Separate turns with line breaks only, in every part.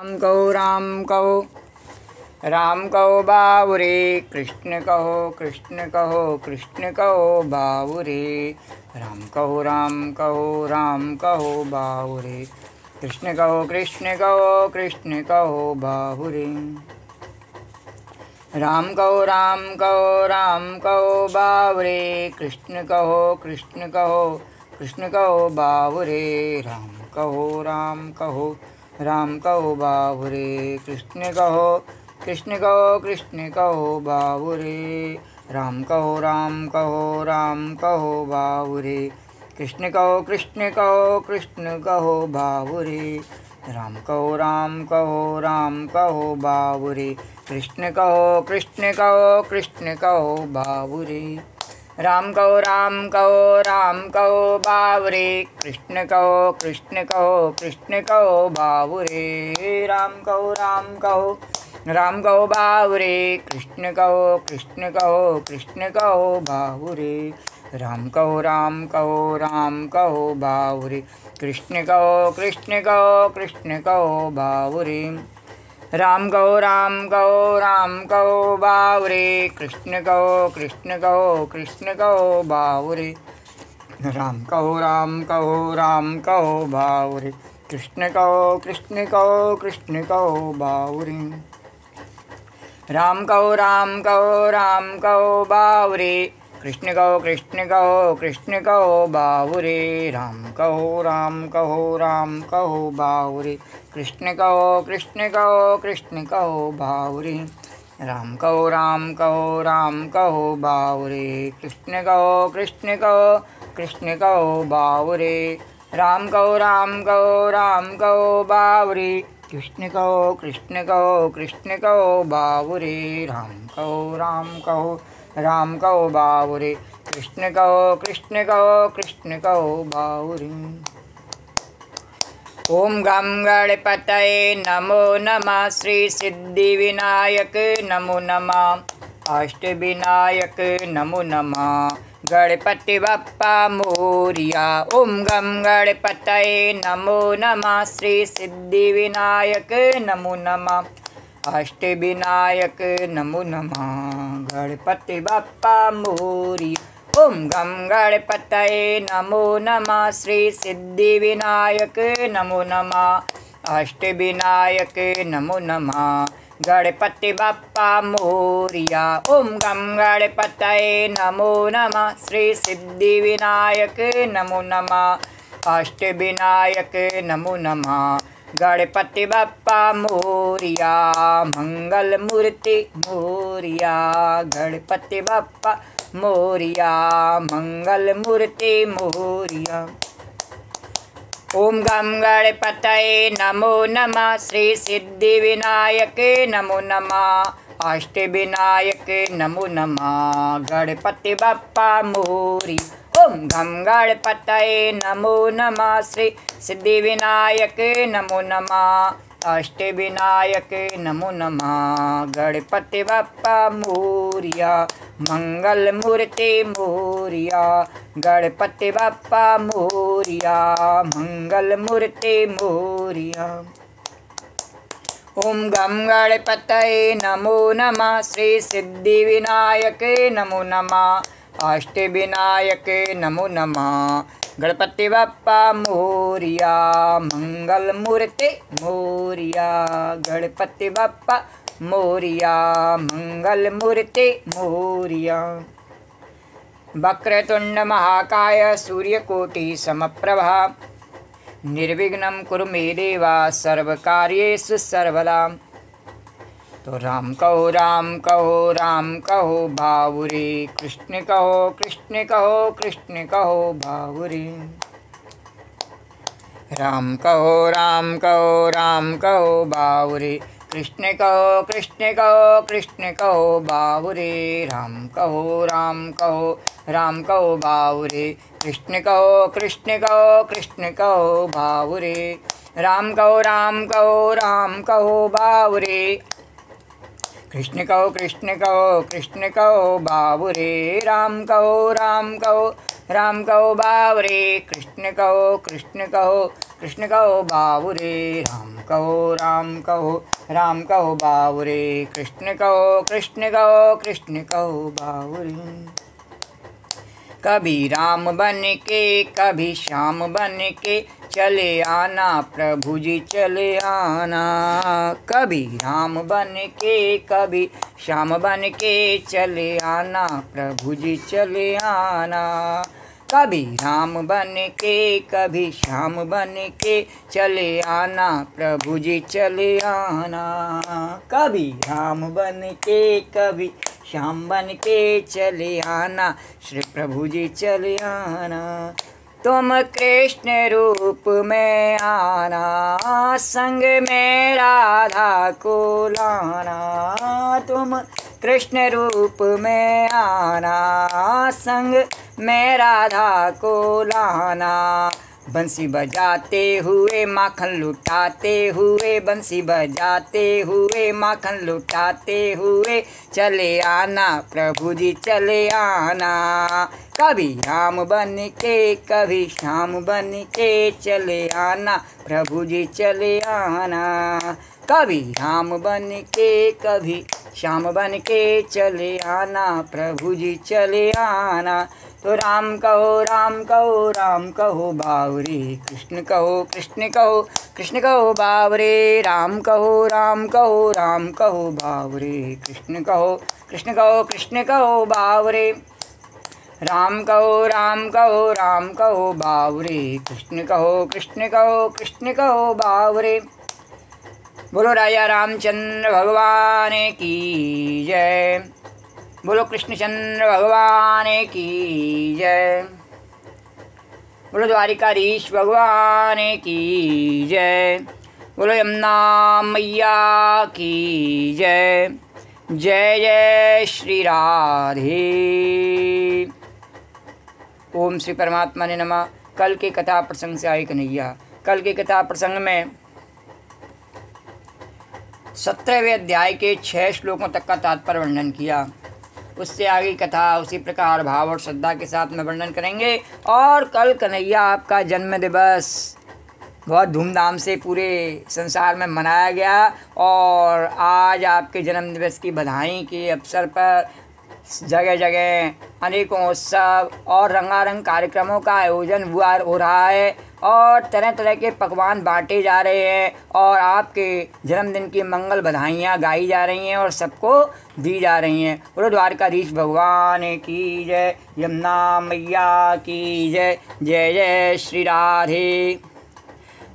राम कहो बाबुरे कृष्ण कहो कृष्ण कहो बाबुरे राम कहो राम कहो बाबुरे कृष्ण कहो कृष्ण कहो बाबुरे राम कहो बाबुरे कृष्ण कहो कृष्ण कहो बाबुरे राम कहो बाबुरे कृष्ण कहो कृष्ण कहो बाबुरे राम कहो बाबुरे कृष्ण कहो कृष्ण कहो बाबुरे राम कहो बाबुरे कृष्ण कहो कृष्ण कहो बाबुरे राम कहो बाबुरे कृष्ण कहो बाबुरे राम कहो बाबुरे कृष्ण कहो बाबुरे राम कहो बाबुरे कृष्ण कहो बाबुरे राम कहो बाबुरे कृष्ण कहो बाबुरे राम कहो बाबुरे कृष्ण कहो बाबुरे राम कहो बाबुरे कृष्ण कहो बाबुरे राम कहो बाबुरे कृष्ण कहो बाबुरे राम कहो बाबुरे कृष्ण कहो बाबुरे राम कहो बाबुरे कृष्ण कहो बाबुरे राम कहो बाबुरे कृष्ण कहो बाबुरे ओम गम गणपतये नमो नमः श्री सिद्धिविनायक नमो नमः अष्टविनायक नमो नमः गणपति बप्पा मोरिया। ओम गम गणपतये नमो नमः श्री सिद्धिविनायक नमो नमः अष्टविनायक नमो नमः गणपति बप्पा मोरिया। ओम गम गणपतये नमो नमः श्री सिद्धिविनायक नमो नमः अष्टविनायक नमो नमः गणपति बप्पा मोरिया। ओम गम गणपतये नमो नमः श्री सिद्धिविनायक नमो नमः अष्टविनायक नमो नमः गणपति बप्पा मोरिया। मंगल मूर्ति मोरिया गणपति बप्पा मोरिया मंगल मूर्ति मोरिया। ओम गम गणपतये नमो नमः श्री सिद्धिविनायक नमो नमः अष्टविनायक नमो नमः गणपति बप्पा मोरिया। ओम गम गणपतये नमो नमः श्री सिद्धिविनायक नमो नमः अष्टविनायक नमो नमः गणपति बप्पा मोरिया मंगल मूर्ति मोरिया गणपति बप्पा मोरिया मंगल मूर्ति मोरिया। ओम गम गणपतये नमो नमः श्री सिद्धिविनायक नमो नमः अष्टविनायक नमो नमः गणपति बप्पा मोरिया मंगल मूर्ति मोरिया गणपति बप्पा मोरिया मंगल मूर्ति मोरिया। वक्रतुंड महाकाय सूर्यकोटि समप्रभा निर्विघ्नं कुरु मे देवा सर्वकार्येषु सर्वदा। तो राम कहो बाबुरे कृष्ण कहो बाबुरे राम कहो बाबुरे कृष्ण कहो बाबुरे राम कहो बाबुरे कृष्ण कहो बाबुरे राम कहो बाबुरे कृष्ण कहो कृष्ण कहो कृष्ण कहो बाबुरे, राम कहो राम कहो राम कहो बाबुरे, कृष्ण कहो कृष्ण कहो कृष्ण कहो बाबुरे, राम कहो राम कहो राम कहो बाबुरे, कृष्ण कहो कृष्ण कहो कृष्ण कहो बाबुरे। कभी राम बन के कभी श्याम बन के चले आना प्रभु जी चले आना, कभी राम बन के कभी श्याम बन के चले आना प्रभु जी चले आना, कभी राम बन के कभी श्याम बन के चले आना प्रभु जी चले आना, कभी राम बन के कभी श्याम बन के चले आना श्री प्रभु जी चले आना। तुम कृष्ण रूप में आना संग में राधा को लाना, तुम कृष्ण रूप में आना संग में राधा को लाना, बंसी बजाते हुए माखन लुटाते हुए, बंसी बजाते हुए माखन लुटाते हुए चले आना प्रभु जी चले आना, कभी राम बन के कभी श्याम बन के चले आना प्रभु जी चले आना, कभी राम बन के कभी श्याम बन के चले आना प्रभु जी चले आना। तो राम कहो राम कहो बाबरे, कृष्ण कहो कृष्ण कहो कृष्ण कहो बाबरे, राम कहो राम कहो बाबरे, कृष्ण कहो कृष्ण कहो कृष्ण कहो बाबरे, राम कहो बाबरे, कृष्ण कहो कृष्ण कहो बाबरे। बोलो राजा रामचंद्र भगवान की जय, बोलो कृष्णचंद्र भगवान की जय, बोलो द्वारिकाधीश भगवान की जय, बोलो यमुना मैया की जय, जय जय श्री राधे। ओम श्री परमात्मा ने नमः। कल के कथा प्रसंग से आई कन्हैया। कल के कथा प्रसंग में 17वें अध्याय के 6 श्लोकों तक का तात्पर्य वर्णन किया। उससे आगे कथा उसी प्रकार भाव और श्रद्धा के साथ में वर्णन करेंगे। और कल कन्हैया आपका जन्म दिवस बहुत धूमधाम से पूरे संसार में मनाया गया, और आज आपके जन्म दिवस की बधाई के अवसर पर जगह जगह अनेकों उत्सव और रंगारंग कार्यक्रमों का आयोजन हो रहा है, और तरह तरह के पकवान बांटे जा रहे हैं, और आपके जन्मदिन की मंगल बधाइयाँ गाई जा रही हैं और सबको दी जा रही हैं। बोलो द्वारकाधीश भगवान की जय, यमुना मैया की जय, जय जय श्री राधे।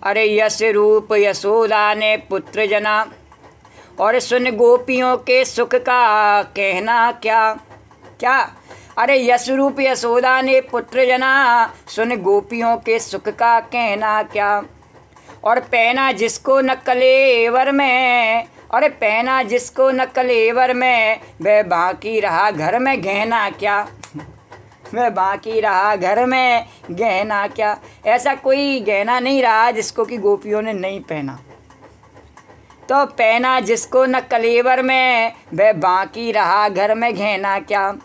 अरे यश रूप यशोदा ने पुत्र जना, और सुन गोपियों के सुख का कहना क्या क्या। अरे यश रूप यशोदा ने पुत्र जना, सुन गोपियों के सुख का कहना क्या। और पहना जिसको न कलेवर में, अरे पहना जिसको न कलेवर में, वह बाकी रहा घर में गहना क्या। वह बाकी रहा घर में गहना क्या। ऐसा कोई गहना नहीं रहा जिसको कि गोपियों ने नहीं पहना। तो पहना जिसको न कलेवर में, वह बाकी रहा घर में गहना क्या।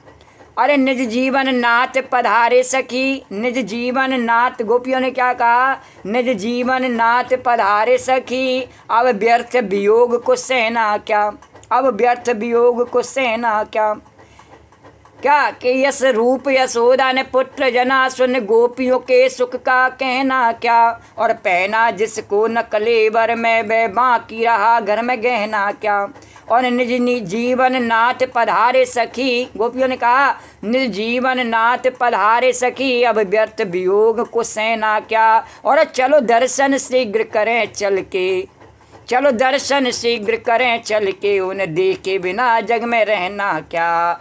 अरे निज जीवन नाथ पधारे सखी, निज जीवन नाथ, गोपियों ने क्या कहा, निज जीवन नाथ पधारे सखी। अब व्यर्थ वियोग को सहना क्या, अब व्यर्थ वियोग को सहना क्या। क्या कि यश रूप यशोदा ने पुत्र जना, सुन गोपियों के सुख का कहना क्या। और पहना जिसको न कलेवर में, वह बाकी रहा घर में गहना क्या। और निज जीवन नाथ पधारे सखी, गोपियों ने कहा निज जीवन नाथ पधारे सखी। अब व्यर्थ वियोग को सहना क्या। और चलो दर्शन शीघ्र करें चल के, चलो दर्शन शीघ्र करें चल के, उन्हें देखे बिना जग में रहना क्या।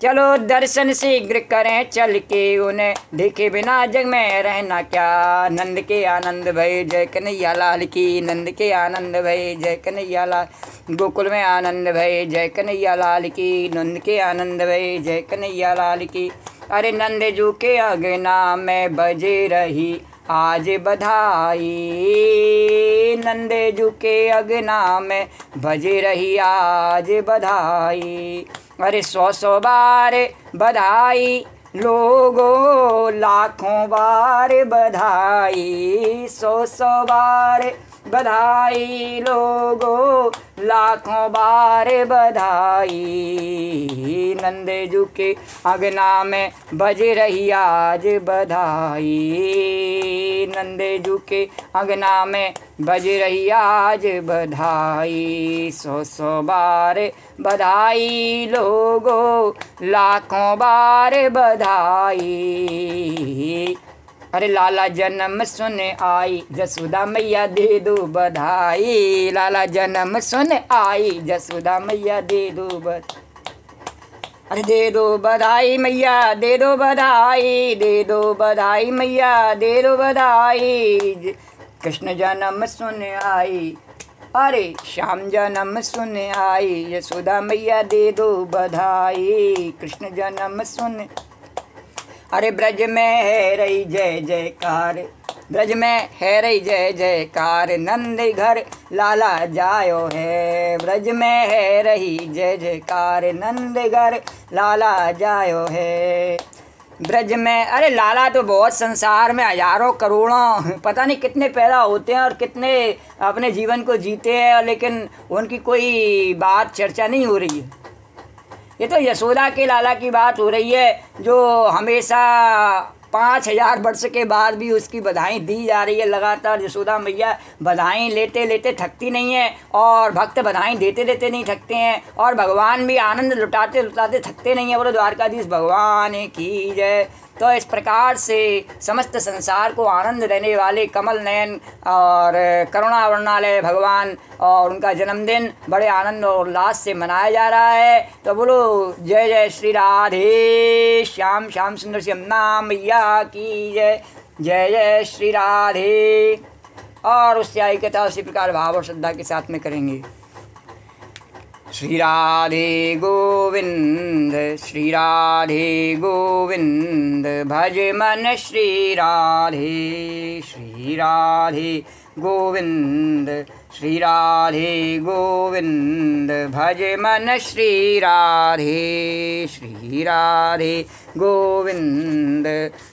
चलो दर्शन शीघ्र करें चल के, उन्हें देखे बिना जग में रहना क्या। नंद के आनंद भय जय कन्हैया लाल की, नंद के आनंद भय जय कन्हैया लाल, गोकुल में आनंद भय जय कन्हैया लाल की, नंद के आनंद भय जय कन्हैया लाल की। अरे नंद जू के अंगना में बजे रही आज बधाई। नंदे जू के अगना में बजे रही आज बधाई। अरे 100 बार बधाई लोगों, लाखों बार बधाई। 100 बार बधाई लोगों, लाखों बार बधाई। नंदेजू के अंगना में बज रही आज बधाई। नंदेजू के अंगना में बज रही आज बधाई। 100 बार बधाई लोगों, लाखों बार बधाई। अरे लाला जन्म सुन आई, जसोदा मैया दे दो बधाई। लाला जन्म सुन आई, जसोदा मैया दे दो बधाई। अरे दे दो बधाई मैया, दे दो बधाई, दे दो बधाई मैया, दे दो बधाई। कृष्ण जन्म सुन आई, अरे श्याम जन्म सुन आई, यशोदा मैया दे दो बधाई। कृष्ण जन्म सुन, अरे ब्रज में है रही जय जयकार, ब्रज में है रही जय जयकार। नंद घर लाला जायो है, ब्रज में है रही जय जयकार। नंद घर लाला जायो है ब्रज में। अरे लाला तो बहुत संसार में हजारों करोड़ों पता नहीं कितने पैदा होते हैं और कितने अपने जीवन को जीते हैं, लेकिन उनकी कोई बात चर्चा नहीं हो रही है। ये तो यशोदा के लाला की बात हो रही है, जो हमेशा 5000 वर्ष के बाद भी उसकी बधाई दी जा रही है लगातार। यशोदा मैया बधाई लेते लेते थकती नहीं है और भक्त बधाई देते देते नहीं थकते हैं, और भगवान भी आनंद लुटाते लुटाते थकते नहीं हैं। बोलो द्वारकाधीश भगवान की जय। तो इस प्रकार से समस्त संसार को आनंद देने वाले कमल नयन और करुणा वर्णालय भगवान और उनका जन्मदिन बड़े आनंद और उल्लास से मनाया जा रहा है। तो बोलो जय जय श्री राधे श्याम श्याम सुंदर श्याम नाम मैया की जय। जय जय श्री राधे। और उससे आई कथा उसी प्रकार भाव और श्रद्धा के साथ में करेंगे। श्री राधे गोविंद, श्री राधे गोविंद, भज मन श्री राधे। श्री राधे गोविंद, श्री राधे गोविंद, भज मन श्री राधे। श्री राधे गोविंद,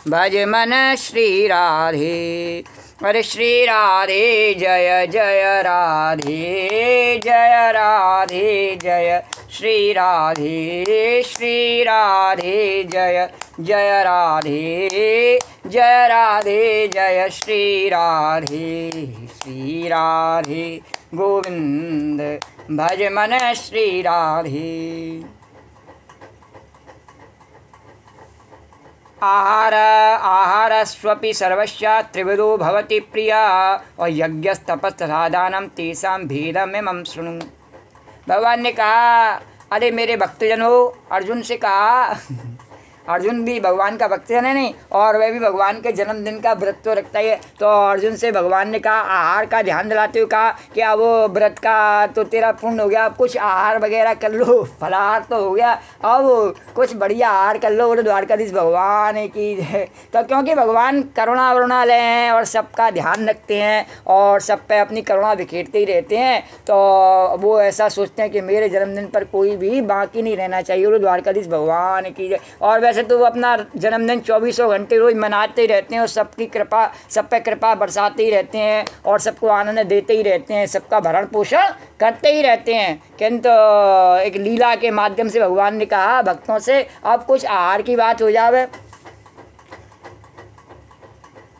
भज मन श्री राधे। अरे श्री राधे जय जय राधे, जय राधे जय श्री राधे। श्री राधे जय जय राधे, जय राधे जय श्री राधे। श्री राधे गोविंद, भज मन श्री राधे। आहार आहारस्वपि सर्वस्य त्रिविधो भवति प्रिया, और यज्ञस्तपस्तथा दानं तेषां भेदमिमं शृणु। भगवान ने कहा, अरे मेरे भक्तजनों, अर्जुन से कहा, अर्जुन भी भगवान का भक्तजन है नहीं, और वह भी भगवान के जन्मदिन का व्रत तो रखता ही है। तो अर्जुन से भगवान ने कहा, आहार का ध्यान दिलाते हुए कहा कि अब वो व्रत का तो तेरा पूर्ण हो गया, अब कुछ आहार वगैरह कर लो, फलाहार तो हो गया, अब कुछ बढ़िया आहार कर लो। बोले द्वारकाधीश भगवान की जय। तो क्योंकि भगवान करुणा वरुणालय हैं और सबका ध्यान रखते हैं और सब पे अपनी करुणा बिखेरते ही रहते हैं, तो वो ऐसा सोचते हैं कि मेरे जन्मदिन पर कोई भी बाकी नहीं रहना चाहिए। बोले द्वारकाधीश भगवान की जय। और वैसे तो वो अपना जन्मदिन 24 घंटे रोज मनाते ही रहते हैं और सबकी कृपा, सब पे कृपा बरसाते ही रहते हैं और सबको आनंद देते ही रहते हैं, सबका भरण पोषण करते ही रहते हैं। किंतु एक लीला के माध्यम से भगवान ने कहा भक्तों से, अब कुछ आहार की बात हो जावे।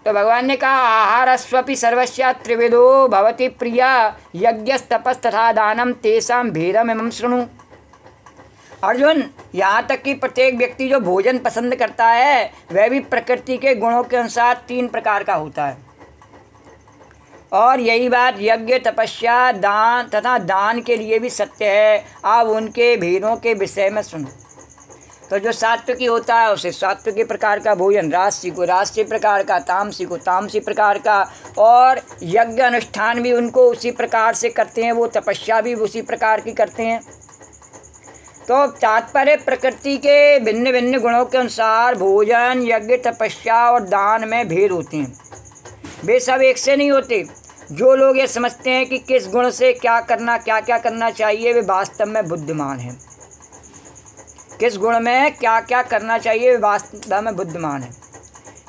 तो भगवान ने कहा, आहारस्वपि सर्वस्य त्रिविधो भवति प्रिया, यज्ञस्तपस्तथा दानं तेषां भेदमिमं शृणु। अर्जुन, यहाँ तक कि प्रत्येक व्यक्ति जो भोजन पसंद करता है वह भी प्रकृति के गुणों के अनुसार 3 प्रकार का होता है। और यही बात यज्ञ, तपस्या, दान तथा दान के लिए भी सत्य है। आप उनके भेदों के विषय में सुनो। तो जो सात्विकी होता है उसे सात्विकी प्रकार का भोजन, राजसी को राजसी प्रकार का, तामसी को तामसी प्रकार का, और यज्ञ अनुष्ठान भी उनको उसी प्रकार से करते हैं, वो तपस्या भी उसी प्रकार की करते हैं। तो तात्पर्य प्रकृति के भिन्न भिन्न गुणों के अनुसार भोजन, यज्ञ, तपस्या और दान में भेद होते हैं। वे सब एक से नहीं होते। जो लोग ये समझते हैं कि किस गुण से क्या क्या करना चाहिए, वे वास्तव में बुद्धिमान हैं। किस गुण में क्या क्या करना चाहिए, वे वास्तव में बुद्धिमान है।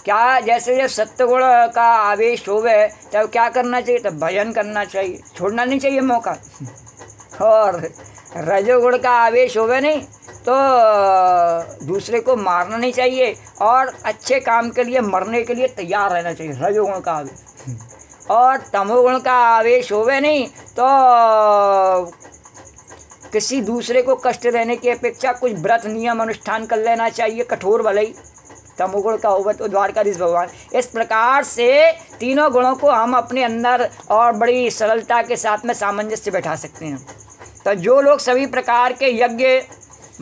क्या जैसे जब सत्य गुण का आवेश होवे तब क्या करना चाहिए, तब भजन करना चाहिए, छोड़ना नहीं चाहिए मौका। और रजोगुण का आवेश होवे नहीं तो दूसरे को मारना नहीं चाहिए और अच्छे काम के लिए मरने के लिए तैयार रहना चाहिए, रजोगुण का आवेश। और तमोगुण का आवेश होवे नहीं तो किसी दूसरे को कष्ट देने की अपेक्षा कुछ व्रत नियम अनुष्ठान कर लेना चाहिए, कठोर भले ही। तमोगुण का होगा तो द्वारकाधीश भगवान। इस प्रकार से तीनों गुणों को हम अपने अंदर और बड़ी सरलता के साथ में सामंजस्य बैठा सकते हैं। तो जो लोग सभी प्रकार के यज्ञ,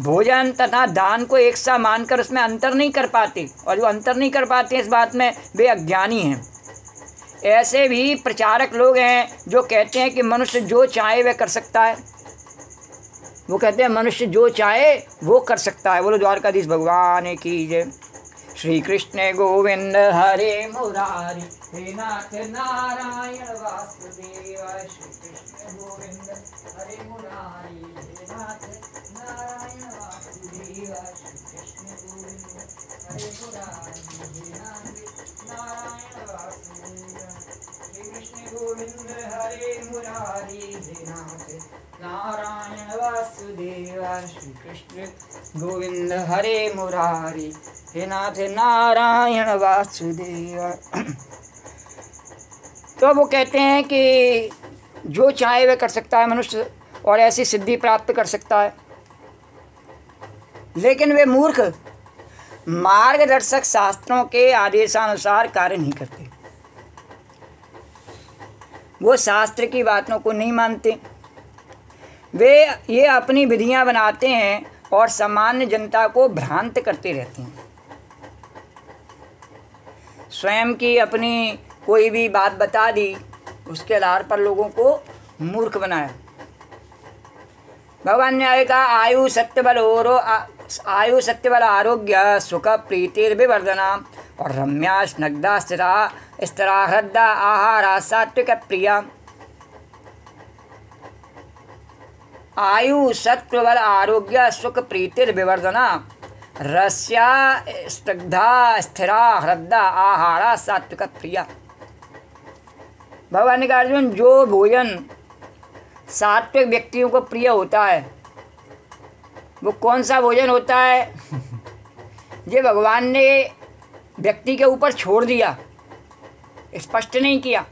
भोजन तथा दान को एक सा मानकर उसमें अंतर नहीं कर पाते, और जो अंतर नहीं कर पाते इस बात में, वे अज्ञानी हैं। ऐसे भी प्रचारक लोग हैं जो कहते हैं कि मनुष्य जो चाहे वह कर सकता है। वो कहते हैं मनुष्य जो चाहे वो कर सकता है। बोलो द्वारकाधीश भगवान की जय। श्री कृष्ण गोविंद हरे मुरारी, हे नाथ नारायण वासुदेव। श्री कृष्ण गोविंद हरे मुरारी, हे नाथ नारायण वासुदेव। श्री कृष्ण गोविंद हरे मुरारी, हे नाथ नारायण वासुदेव। श्री कृष्ण गोविंद हरे मुरारी, हे नाथ नारायण वासुदेव। श्री कृष्ण गोविंद हरे मुरारी, हे नाथ नारायण वासुदेव। तो वो कहते हैं कि जो चाहे वह कर सकता है मनुष्य, और ऐसी सिद्धि प्राप्त कर सकता है। लेकिन वे मूर्ख मार्गदर्शक शास्त्रों के आदेशानुसार कार्य नहीं करते। वो शास्त्र की बातों को नहीं मानते। वे ये अपनी विधियां बनाते हैं और सामान्य जनता को भ्रांत करते रहते हैं। स्वयं की अपनी कोई भी बात बता दी, उसके आधार पर लोगों को मूर्ख बनाया। भगवान ने कहा आयु सत्य बल आरोग्य सुख प्रीतिर्विवर्धना और रम्या स्नग्धा स्थिरा हृदा आहारा सात्विक प्रिया। आयु सत्व बल आरोग्य सुख प्रीतिर्विवर्धना रस्या स्निग्धा स्थिरा हृदा आहारा सात्विक प्रिया। भगवान ने कहा अर्जुन, जो भोजन सात्विक व्यक्तियों को प्रिय होता है वो कौन सा भोजन होता है? ये भगवान ने व्यक्ति के ऊपर छोड़ दिया, स्पष्ट नहीं किया।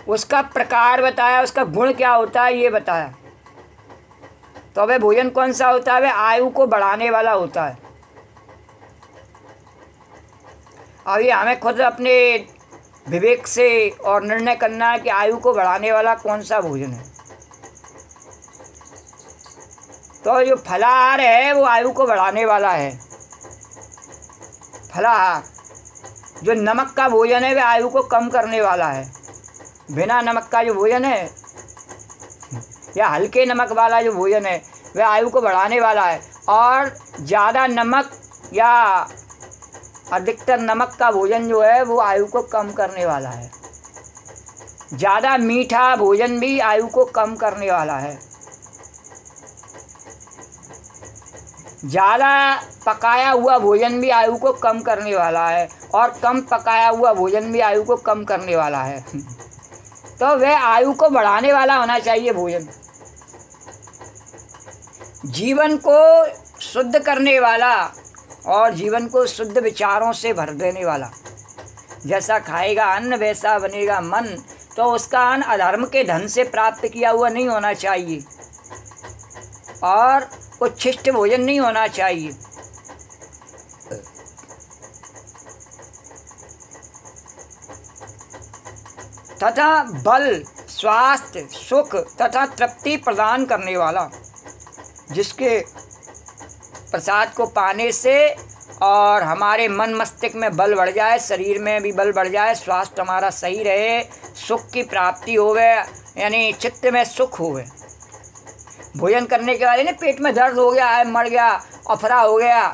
उसका प्रकार बताया, उसका गुण क्या होता है ये बताया। तो वह भोजन कौन सा होता है? वह आयु को बढ़ाने वाला होता है। अब ये हमें खुद अपने विवेक से और निर्णय करना है कि आयु को बढ़ाने वाला कौन सा भोजन है। तो जो फलाहार है वो आयु को बढ़ाने वाला है। फलाहार जो नमक का भोजन है वह आयु को कम करने वाला है। बिना नमक का जो भोजन है या हल्के नमक वाला जो भोजन है वह आयु को बढ़ाने वाला है। और ज़्यादा नमक या अधिकतर नमक का भोजन जो है वो आयु को कम करने वाला है। ज़्यादा मीठा भोजन भी आयु को कम करने वाला है। ज़्यादा पकाया हुआ भोजन भी आयु को कम करने वाला है, और कम पकाया हुआ भोजन भी आयु को कम करने वाला है। तो वह आयु को बढ़ाने वाला होना चाहिए भोजन। जीवन को शुद्ध करने वाला और जीवन को शुद्ध विचारों से भर देने वाला। जैसा खाएगा अन्न वैसा बनेगा मन। तो उसका अन्न अधर्म के धन से प्राप्त किया हुआ नहीं होना चाहिए और उच्छिष्ट भोजन नहीं होना चाहिए। तथा बल, स्वास्थ्य, सुख तथा तृप्ति प्रदान करने वाला, जिसके प्रसाद को पाने से और हमारे मन मस्तिष्क में बल बढ़ जाए, शरीर में भी बल बढ़ जाए, स्वास्थ्य हमारा सही रहे, सुख की प्राप्ति होवे, यानी चित्त में सुख होवे। भोजन करने के बाद ना पेट में दर्द हो गया है, मर गया, अफरा हो गया,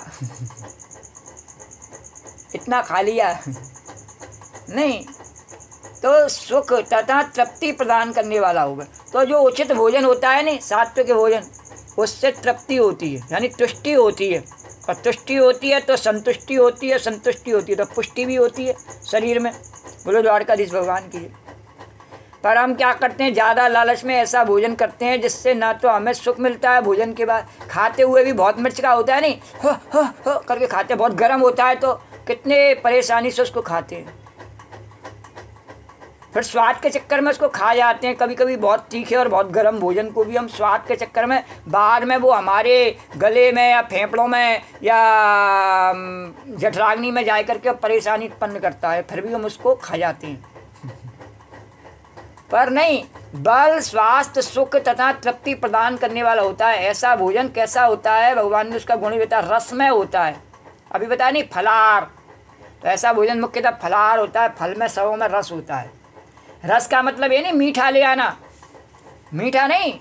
इतना खा लिया, नहीं, तो सुख तथा तृप्ति प्रदान करने वाला होगा। तो जो उचित भोजन होता है नहीं, सात्विक भोजन, उससे तृप्ति होती है, यानी तुष्टि होती है, और तुष्टि होती है तो संतुष्टि होती है, संतुष्टि होती है तो पुष्टि भी होती है शरीर में। बोलो द्वारकाधीश भगवान की। पर हम क्या करते हैं, ज़्यादा लालच में ऐसा भोजन करते हैं जिससे ना तो हमें सुख मिलता है, भोजन के बाद खाते हुए भी बहुत मिर्च का होता है नहीं, हो करके खाते हैं, बहुत गर्म होता है तो कितने परेशानी से उसको खाते हैं, फिर स्वाद के चक्कर में उसको खा जाते हैं। कभी कभी बहुत तीखे और बहुत गर्म भोजन को भी हम स्वाद के चक्कर में बाद में वो हमारे गले में या फेफड़ों में या जठराग्नि में जा करके परेशानी उत्पन्न करता है, फिर भी हम उसको खा जाते हैं। पर नहीं, बल, स्वास्थ्य, सुख तथा तृप्ति प्रदान करने वाला होता है। ऐसा भोजन कैसा होता है, भगवान ने उसका गुण बताया, रसमय होता है। अभी बताया नहीं, फलाहार, तो ऐसा भोजन मुख्यतः फलाहार होता है। फल में सबों में रस होता है। रस का मतलब ये नहीं मीठा ले आना, मीठा नहीं,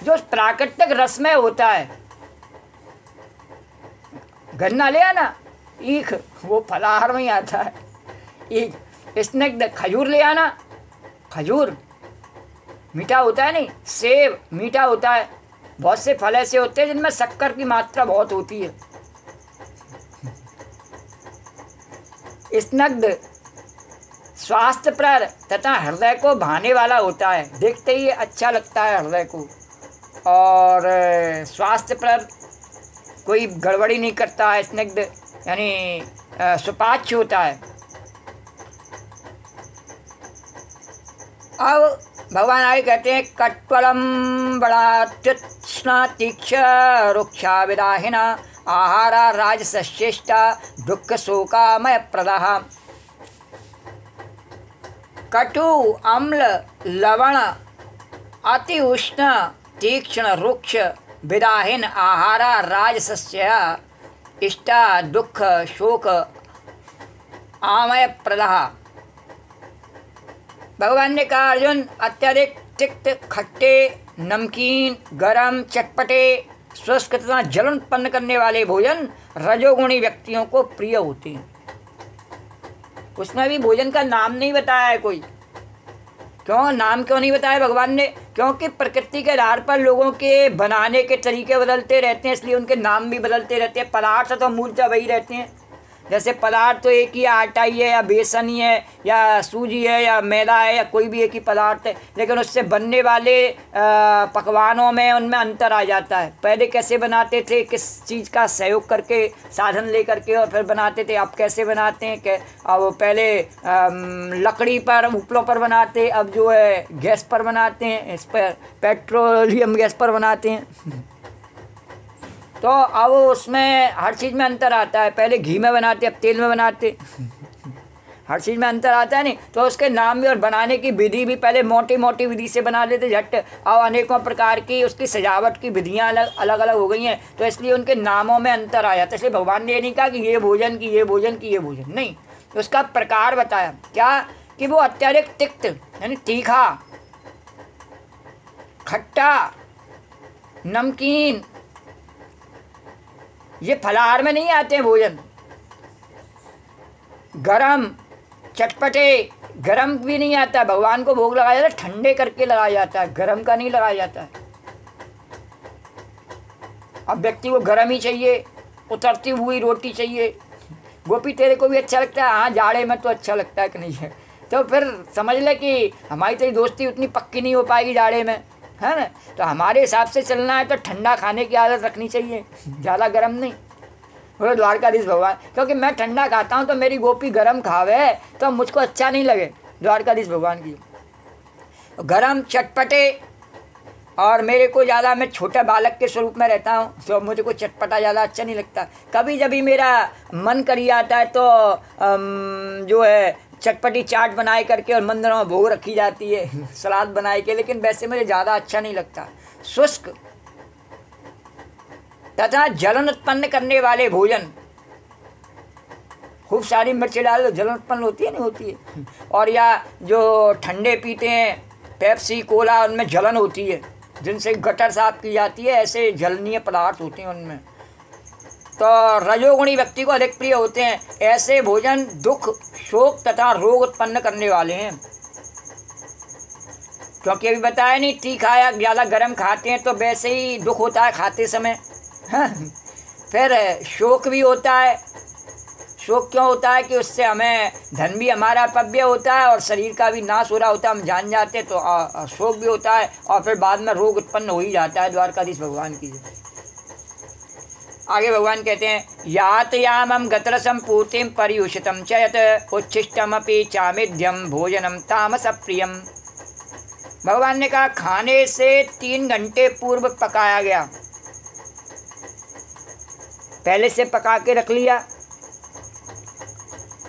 जो प्राकृतिक रस में होता है। गन्ना ले आना, ईख, वो फलाहार में ही आता है। ईख, स्निग्ध, खजूर ले आना, खजूर मीठा होता है नहीं, सेब मीठा होता है। बहुत से फल ऐसे होते हैं जिनमें शक्कर की मात्रा बहुत होती है। स्निग्ध स्वास्थ्यप्रद तथा हृदय को भाने वाला होता है, देखते ही अच्छा लगता है हृदय को। और स्वास्थ्यप्रद, कोई गड़बड़ी नहीं करता है। स्निग्ध यानी सुपाच्य होता है। अब भगवान आगे कहते हैं, कट्वलम बड़ा तीक्ष्ण तीक्ष रुक्षा विदाहिना आहारा राजसश्रेष्ठा दुख शोकामय प्रदाह। कटु, अम्ल, लवण, अति उष्ण, तीक्ष्ण, रुक्ष, विदाहीन आहारा राजसस्य इष्टा दुख शोक आमय प्रदाह। भगवान ने कहा, अर्जुन, अत्यधिक तिक्त, खट्टे, नमकीन, गरम, चटपटे, शुष्क तथा जलन उत्पन्न करने वाले भोजन रजोगुणी व्यक्तियों को प्रिय होते हैं। उसमें भी भोजन का नाम नहीं बताया है कोई। क्यों नाम क्यों नहीं बताया भगवान ने? क्योंकि प्रकृति के आधार पर लोगों के बनाने के तरीके बदलते रहते हैं, इसलिए उनके नाम भी बदलते रहते हैं। पदार्थ तो मूलतः वही रहते हैं। जैसे पदार्थ तो एक ही, आटा ही है या बेसन ही है या सूजी है या मैदा है या कोई भी एक ही पदार्थ है, लेकिन उससे बनने वाले पकवानों में उनमें अंतर आ जाता है। पहले कैसे बनाते थे, किस चीज़ का सहयोग करके, साधन ले करके और फिर बनाते थे। अब कैसे बनाते हैं, अब पहले लकड़ी पर, उपलों पर बनाते, अब जो है गैस पर बनाते हैं, इस पर पेट्रोलियम गैस पर बनाते हैं। तो अब उसमें हर चीज़ में अंतर आता है। पहले घी में बनाते, अब तेल में बनाते, हर चीज़ में अंतर आता है नहीं। तो उसके नाम भी और बनाने की विधि भी, पहले मोटी मोटी विधि से बना लेते झट, अब अनेकों प्रकार की उसकी सजावट की विधियाँ अलग अलग हो गई हैं, तो इसलिए उनके नामों में अंतर आया। तो इसलिए भगवान ने ये नहीं कहा कि ये भोजन की ये भोजन की ये भोजन, नहीं, उसका प्रकार बताया। क्या कि वो अत्यधिक तिक्त यानी तीखा, खट्टा, नमकीन, ये फलाहार में नहीं आते हैं भोजन। गरम, चटपटे, गरम भी नहीं आता। भगवान को भोग लगाया जाता है ठंडे करके लगाया जाता है, गरम का नहीं लगाया जाता है। अब व्यक्ति को गरम ही चाहिए, उतरती हुई रोटी चाहिए। गोपी तेरे को भी अच्छा लगता है? हाँ, जाड़े में तो अच्छा लगता है कि नहीं है, तो फिर समझ ले कि हमारी तेरी दोस्ती उतनी पक्की नहीं हो पाएगी जाड़े में, है ना। तो हमारे हिसाब से चलना है तो ठंडा खाने की आदत रखनी चाहिए, ज़्यादा गर्म नहीं। बोलो द्वारकाधीश भगवान, क्योंकि मैं ठंडा खाता हूँ तो मेरी गोपी गरम खावे तो मुझको अच्छा नहीं लगे। द्वारकाधीश भगवान की गरम, चटपटे, और मेरे को ज़्यादा, मैं छोटे बालक के स्वरूप में रहता हूँ तो मुझे को चटपटा ज़्यादा अच्छा नहीं लगता। कभी जब भी मेरा मन करी आता है तो जो है चटपटी चाट बनाए करके और मंदिरों में भोग रखी जाती है, सलाद बनाए के, लेकिन वैसे मुझे ज़्यादा अच्छा नहीं लगता। शुष्क तथा जलन उत्पन्न करने वाले भोजन, खूब सारी मिर्च डाल दो, जलन उत्पन्न होती है नहीं होती है। और या जो ठंडे पीते हैं, पेप्सी, कोला, उनमें जलन होती है, जिनसे गटर साफ की जाती है, ऐसे जलनीय पदार्थ होते हैं उनमें। तो रजोगुणी व्यक्ति को अधिक प्रिय होते हैं। ऐसे भोजन दुख, शोक तथा रोग उत्पन्न करने वाले हैं। क्योंकि अभी बताया नहीं, तीखा या ज़्यादा गर्म खाते हैं तो वैसे ही दुख होता है खाते समय। हाँ, फिर शोक भी होता है। शोक क्यों होता है कि उससे हमें धन भी हमारा अपव्यय होता है और शरीर का भी नाश हो रहा होता है, हम जान जाते हैं, तो शोक भी होता है और फिर बाद में रोग उत्पन्न हो ही जाता है। द्वारकाधीश भगवान की जय। आगे भगवान कहते हैं, यात यामम गतरसम पूर्तिम परियुषितम च यत उच्छिष्टमपि चामेध्यम भोजनम तामस प्रियम। भगवान ने कहा, खाने से 3 घंटे पूर्व पकाया गया, पहले से पका के रख लिया,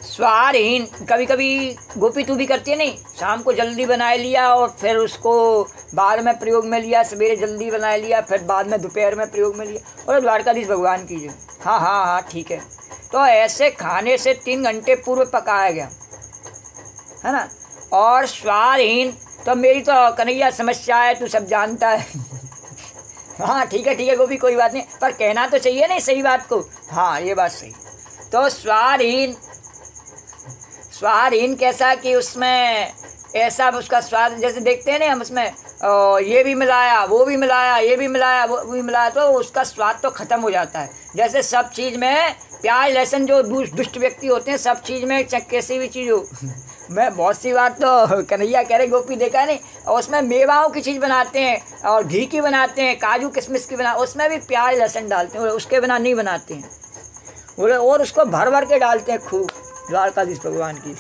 स्वादहीन। कभी कभी गोपी तू भी करती है नहीं, शाम को जल्दी बना लिया और फिर उसको बाद में प्रयोग में लिया, सवेरे जल्दी बना लिया, फिर बाद में दोपहर में प्रयोग में लिया। और द्वारकाधीश भगवान की जय। हाँ हाँ हाँ ठीक है। तो ऐसे खाने से 3 घंटे पूर्व पकाया गया, है ना। और स्वादहीन, तो मेरी तो कन्हैया समस्या है, तू सब जानता है। हाँ ठीक है गोपी, कोई बात नहीं, पर कहना तो चाहिए नहीं सही बात को। हाँ ये बात सही। तो स्वादहीन, स्वादहीन कैसा कि उसमें ऐसा उसका स्वाद, जैसे देखते हैं ना हम उसमें ये भी मिलाया, वो भी मिलाया, ये भी मिलाया, वो भी मिलाया, तो उसका स्वाद तो ख़त्म हो जाता है। जैसे सब चीज़ में प्याज लहसुन, जो दुष्ट व्यक्ति होते हैं, सब चीज़ में चाहे कैसी भी चीज़ हो। मैं बहुत सी बात तो कन्हैया कह रहे, गोपी देखा नहीं, और उसमें मेवाओं की चीज़ बनाते हैं और घी की बनाते हैं, काजू किशमिश की बना, उसमें भी प्याज लहसुन डालते हैं, उसके बिना नहीं बनाते हैं, और उसको भर भर के डालते हैं खूब। द्वारकाधीश भगवान की।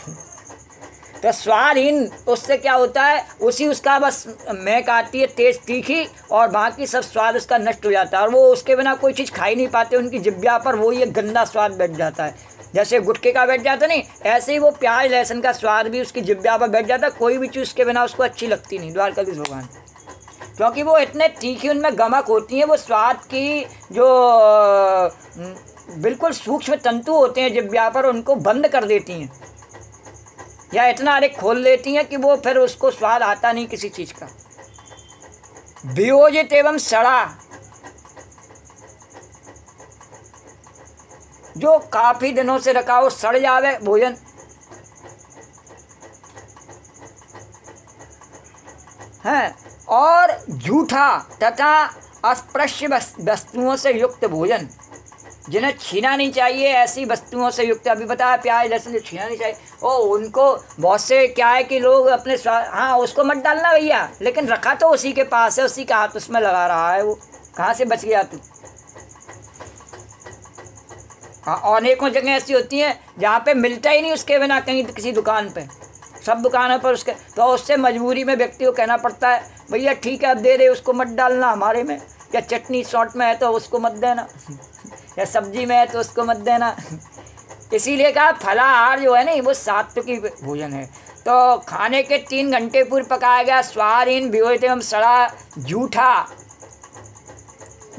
तो स्वादहीन, उससे क्या होता है, उसी उसका बस महक आती है तेज तीखी, और बाकी सब स्वाद उसका नष्ट हो जाता है, और वो उसके बिना कोई चीज़ खा ही नहीं पाते, उनकी जिब्या पर वो ये गंदा स्वाद बैठ जाता है। जैसे गुटखे का बैठ जाता नहीं, ऐसे ही वो प्याज लहसुन का स्वाद भी उसकी जिब्या पर बैठ जाता है, कोई भी चीज़ उसके बिना उसको अच्छी लगती नहीं। द्वारकाधीश भगवान, क्योंकि वो इतने तीखी, उनमें गमक होती है, वो स्वाद की जो बिल्कुल सूक्ष्म तंतु होते हैं जिब्या पर, उनको बंद कर देती हैं या इतना अधिक खोल देती हैं कि वो फिर उसको स्वाद आता नहीं किसी चीज़ का। वियोजित एवं सड़ा, जो काफ़ी दिनों से रखा हो, सड़ जावे भोजन, है, और झूठा तथा अस्पृश्य वस्तुओं से युक्त भोजन, जिन्हें छीना नहीं चाहिए, ऐसी वस्तुओं से युक्त। अभी बताया प्याज लहसुन छीना नहीं चाहिए, और उनको बहुत से क्या है कि लोग अपने हाँ उसको मत डालना भैया, लेकिन रखा तो उसी के पास है, उसी का हाथ उसमें लगा रहा है, वो कहाँ से बच गया तू। हाँ, अनेकों जगह ऐसी होती हैं जहाँ पे मिलता ही नहीं उसके बिना, कहीं किसी दुकान पे, सब दुकानों पर उसके, तो उससे मजबूरी में व्यक्ति को कहना पड़ता है, भैया ठीक है अब दे दे, उसको मत डालना हमारे में, या चटनी शॉर्ट में है तो उसको मत देना, या सब्जी में है तो उसको मत देना। इसीलिए कहा फलाहार जो है ना वो सात्विकी भोजन है। तो खाने के 3 घंटे पूर्व पकाया गया, स्वादहीन, वियोजित एवं सड़ा, झूठा,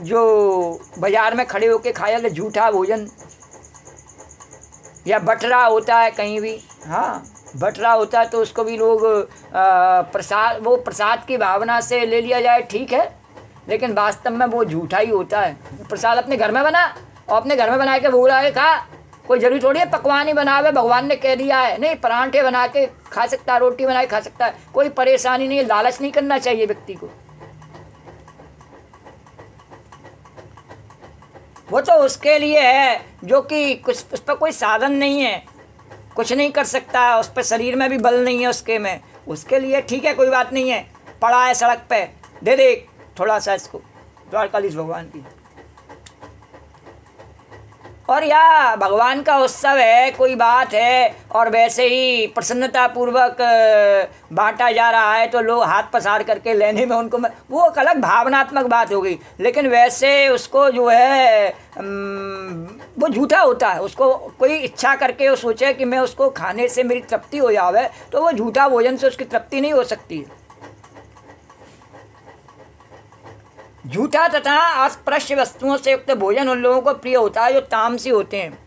जो बाजार में खड़े होके खाया जाता झूठा भोजन, या बटरा होता है कहीं भी। हाँ बटरा होता है तो उसको भी लोग प्रसाद, वो प्रसाद की भावना से ले लिया जाए, ठीक है, लेकिन वास्तव में वो झूठा ही होता है। प्रसाद अपने घर में बना और अपने घर में बना के भूला के खा, कोई जरूरी थोड़ी है पकवान ही बनावे, भगवान ने कह दिया है, नहीं परांठे बना के खा सकता है, रोटी बना के खा सकता है, कोई परेशानी नहीं है। लालच नहीं करना चाहिए व्यक्ति को, वो तो उसके लिए है जो कि कुछ उस पर कोई साधन नहीं है, कुछ नहीं कर सकता, उस पर शरीर में भी बल नहीं है उसके में, उसके लिए ठीक है कोई बात नहीं है, पड़ा है सड़क पे, दे दे थोड़ा सा इसको। द्वारकाधीश भगवान की। और या भगवान का उत्सव है, कोई बात है, और वैसे ही प्रसन्नता पूर्वक बांटा जा रहा है तो लोग हाथ पसार करके लेने में उनको, वो एक अलग भावनात्मक बात हो गई, लेकिन वैसे उसको जो है वो झूठा होता है। उसको कोई इच्छा करके वो सोचे कि मैं उसको खाने से मेरी तृप्ति हो जावे, तो वो झूठा भोजन से उसकी तृप्ति नहीं हो सकती है। झूठा तथा अस्पृश्य वस्तुओं से युक्त भोजन उन लोगों को प्रिय होता है जो तामसी होते हैं।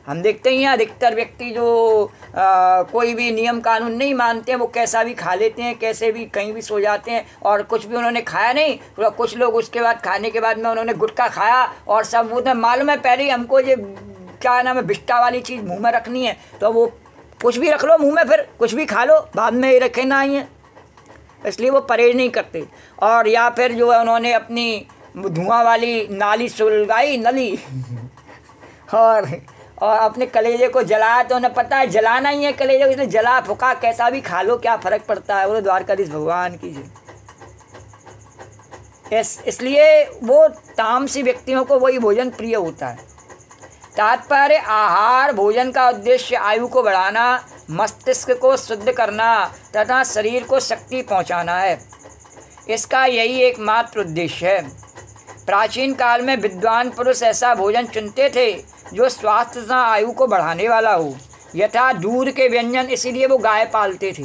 हम देखते ही हैं अधिकतर व्यक्ति जो कोई भी नियम कानून नहीं मानते हैं, वो कैसा भी खा लेते हैं, कैसे भी कहीं भी सो जाते हैं, और कुछ भी उन्होंने खाया नहीं। तो कुछ लोग उसके बाद खाने के बाद में उन्होंने गुटखा खाया और सब उन्हें मालूम है पहले ही हमको ये क्या नाम है बिष्टा वाली चीज़ मुंह में रखनी है, तो वो कुछ भी रख लो मुंह में, फिर कुछ भी खा लो, बाद में ये रखे ना ही है, इसलिए वो परहेज नहीं करते। और या फिर जो है उन्होंने अपनी धुआं वाली नाली सुलगाई नली और अपने कलेजे को जलाया, तो उन्हें पता है जलाना ही है कलेजे को, इसलिए जला फुका कैसा भी खा लो, क्या फ़र्क पड़ता है। वो द्वारकाधीश भगवान की जय। इसलिए वो तामसी व्यक्तियों को वही भोजन प्रिय होता है। तात्पर्य आहार भोजन का उद्देश्य आयु को बढ़ाना, मस्तिष्क को शुद्ध करना तथा शरीर को शक्ति पहुंचाना है। इसका यही एकमात्र उद्देश्य है। प्राचीन काल में विद्वान पुरुष ऐसा भोजन चुनते थे जो स्वास्थ्य तथा आयु को बढ़ाने वाला हो, यथा दूध के व्यंजन। इसीलिए वो गाय पालते थे,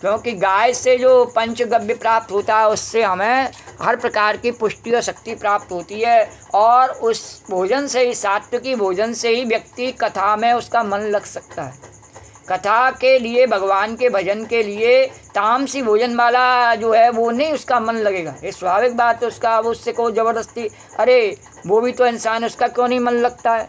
क्योंकि गाय से जो पंचगव्य प्राप्त होता है उससे हमें हर प्रकार की पुष्टि और शक्ति प्राप्त होती है, और उस भोजन से ही, सात्विकी भोजन से ही व्यक्ति कथा में उसका मन लग सकता है। कथा के लिए, भगवान के भजन के लिए तामसी भोजन वाला जो है वो नहीं उसका मन लगेगा, ये स्वाभाविक बात है उसका। अब उससे को ज़बरदस्ती, अरे वो भी तो इंसान है, उसका क्यों नहीं मन लगता है,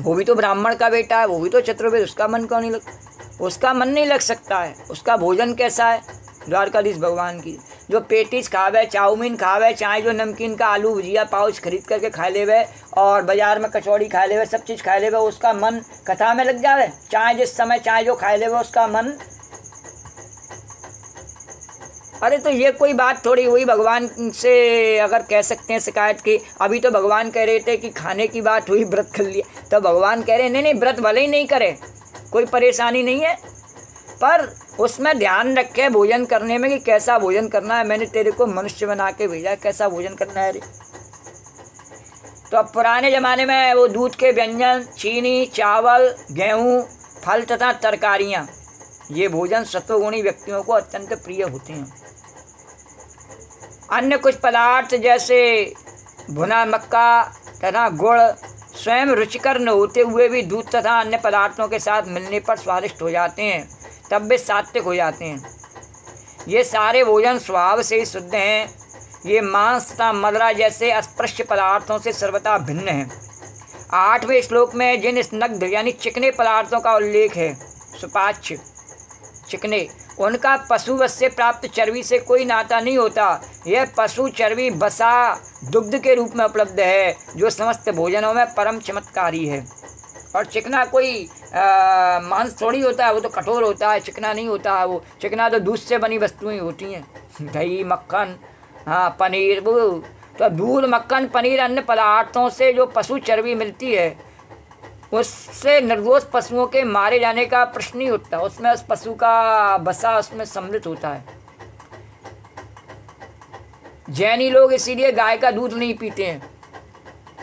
वो भी तो ब्राह्मण का बेटा है, वो भी तो चतुर्वेद, उसका मन क्यों नहीं लगता, उसका मन नहीं लग सकता है। उसका भोजन कैसा है, द्वारकाधीश भगवान की जो पेटीज खावे, चाउमीन खावे, चाहे जो नमकीन का आलू भुजिया पाउच खरीद करके खा लेवे, और बाज़ार में कचौड़ी खा लेवे, सब चीज़ खा लेवे, उसका मन कथा में लग जावे, चाहे जिस समय चाहे जो खा लेवे उसका मन। अरे तो ये कोई बात थोड़ी हुई भगवान से अगर कह सकते हैं शिकायत की। अभी तो भगवान कह रहे थे कि खाने की बात हुई, व्रत कर लिया, तो भगवान कह रहे नहीं व्रत भले ही नहीं करे, कोई परेशानी नहीं है, पर उसमें ध्यान रखे भोजन करने में कि कैसा भोजन करना है। मैंने तेरे को मनुष्य बना के भेजा, कैसा भोजन करना है रे। तो अब पुराने ज़माने में वो दूध के व्यंजन, चीनी, चावल, गेहूँ, फल तथा तरकारियाँ, ये भोजन सत्वगुणी व्यक्तियों को अत्यंत प्रिय होते हैं। अन्य कुछ पदार्थ जैसे भुना मक्का तथा गुड़ स्वयं रुचिकर न होते हुए भी दूध तथा अन्य पदार्थों के साथ मिलने पर स्वादिष्ट हो जाते हैं, तब वे सात्विक हो जाते हैं। ये सारे भोजन स्वभाव से ही शुद्ध हैं। ये मांस तथा मदरा जैसे अस्पृश्य पदार्थों से सर्वथा भिन्न हैं। 8वें श्लोक में जिन स्नग्ध यानी चिकने पदार्थों का उल्लेख है, सुपाच्य चिकने, उनका पशुवध से प्राप्त चर्बी से कोई नाता नहीं होता। यह पशु चर्बी बसा दुग्ध के रूप में उपलब्ध है, जो समस्त भोजनों में परम चमत्कारी है। और चिकना कोई मांस थोड़ी होता है, वो तो कठोर होता है, चिकना नहीं होता है। वो चिकना तो दूध से बनी वस्तुएं होती हैं, दही, मक्खन, हाँ पनीर। वो तो दूध, मक्खन, पनीर, अन्य पदार्थों से जो पशु चर्बी मिलती है उससे निर्दोष पशुओं के मारे जाने का प्रश्न नहीं उठता, उसमें उस पशु का बसा उसमें सम्मिलित होता है। जैनी लोग इसीलिए गाय का दूध नहीं पीते हैं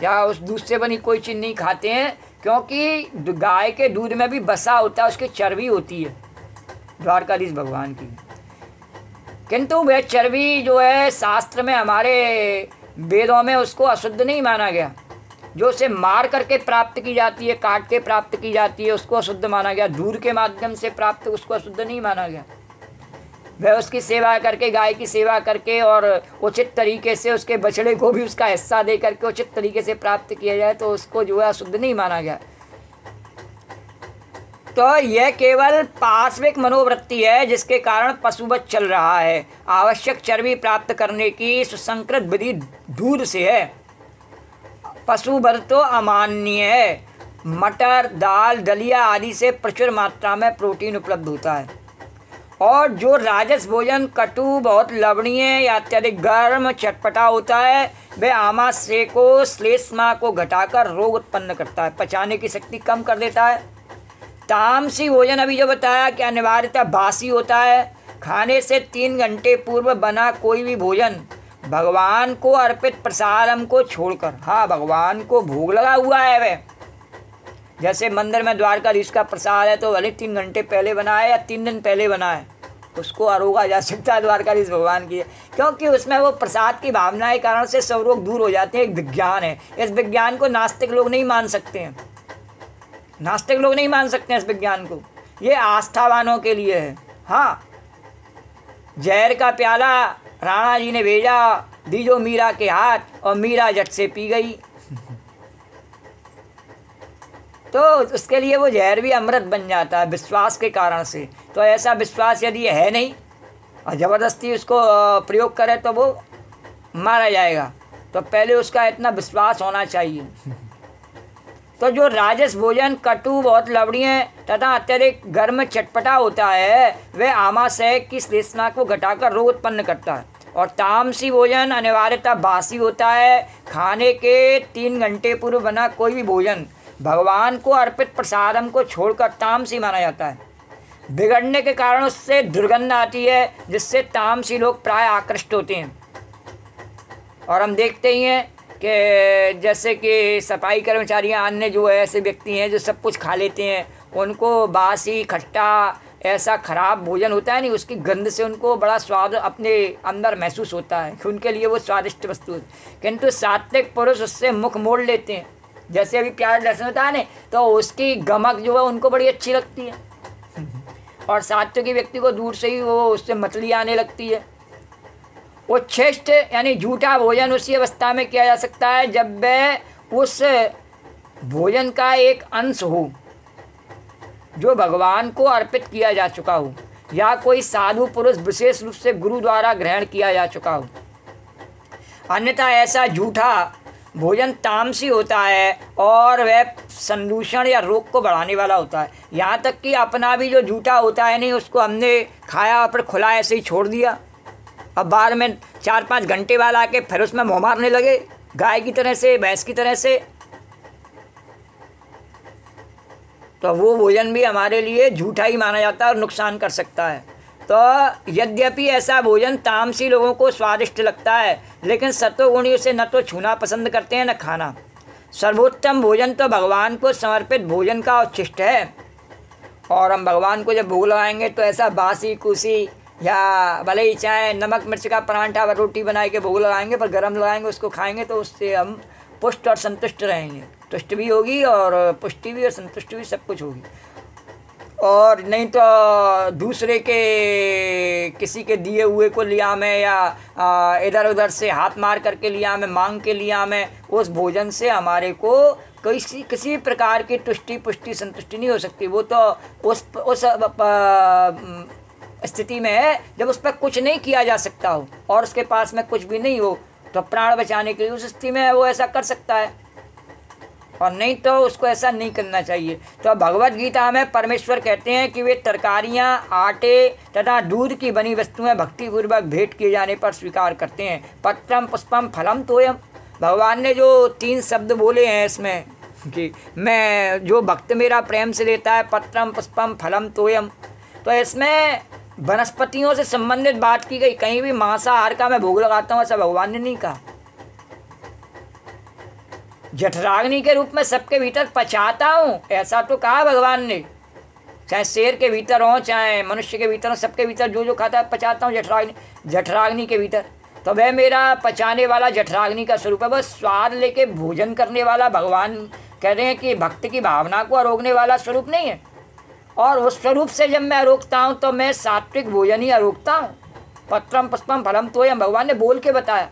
या उस दूध से बनी कोई चीज़ नहीं खाते हैं, क्योंकि गाय के दूध में भी बसा होता है, उसकी चर्बी होती है द्वारकाधीश भगवान की। किंतु वह चर्बी जो है शास्त्र में, हमारे वेदों में उसको अशुद्ध नहीं माना गया। जो उसे मार करके प्राप्त की जाती है, काट के प्राप्त की जाती है, उसको अशुद्ध माना गया। दूध के माध्यम से प्राप्त उसको अशुद्ध नहीं माना गया। वह उसकी सेवा करके, गाय की सेवा करके और उचित तरीके से उसके बछड़े को भी उसका हिस्सा दे करके उचित तरीके से प्राप्त किया जाए तो उसको जो है अशुद्ध नहीं माना गया। तो यह केवल पार्श्विक मनोवृत्ति है जिसके कारण पशुवध चल रहा है। आवश्यक चर्बी प्राप्त करने की सुसंकृत विधि दूध से है। पशुवध तो अमान्य है। मटर, दाल, दलिया आदि से प्रचुर मात्रा में प्रोटीन उपलब्ध होता है। और जो राजस भोजन कटु, बहुत लवणीय या अत्यधिक गर्म, चटपटा होता है, वह आमाशय को, श्लेष्मा को घटाकर रोग उत्पन्न करता है, पचाने की शक्ति कम कर देता है। तामसी भोजन अभी जो बताया कि अनिवार्यतः बासी होता है। खाने से 3 घंटे पूर्व बना कोई भी भोजन भगवान को अर्पित प्रसादम को छोड़कर, हाँ भगवान को भोग लगा हुआ है वह, जैसे मंदिर में द्वारकाधीश का प्रसाद है तो भले 3 घंटे पहले बना है या 3 दिन पहले बना है, उसको अरोगा जा सकता है द्वारकाधीश भगवान की, क्योंकि उसमें वो प्रसाद की भावना के कारण से सब रोग दूर हो जाते हैं। एक विज्ञान है, इस विज्ञान को नास्तिक लोग नहीं मान सकते हैं। नास्तिक लोग नहीं मान सकते इस विज्ञान को, ये आस्थावानों के लिए है। हाँ, जहर का प्याला राणा जी ने भेजा, दीजो मीरा के हाथ, और मीरा झट से पी गई। तो उसके लिए वो जहर भी अमृत बन जाता है विश्वास के कारण से। तो ऐसा विश्वास यदि है नहीं और ज़बरदस्ती उसको प्रयोग करे तो वो मारा जाएगा। तो पहले उसका इतना विश्वास होना चाहिए। तो जो राजस भोजन कटु, बहुत लवणीय तथा अत्यधिक गर्म चटपटा होता है, वह आमाशय की श्लेष्मा को घटाकर रोग उत्पन्न करता है। और तामसी भोजन अनिवार्यतः बासी होता है। खाने के 3 घंटे पूर्व बना कोई भी भोजन भगवान को अर्पित प्रसादम को छोड़कर तामसी माना जाता है। बिगड़ने के कारण उससे दुर्गंध आती है, जिससे तामसी लोग प्राय आकृष्ट होते हैं। और हम देखते ही हैं कि जैसे कि सफाई कर्मचारी अन्य जो है ऐसे व्यक्ति हैं जो सब कुछ खा लेते हैं, उनको बासी खट्टा ऐसा खराब भोजन होता है नहीं, उसकी गंध से उनको बड़ा स्वाद अपने अंदर महसूस होता है कि उनके लिए वो स्वादिष्ट वस्तु है। किंतु सात्विक पुरुष उससे मुख मोड़ लेते हैं। जैसे अभी प्याज लहसुन होता है ना, तो उसकी गमक जो है उनको बड़ी अच्छी लगती है, और सात्विक व्यक्ति को दूर से ही वो उससे मतली आने लगती है। उच्छिष्ट यानी झूठा भोजन उसी अवस्था में किया जा सकता है जब वह उस भोजन का एक अंश हो जो भगवान को अर्पित किया जा चुका हो, या कोई साधु पुरुष विशेष रूप से गुरु द्वारा ग्रहण किया जा चुका हो। अन्यथा ऐसा झूठा भोजन तामसी होता है और वह संदूषण या रोग को बढ़ाने वाला होता है। यहाँ तक कि अपना भी जो झूठा होता है नहीं, उसको हमने खाया और फिर खुला ऐसे ही छोड़ दिया, अब बाद में 4-5 घंटे बाद आके फिर उसमें मुँह मारने लगे, गाय की तरह से, भैंस की तरह से। तो वो भोजन भी हमारे लिए झूठा ही माना जाता है और नुकसान कर सकता है। तो यद्यपि ऐसा भोजन तामसी लोगों को स्वादिष्ट लगता है, लेकिन सत्वगुणी उसे न तो छूना पसंद करते हैं न खाना। सर्वोत्तम भोजन तो भगवान को समर्पित भोजन का उच्छिष्ट है। और हम भगवान को जब भोग लगाएंगे तो ऐसा बासी कुसी या भले ही चाहे नमक मिर्च का परांठा व रोटी बना के भोग लगाएंगे, पर गरम लगाएंगे, उसको खाएंगे तो उससे हम पुष्ट और संतुष्ट रहेंगे। तुष्ट भी होगी और पुष्टि भी और संतुष्टि भी, सब कुछ होगी। और नहीं तो दूसरे के किसी के दिए हुए को लिया में या इधर उधर से हाथ मार करके लिया में, मांग के लिया में, उस भोजन से हमारे को किसी प्रकार की तुष्टि पुष्टि संतुष्टि नहीं हो सकती। वो तो उस स्थिति में है जब उस पर कुछ नहीं किया जा सकता हो और उसके पास में कुछ भी नहीं हो, तो प्राण बचाने के लिए उस स्थिति में वो ऐसा कर सकता है, और नहीं तो उसको ऐसा नहीं करना चाहिए। तो भगवत गीता में परमेश्वर कहते हैं कि वे तरकारियां, आटे तथा दूध की बनी वस्तुएं भक्तिपूर्वक भेंट किए जाने पर स्वीकार करते हैं। पत्रम पुष्पम फलम तोयम, भगवान ने जो 3 शब्द बोले हैं इसमें कि मैं जो भक्त मेरा प्रेम से लेता है, पत्रम पुष्पम फलम तोयम, तो इसमें वनस्पतियों से संबंधित बात की गई। कहीं भी मांसाहार का मैं भोग लगाता हूँ ऐसा भगवान ने नहीं कहा। जठराग्नि के रूप में सबके भीतर पचाता हूँ ऐसा तो कहा भगवान ने। चाहे शेर के भीतर हो, चाहे मनुष्य के भीतर हो, सबके भीतर जो जो खाता है पचाता हूँ जठराग्नि के भीतर। तो वह मेरा पचाने वाला जठराग्नि का स्वरूप है। बस स्वाद लेके भोजन करने वाला भगवान कह रहे हैं कि भक्त की भावना को अरोगने वाला स्वरूप नहीं है। और उस स्वरूप से जब मैं अरोगता हूँ तो मैं सात्विक भोजन ही अरोगता हूँ। पत्रम पुष्पम फलम तोयम भगवान ने बोल के बताया।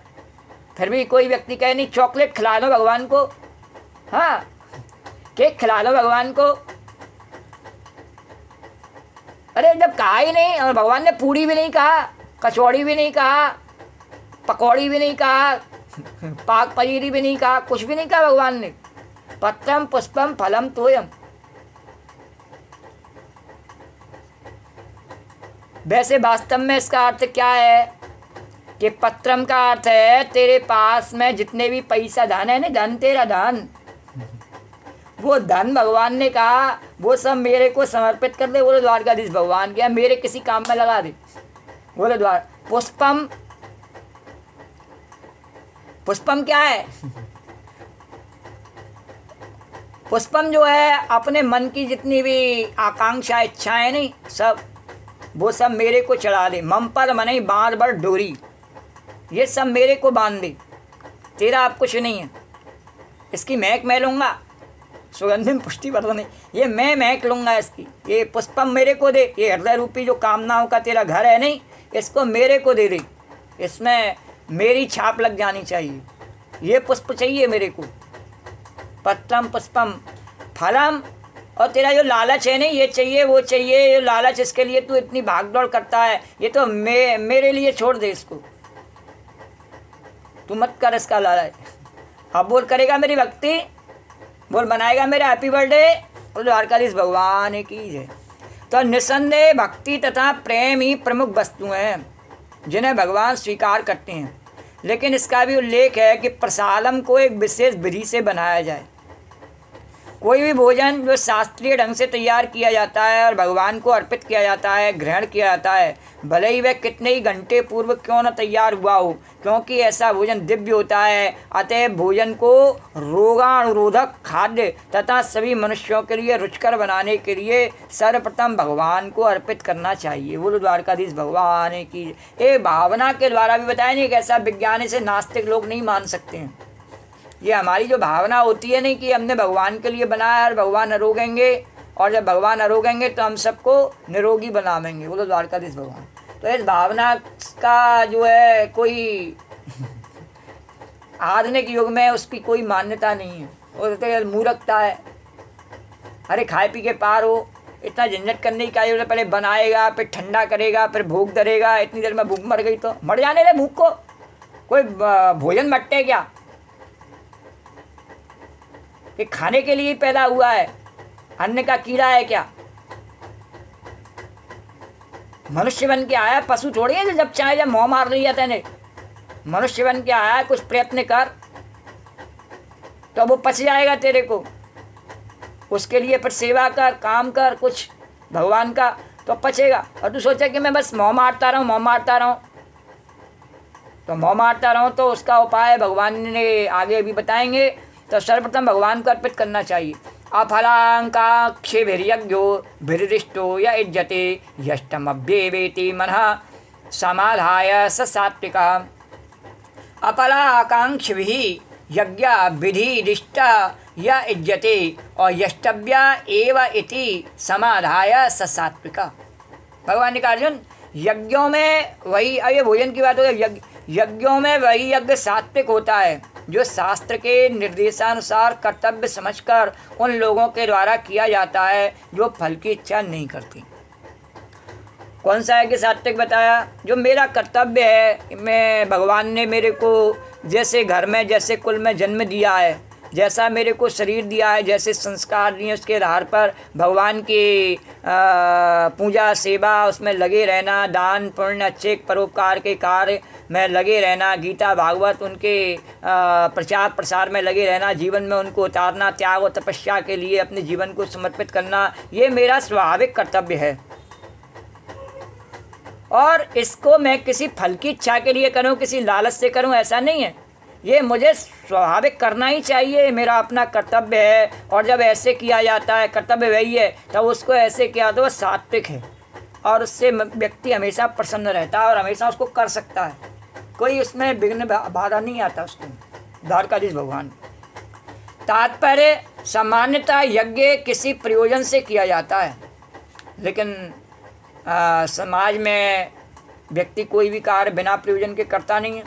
फिर भी कोई व्यक्ति कहे नहीं चॉकलेट खिला लो भगवान को, हाँ केक खिला लो भगवान को। अरे जब कहा ही नहीं, और भगवान ने पूड़ी भी नहीं कहा, कचौड़ी भी नहीं कहा, पकौड़ी भी नहीं कहा, पाक पनीरी भी नहीं कहा, कुछ भी नहीं कहा भगवान ने। पत्रम पुष्पम फलम तोयम। वैसे वास्तव में इसका अर्थ क्या है कि पत्रम का अर्थ है तेरे पास में जितने भी पैसा धन है ना, धन तेरा धन, वो धन भगवान ने कहा वो सब मेरे को समर्पित कर दे। बोले द्वारकाधीश भगवान क्या मेरे किसी काम में लगा दे। बोले द्वार पुष्पम, पुष्पम क्या है? पुष्पम जो है अपने मन की जितनी भी आकांक्षा इच्छाएं नहीं सब, वो सब मेरे को चढ़ा दे। मम पर मनई बार बार डोरी, ये सब मेरे को बांध दे, तेरा अब कुछ नहीं है, इसकी महक मैं लूँगा। सुगंधिम पुष्टिवर्धने, ये मैं महक लूँगा इसकी, ये पुष्पम मेरे को दे, ये हृदय रूपी जो कामनाओं का तेरा घर है नहीं, इसको मेरे को दे दे, इसमें मेरी छाप लग जानी चाहिए, ये पुष्प चाहिए मेरे को। पत्रम पुष्पम फलम, और तेरा जो लालच है नहीं, ये चाहिए वो चाहिए, ये लालच इसके लिए तू इतनी भागदौड़ करता है, ये तो मेरे लिए छोड़ दे इसको, तू मत कर इसका लालच। अब बोल करेगा मेरी भक्ति, बोल बनाएगा मेरा हैप्पी बर्थडे, और द्वारकाधीश भगवान की जय। तो निसंदेह भक्ति तथा प्रेम ही प्रमुख वस्तु हैं जिन्हें भगवान स्वीकार करते हैं, लेकिन इसका भी उल्लेख है कि प्रसादम को एक विशेष विधि से बनाया जाए। कोई भी भोजन जो शास्त्रीय ढंग से तैयार किया जाता है और भगवान को अर्पित किया जाता है, ग्रहण किया जाता है, भले ही वह कितने ही घंटे पूर्व क्यों न तैयार हुआ हो, क्योंकि ऐसा भोजन दिव्य होता है। अतः भोजन को रोगाणुरोधक, खाद्य तथा सभी मनुष्यों के लिए रुचिकर बनाने के लिए सर्वप्रथम भगवान को अर्पित करना चाहिए। बोलो द्वारकाधीश भगवान की। ये भावना के द्वारा भी बताया नहीं कि ऐसा विज्ञान से नास्तिक लोग नहीं मान सकते हैं। ये हमारी जो भावना होती है नहीं कि हमने भगवान के लिए बनाया और भगवान अरोगेंगे, और जब भगवान अरोगेंगे तो हम सबको निरोगी बनावेंगे। बोलो द्वारकाधीश भगवान। तो इस भावना का जो है कोई आधुनिक युग में उसकी कोई मान्यता नहीं है, वो तो मूर्खता है। अरे खाए पी के पार हो, इतना झंझट करने की क्या जरूरत है? पहले बनाएगा, फिर ठंडा करेगा, फिर भूख धरेगा, इतनी देर में भूख मर गई तो मर जाने दे भूख को, कोई भोजन बट्टे क्या? कि खाने के लिए ही पैदा हुआ है, अन्न का कीड़ा है क्या? मनुष्य बन के आया, पशु थोड़ी है जब चाहे जब मुँह मार लिया तेने। मनुष्य बन के आया, कुछ प्रयत्न कर तो वो पच जाएगा तेरे को, उसके लिए फिर सेवा कर, काम कर कुछ भगवान का, तो पचेगा। और तू सोचा कि मैं बस मुँह मारता रहूँ, मुँह मारता रहूँ, तो मुँह मारता रहूँ तो उसका उपाय भगवान ने आगे भी बताएंगे। तो सर्वप्रथम भगवान को अर्पित करना चाहिए। अफलांकाक्षेभिर्यज्ञो भिर्दिष्टो य इज्जते यष्टमभ्येवेति मनः समाधाय स सात्विका। अफलाकांक्षिभिः यज्ञ विधिदिष्ट य इज्जते और यष्टव्य एव इति समाधाय स सात्विका। भगवान ने कहा अर्जुन, यज्ञों में वही, ये भोजन की बात हो गई, यज्ञों में वही यज्ञ सात्विक होता है जो शास्त्र के निर्देशानुसार कर्तव्य समझकर उन लोगों के द्वारा किया जाता है जो फल की इच्छा नहीं करती। कौन सा यज्ञ सात्विक बताया? जो मेरा कर्तव्य है, मैं भगवान ने मेरे को जैसे घर में, जैसे कुल में जन्म दिया है, जैसा मेरे को शरीर दिया है, जैसे संस्कार दिए, उसके आधार पर भगवान की पूजा सेवा उसमें लगे रहना, दान पुण्य अच्छे परोपकार के कार्य में लगे रहना, गीता भागवत उनके प्रचार प्रसार में लगे रहना, जीवन में उनको उतारना, त्याग और तपस्या के लिए अपने जीवन को समर्पित करना, ये मेरा स्वाभाविक कर्तव्य है। और इसको मैं किसी फल की इच्छा के लिए करूं, किसी लालच से करूं, ऐसा नहीं है। ये मुझे स्वाभाविक करना ही चाहिए, मेरा अपना कर्तव्य है। और जब ऐसे किया जाता है, कर्तव्य वही है, तब उसको ऐसे किया तो वह सात्विक है और उससे व्यक्ति हमेशा प्रसन्न रहता है और हमेशा उसको कर सकता है, कोई उसमें विघ्न बाधा नहीं आता उसको। द्वारकाधीश भगवान। तात्पर्य सामान्यतः यज्ञ किसी प्रयोजन से किया जाता है, लेकिन समाज में व्यक्ति कोई भी कार्य बिना प्रयोजन के करता नहीं है।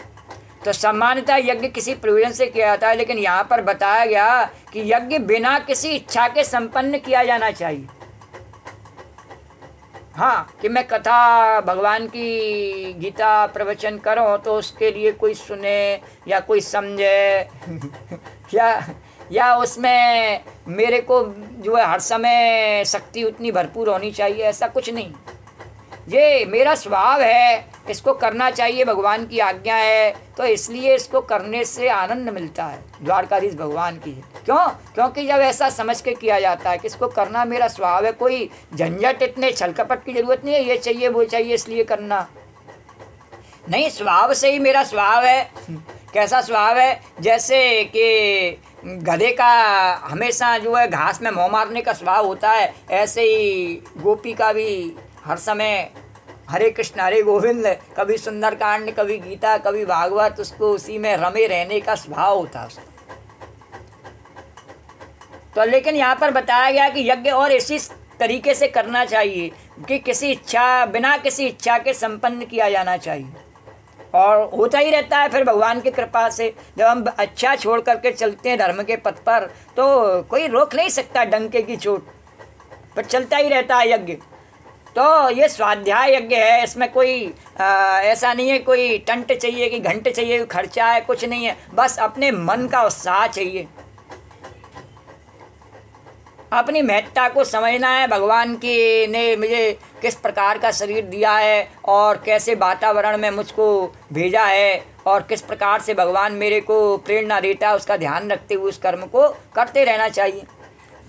तो सामान्यतः यज्ञ किसी प्रयोजन से किया जाता है, लेकिन यहाँ पर बताया गया कि यज्ञ बिना किसी इच्छा के संपन्न किया जाना चाहिए। हाँ, कि मैं कथा भगवान की गीता प्रवचन करूँ तो उसके लिए कोई सुने या कोई समझे या उसमें मेरे को जो है हर समय शक्ति उतनी भरपूर होनी चाहिए, ऐसा कुछ नहीं। ये मेरा स्वभाव है, इसको करना चाहिए, भगवान की आज्ञा है, तो इसलिए इसको करने से आनंद मिलता है। द्वारकाधीश भगवान की क्यों? क्योंकि जब ऐसा समझ के किया जाता है कि इसको करना मेरा स्वभाव है, कोई झंझट इतने छलकपट की ज़रूरत नहीं है, ये चाहिए वो चाहिए इसलिए करना नहीं, स्वभाव से ही मेरा स्वभाव है। कैसा स्वभाव है? जैसे कि गधे का हमेशा जो है घास में मुँह मारने का स्वभाव होता है, ऐसे ही गोपी का भी हर समय हरे कृष्ण हरे गोविंद, कभी सुंदरकांड, कभी गीता, कभी भागवत, उसको उसी में रमे रहने का स्वभाव होता है उसका। तो लेकिन यहाँ पर बताया गया कि यज्ञ और इसी तरीके से करना चाहिए कि बिना किसी इच्छा के संपन्न किया जाना चाहिए, और होता ही रहता है फिर भगवान की कृपा से। जब हम अच्छा छोड़ करके चलते हैं धर्म के पथ पर तो कोई रोक नहीं सकता, डंके की चोट पर चलता ही रहता है यज्ञ। तो ये स्वाध्याय यज्ञ है, इसमें कोई ऐसा नहीं है कोई टंट चाहिए कि घंटे चाहिए, खर्चा है, कुछ नहीं है, बस अपने मन का उत्साह चाहिए, अपनी महत्ता को समझना है, भगवान की ने मुझे किस प्रकार का शरीर दिया है और कैसे वातावरण में मुझको भेजा है और किस प्रकार से भगवान मेरे को प्रेरणा देता है, उसका ध्यान रखते हुए उस कर्म को करते रहना चाहिए।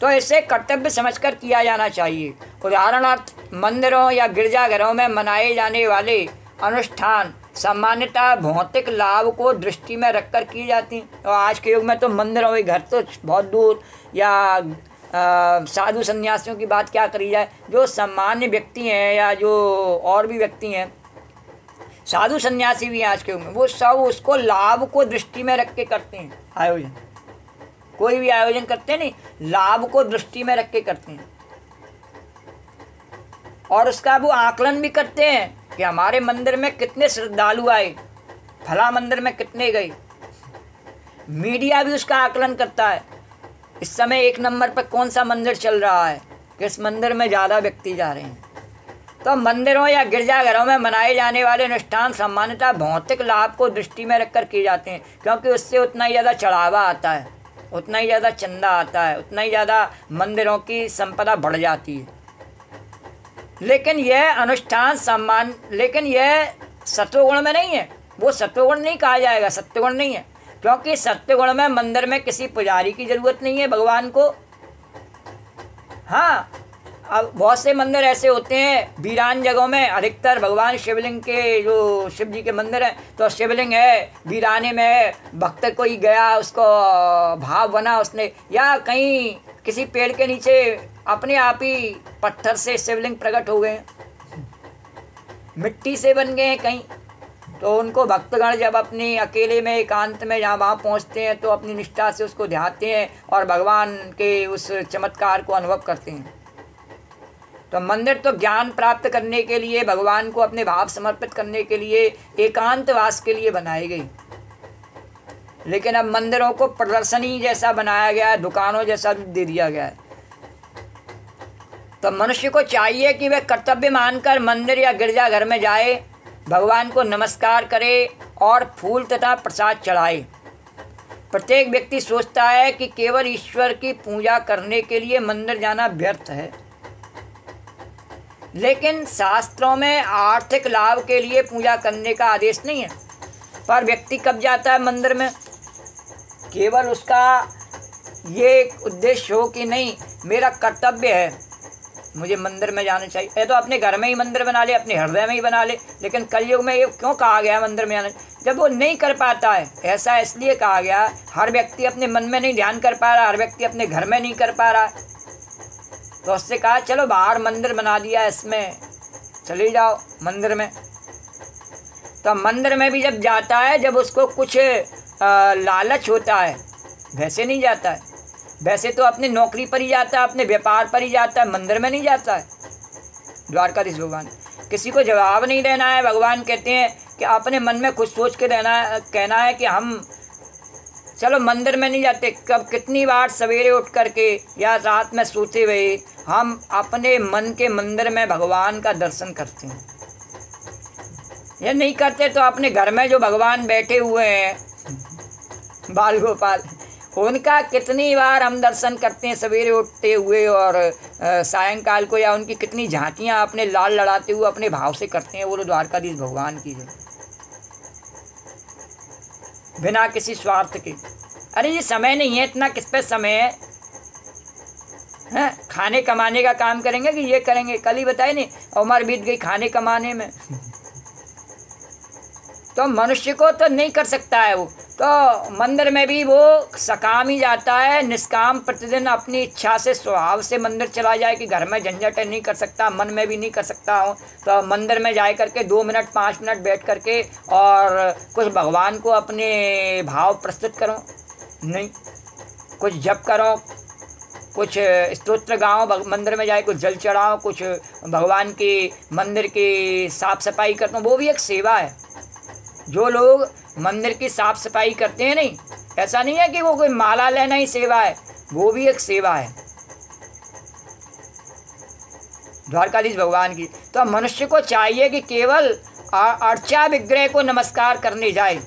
तो इसे कर्तव्य समझकर किया जाना चाहिए। उदाहरणार्थ मंदिरों या गिरजाघरों में मनाए जाने वाले अनुष्ठान सामान्यतः भौतिक लाभ को दृष्टि में रखकर की जाती हैं। और आज के युग में तो मंदिरों के घर तो बहुत दूर, या साधु संन्यासियों की बात क्या करी जाए, जो सामान्य व्यक्ति हैं या जो और भी व्यक्ति हैं, साधु सन्यासी भी आज के युग में, वो सब उसको लाभ को दृष्टि में रख के करते हैं आयोजन। कोई भी आयोजन करते नहीं, लाभ को दृष्टि में रख के करते हैं, और उसका वो आकलन भी करते हैं कि हमारे मंदिर में कितने श्रद्धालु आए, फला मंदिर में कितने गए। मीडिया भी उसका आकलन करता है, इस समय 1 नंबर पर कौन सा मंदिर चल रहा है, किस मंदिर में ज़्यादा व्यक्ति जा रहे हैं। तो मंदिरों या गिरजाघरों में मनाए जाने वाले अनुष्ठान सामान्यतः भौतिक लाभ को दृष्टि में रखकर किए जाते हैं, क्योंकि उससे उतना ही ज़्यादा चढ़ावा आता है, उतना ही ज़्यादा चंदा आता है, उतना ही ज़्यादा मंदिरों की संपदा बढ़ जाती है। लेकिन यह सत्वगुण में नहीं है, वो सत्वगुण नहीं कहा जाएगा, सत्वगुण नहीं है, क्योंकि सत्वगुण में मंदिर में किसी पुजारी की ज़रूरत नहीं है भगवान को। हाँ, अब बहुत से मंदिर ऐसे होते हैं वीरान जगहों में, अधिकतर भगवान शिवलिंग के, जो शिव जी के मंदिर हैं, तो शिवलिंग है वीराने में है, भक्त कोई गया, उसको भाव बना उसने, या कहीं किसी पेड़ के नीचे अपने आप ही पत्थर से शिवलिंग प्रकट हो गए, मिट्टी से बन गए हैं कहीं। तो उनको भक्तगण जब अपने अकेले में एकांत में जहाँ वहाँ पहुँचते हैं तो अपनी निष्ठा से उसको ध्याते हैं और भगवान के उस चमत्कार को अनुभव करते हैं। तो मंदिर तो ज्ञान प्राप्त करने के लिए, भगवान को अपने भाव समर्पित करने के लिए, एकांतवास के लिए बनाए गए। लेकिन अब मंदिरों को प्रदर्शनी जैसा बनाया गया है, दुकानों जैसा दे दिया गया है। तो मनुष्य को चाहिए कि वह कर्तव्य मानकर मंदिर या गिरजाघर में जाए, भगवान को नमस्कार करे और फूल तथा प्रसाद चढ़ाए। प्रत्येक व्यक्ति सोचता है कि केवल ईश्वर की पूजा करने के लिए मंदिर जाना व्यर्थ है, लेकिन शास्त्रों में आर्थिक लाभ के लिए पूजा करने का आदेश नहीं है। पर व्यक्ति कब जाता है मंदिर में, केवल उसका ये उद्देश्य हो कि नहीं मेरा कर्तव्य है, मुझे मंदिर में जाना चाहिए, या तो अपने घर में ही मंदिर बना ले, अपने हृदय में ही बना ले। लेकिन कलयुग में ये क्यों कहा गया मंदिर में जाना, जब वो नहीं कर पाता है, ऐसा इसलिए कहा गया, हर व्यक्ति अपने मन में नहीं ध्यान कर पा रहा, हर व्यक्ति अपने घर में नहीं कर पा रहा, तो उससे कहा चलो बाहर मंदिर बना दिया, इसमें चले जाओ मंदिर में। तो मंदिर में भी जब जाता है, जब उसको कुछ लालच होता है, वैसे नहीं जाता है, वैसे तो अपनी नौकरी पर ही जाता है, अपने व्यापार पर ही जाता है, मंदिर में नहीं जाता है। द्वारकाधीश भगवान किसी को जवाब नहीं देना है। भगवान कहते हैं कि अपने मन में खुद सोच के कहना है कि हम चलो मंदिर में नहीं जाते। कब कितनी बार सवेरे उठ करके या रात में सोते हुए हम अपने मन के मंदिर में भगवान का दर्शन करते हैं। ये नहीं करते तो अपने घर में जो भगवान बैठे हुए हैं बाल गोपाल, उनका कितनी बार हम दर्शन करते हैं सवेरे उठते हुए और सायंकाल को, या उनकी कितनी झांकियाँ अपने लाल लड़ाते हुए अपने भाव से करते हैं वो द्वारकाधीश भगवान की, जो बिना किसी स्वार्थ के। अरे ये समय नहीं है, इतना किस पे समय है? खाने कमाने का काम करेंगे कि ये करेंगे? कल ही बताए नहीं, उम्र बीत गई खाने कमाने में। तो मनुष्य को तो नहीं कर सकता है वो, तो मंदिर में भी वो सकाम ही जाता है, निष्काम प्रतिदिन अपनी इच्छा से स्वभाव से मंदिर चला जाए कि घर में झंझट नहीं कर सकता, मन में भी नहीं कर सकता हूँ, तो मंदिर में जाए करके 2 मिनट 5 मिनट बैठ करके और कुछ भगवान को अपने भाव प्रस्तुत करो, नहीं कुछ जप करो, कुछ स्तोत्र गाओ, मंदिर में जाए कुछ जल चढ़ाओ, कुछ भगवान के मंदिर की साफ़ सफाई करता हूँ, वो भी एक सेवा है। जो लोग मंदिर की साफ़ सफाई करते हैं, नहीं ऐसा नहीं है कि वो कोई माला लेना ही सेवा है, वो भी एक सेवा है द्वारकाधीश भगवान की। तो मनुष्य को चाहिए कि केवल अर्चा विग्रह को नमस्कार करने जाए,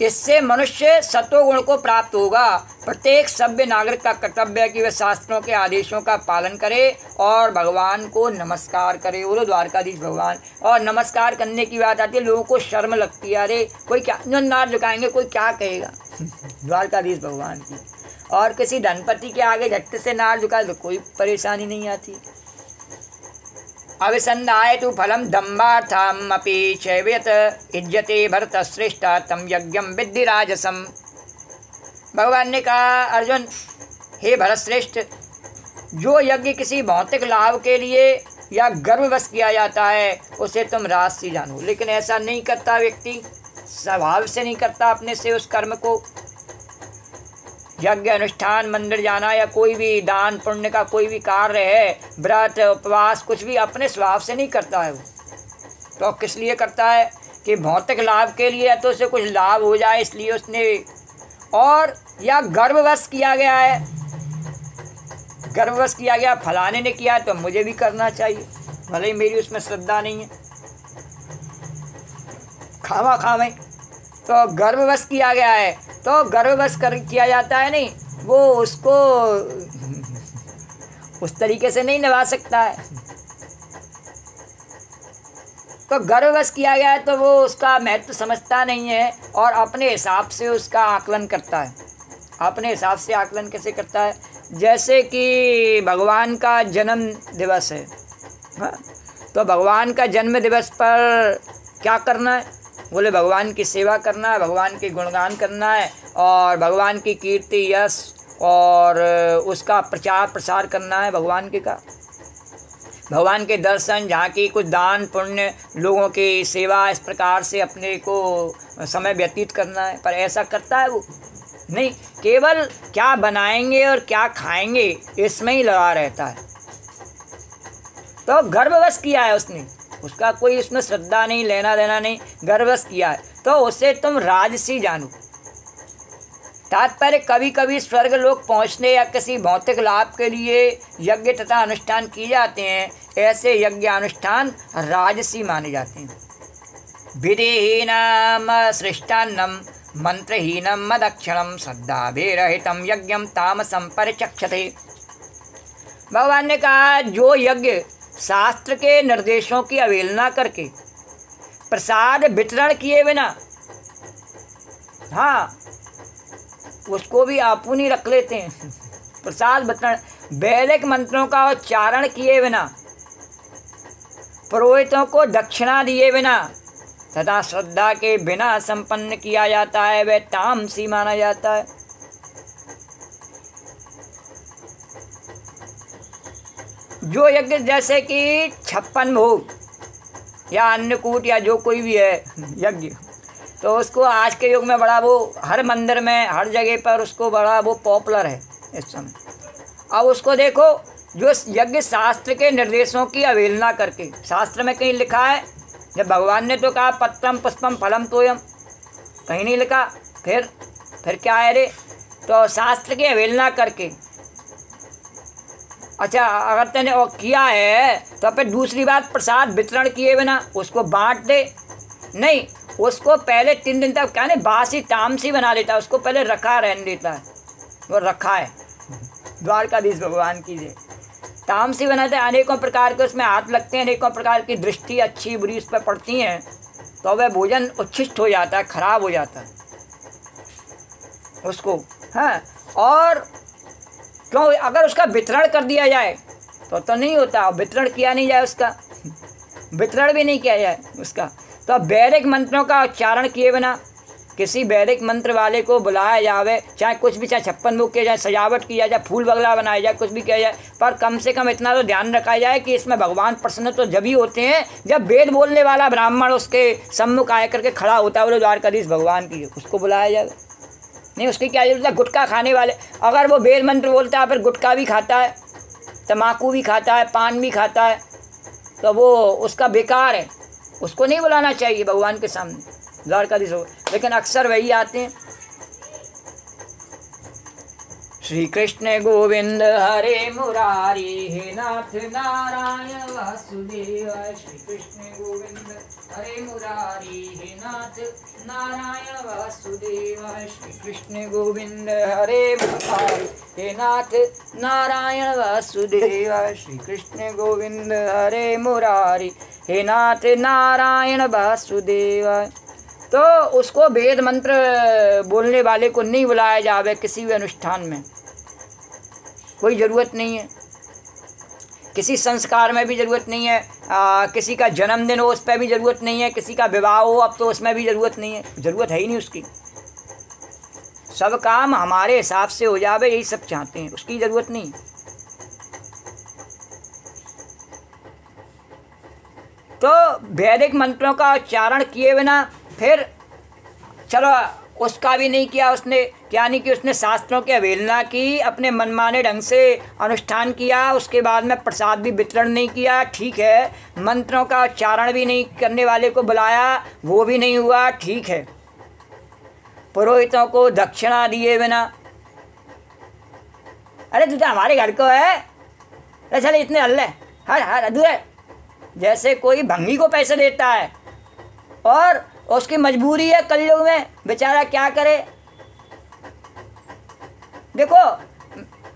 इससे मनुष्य सत्वगुण को प्राप्त होगा। प्रत्येक सभ्य नागरिक का कर्तव्य है कि वह शास्त्रों के आदेशों का पालन करे और भगवान को नमस्कार करे। बोलो द्वारकाधीश भगवान। और नमस्कार करने की बात आती है, लोगों को शर्म लगती है, अरे कोई क्या नार झुकाएंगे, कोई क्या कहेगा द्वारकाधीश भगवान की। और किसी धनपति के आगे झट से नार झुकाए तो कोई परेशानी नहीं आती। अविसंधाय तु फलम दम्भार्थमपि चैवेत इज्जते भरत श्रेष्ठ तम यज्ञम विद्धि राजसम। भगवान ने कहा, अर्जुन हे भरत श्रेष्ठ, जो यज्ञ किसी भौतिक लाभ के लिए या गर्ववश किया जाता है उसे तुम राजसी जानो, लेकिन ऐसा नहीं करता व्यक्ति, स्वभाव से नहीं करता अपने से उस कर्म को। यज्ञ अनुष्ठान, मंदिर जाना या कोई भी दान पुण्य का कोई भी कार्य है, व्रत उपवास, कुछ भी अपने स्वभाव से नहीं करता है वो। तो किस लिए करता है कि भौतिक लाभ के लिए, या तो उसे कुछ लाभ हो जाए इसलिए उसने, और या गर्ववश किया गया है, गर्ववश किया गया, फलाने ने किया तो मुझे भी करना चाहिए, भले ही मेरी उसमें श्रद्धा नहीं है, खावा खावे। तो गर्ववश किया गया है, तो गर्ववश किया जाता है, नहीं वो उसको उस तरीके से नहीं निभा सकता है। तो गर्ववश किया गया है तो वो उसका महत्व समझता नहीं है और अपने हिसाब से उसका आकलन करता है। अपने हिसाब से आकलन कैसे करता है? जैसे कि भगवान का जन्म दिवस है, हाँ, तो भगवान का जन्म दिवस पर क्या करना है? बोले भगवान की सेवा करना है, भगवान के गुणगान करना है और भगवान की कीर्ति यश और उसका प्रचार प्रसार करना है भगवान के का, भगवान के दर्शन, झांकी, कुछ दान पुण्य, लोगों की सेवा, इस प्रकार से अपने को समय व्यतीत करना है। पर ऐसा करता है वो नहीं, केवल क्या बनाएंगे और क्या खाएंगे इसमें ही लगा रहता है। तो गर्ववश किया है उसने, उसका कोई उसमें श्रद्धा नहीं, लेना देना नहीं, गर्ववश किया है, तो उसे तुम राजसी जानो। तात्पर्य कभी कभी स्वर्ग लोक पहुँचने या किसी भौतिक लाभ के लिए यज्ञ तथा अनुष्ठान किए जाते हैं, ऐसे यज्ञ अनुष्ठान राजसी माने जाते हैं। विधिहीनम सृष्टान्नम मंत्रहीनम मदक्षिणम श्रद्धाभिरहितम यज्ञम तामसम परिचक्षते। भगवान ने कहा, जो यज्ञ शास्त्र के निर्देशों की अवहेलना करके प्रसाद वितरण किए बिना, हाँ उसको भी आपुनी रख लेते हैं, प्रसाद वितरण, वैदिक मंत्रों का उच्चारण किए बिना, पुरोहितों को दक्षिणा दिए बिना तथा श्रद्धा के बिना संपन्न किया जाता है, वह तामसी माना जाता है। जो यज्ञ जैसे कि 56 भोग या अन्नकूट या जो कोई भी है यज्ञ, तो उसको आज के युग में बड़ा वो हर मंदिर में हर जगह पर उसको बड़ा वो पॉपुलर है इस समय। अब उसको देखो, जो यज्ञ शास्त्र के निर्देशों की अवहेलना करके, शास्त्र में कहीं लिखा है? जब भगवान ने तो कहा पत्रम पुष्पम फलम तोयम, कहीं नहीं लिखा। फिर क्या है रे? तो शास्त्र की अवहेलना करके, अच्छा अगर तूने वो किया है तो फिर दूसरी बात, प्रसाद वितरण किए बिना उसको बांट दे, नहीं उसको पहले 3 दिन तक क्या नहीं बासी तामसी बना लेता है, उसको पहले रखा रहने देता है, वो रखा है द्वारकाधीश भगवान की जय। तामसी बनाते हैं, अनेकों प्रकार के उसमें हाथ लगते हैं, अनेकों प्रकार की दृष्टि अच्छी बुरी उस पर पड़ती हैं, तो वह भोजन उच्छिष्ट हो जाता है, खराब हो जाता है उसको। हाँ, और क्यों? अगर उसका वितरण कर दिया जाए तो नहीं होता, वितरण किया नहीं जाए उसका, वितरण भी नहीं किया जाए उसका, तो वैदिक मंत्रों का उच्चारण किए बिना किसी वैदिक मंत्र वाले को बुलाया जावे, चाहे कुछ भी, चाहे 56 भोग किया जाए, सजावट किया जाए, फूल बगला बनाया जाए, कुछ भी किया जाए, पर कम से कम इतना तो ध्यान रखा जाए कि इसमें भगवान प्रसन्न तो जब ही होते हैं जब वेद बोलने वाला ब्राह्मण उसके सम्मुख आया करके खड़ा होता है, बोले द्वारकाधीश भगवान की, उसको बुलाया जाए। नहीं, उसकी क्या जरूरत है। गुटखा खाने वाले, अगर वो वेद मंत्र बोलता है फिर गुटखा भी खाता है, तम्बाकू भी खाता है, पान भी खाता है, तो वो उसका बेकार है, उसको नहीं बुलाना चाहिए भगवान के सामने द्वारकाधीश हो। लेकिन अक्सर वही आते हैं। श्री कृष्ण गोविंद हरे मुरारी, हे नाथ नारायण वासुदेव। श्री कृष्ण गोविंद हरे मुरारी, हे नाथ नारायण वासुदेव। श्री कृष्ण गोविंद हरे मुरारी, हे नाथ नारायण वासुदेव। श्री कृष्ण गोविंद हरे मुरारी, हे नाथ नारायण वासुदेव। तो उसको वेद मंत्र बोलने वाले को नहीं बुलाया जावे किसी भी अनुष्ठान में, कोई ज़रूरत नहीं है। किसी संस्कार में भी ज़रूरत नहीं है, किसी का जन्मदिन हो उस पर भी ज़रूरत नहीं है, किसी का विवाह हो अब तो उसमें भी ज़रूरत नहीं है, ज़रूरत है ही नहीं उसकी। सब काम हमारे हिसाब से हो जावे, यही सब चाहते हैं, उसकी ज़रूरत नहीं। तो वैदिक मंत्रों का उच्चारण किए बिना फिर चलो उसका भी नहीं किया उसने, क्या नहीं कि उसने शास्त्रों की अवहेलना की, अपने मनमाने ढंग से अनुष्ठान किया, उसके बाद में प्रसाद भी वितरण नहीं किया, ठीक है। मंत्रों का उच्चारण भी नहीं करने वाले को बुलाया, वो भी नहीं हुआ, ठीक है। पुरोहितों को दक्षिणा दिए बिना, अरे तू तो हमारे घर को है, अरे चल इतने हल्ले हर हर अधूरे, जैसे कोई भंगी को पैसे देता है और उसकी मजबूरी है कलयुग में, बेचारा क्या करे। देखो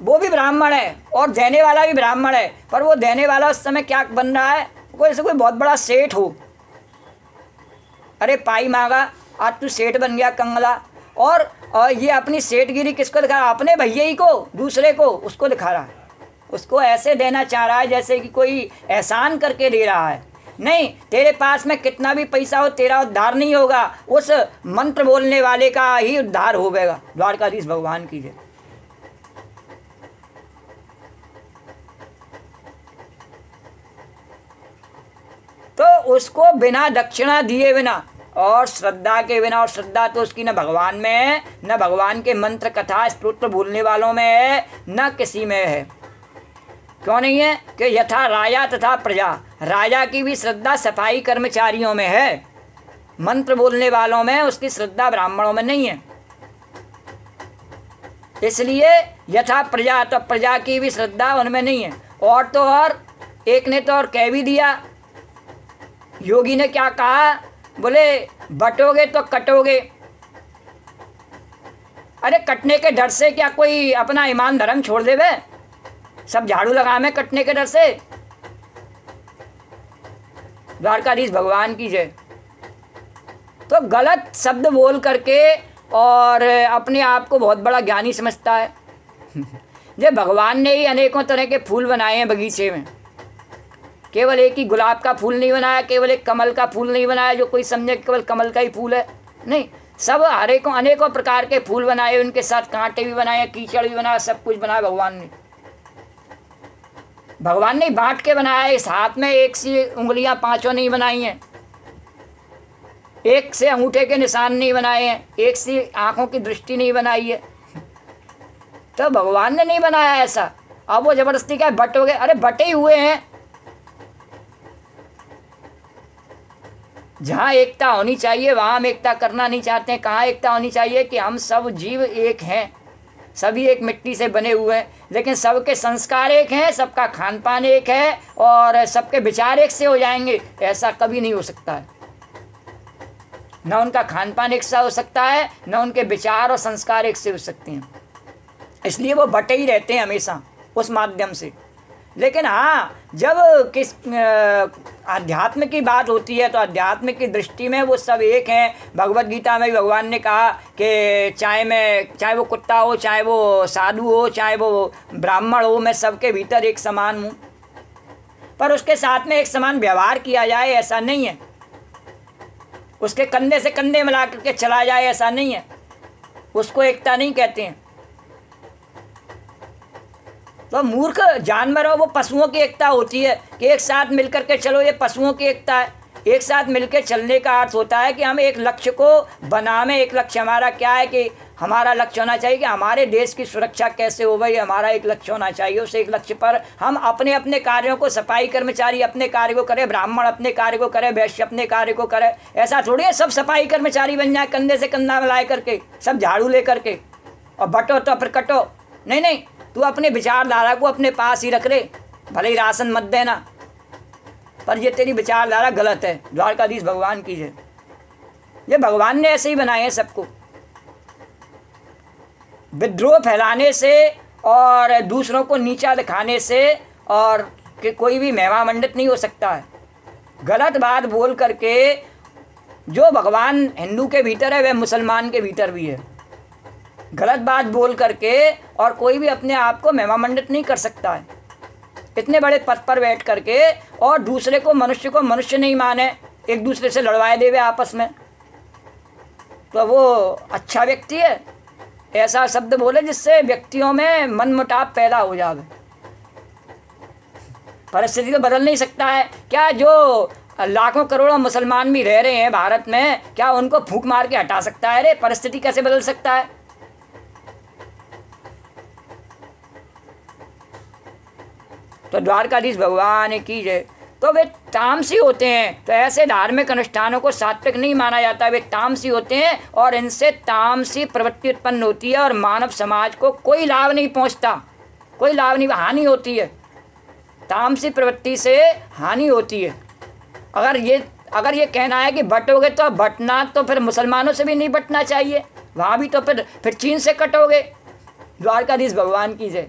वो भी ब्राह्मण है और देने वाला भी ब्राह्मण है, पर वो देने वाला उस समय क्या बन रहा है, कोई ऐसे कोई बहुत बड़ा सेठ हो, अरे पाई मांगा आज तू सेठ बन गया कंगला, और ये अपनी सेठगिरी किसको दिखा रहा है, अपने भैया ही को, दूसरे को, उसको दिखा रहा है, उसको ऐसे देना चाह रहा है जैसे कि कोई एहसान करके दे रहा है। नहीं, तेरे पास में कितना भी पैसा हो तेरा उद्धार नहीं होगा, उस मंत्र बोलने वाले का ही उद्धार होगा। द्वारकाधीश भगवान की जय। तो उसको बिना दक्षिणा दिए बिना और श्रद्धा के बिना, और श्रद्धा तो उसकी न भगवान में है, न भगवान के मंत्र कथा स्तोत्र बोलने वालों में है, न किसी में है। क्यों नहीं है कि यथा राजा तथा प्रजा, राजा की भी श्रद्धा सफाई कर्मचारियों में है, मंत्र बोलने वालों में, उसकी श्रद्धा ब्राह्मणों में नहीं है। इसलिए यथा प्रजा, तो प्रजा की भी श्रद्धा उनमें नहीं है। और तो और एक ने तो और कह भी दिया, योगी ने क्या कहा, बोले बटोगे तो कटोगे। अरे कटने के डर से क्या कोई अपना ईमान धर्म छोड़ देवे, सब झाड़ू लगा में कटने के डर से। द्वारकाधीश भगवान की जय। तो गलत शब्द बोल करके और अपने आप को बहुत बड़ा ज्ञानी समझता है। जब भगवान ने ही अनेकों तरह के फूल बनाए हैं बगीचे में, केवल एक ही गुलाब का फूल नहीं बनाया, केवल एक कमल का फूल नहीं बनाया जो कोई समझे केवल कमल का ही फूल है, नहीं, सब अनेकों प्रकार के फूल बनाए, उनके साथ कांटे भी बनाए, कीचड़ भी बनाया, सब कुछ बनाया भगवान ने। भगवान ने बांट के बनाया, इस हाथ में एक सी उंगलियां पांचों नहीं बनाई हैं, एक से अंगूठे के निशान नहीं बनाए हैं, एक सी आंखों की दृष्टि नहीं बनाई है। तो भगवान ने नहीं बनाया ऐसा। अब वो जबरदस्ती क्या बट हो गए, अरे बटे ही हुए हैं। जहाँ एकता होनी चाहिए वहाँ हम एकता करना नहीं चाहते हैं। कहाँ एकता होनी चाहिए कि हम सब जीव एक हैं, सभी एक मिट्टी से बने हुए हैं, लेकिन सबके संस्कार एक हैं, सबका खान पान एक है और सबके विचार एक से हो जाएंगे, ऐसा कभी नहीं हो सकता है। न उनका खान पान एक सा हो सकता है, न उनके विचार और संस्कार एक से हो सकते हैं, इसलिए वो बटे ही रहते हैं हमेशा उस माध्यम से। लेकिन हाँ, जब किस आध्यात्म की बात होती है तो आध्यात्म की दृष्टि में वो सब एक हैं। भगवत गीता में भी भगवान ने कहा कि चाहे वो कुत्ता हो, चाहे वो साधु हो, चाहे वो ब्राह्मण हो, मैं सबके भीतर एक समान हूँ। पर उसके साथ में एक समान व्यवहार किया जाए ऐसा नहीं है, उसके कंधे से कंधे मिला करके चला जाए ऐसा नहीं है, उसको एकता नहीं कहते हैं। तो मूर्ख जानवरों, वो पशुओं की एकता होती है कि एक साथ मिलकर के चलो, ये पशुओं की एकता है। एक साथ मिलकर चलने का अर्थ होता है कि हम एक लक्ष्य को बनावें। एक लक्ष्य हमारा क्या है कि हमारा लक्ष्य होना चाहिए कि हमारे देश की सुरक्षा कैसे हो भाई, हमारा एक लक्ष्य होना चाहिए। उस एक लक्ष्य पर हम अपने अपने कार्यों को, सफाई कर्मचारी अपने कार्य को करे, ब्राह्मण अपने कार्य को करे, वैश्य अपने कार्य को करे। ऐसा थोड़ी है सब सफाई कर्मचारी बन जाए कंधे से कंधा मिलाए करके, सब झाड़ू ले करके और बटो तो फिर कटो। नहीं नहीं, तू अपने विचारधारा को अपने पास ही रख ले, भले ही राशन मत देना, पर ये तेरी विचारधारा गलत है। द्वारकाधीश भगवान की जय। ये भगवान ने ऐसे ही बनाए हैं सबको। विद्रोह फैलाने से और दूसरों को नीचा दिखाने से और कि कोई भी महिमा मंडित नहीं हो सकता है। गलत बात बोल करके जो भगवान हिंदू के भीतर है वह मुसलमान के भीतर भी है। गलत बात बोल करके और कोई भी अपने आप को महिमा मंडित नहीं कर सकता है। इतने बड़े पद पर बैठ करके और दूसरे को मनुष्य नहीं माने, एक दूसरे से लड़वाए देवे आपस में, तो वो अच्छा व्यक्ति है? ऐसा शब्द बोले जिससे व्यक्तियों में मनमुटाव पैदा हो जावे। परिस्थिति तो बदल नहीं सकता है क्या? जो लाखों करोड़ों मुसलमान भी रह रहे हैं भारत में, क्या उनको फूंक मार के हटा सकता है? रे परिस्थिति कैसे बदल सकता है? तो द्वारकाधीश भगवान की जय। तो वे तामसी होते हैं, तो ऐसे धार्मिक अनुष्ठानों को सात्विक नहीं माना जाता। वे तामसी होते हैं और इनसे तामसी प्रवृत्ति उत्पन्न होती है और मानव समाज को कोई लाभ नहीं पहुंचता, कोई लाभ नहीं, हानि होती है। तामसी प्रवृत्ति से हानि होती है। अगर ये कहना है कि बटोगे तो बटना तो फिर मुसलमानों से भी नहीं बटना चाहिए, वहाँ भी तो फिर चीन से कटोगे। द्वारकाधीश भगवान की जय।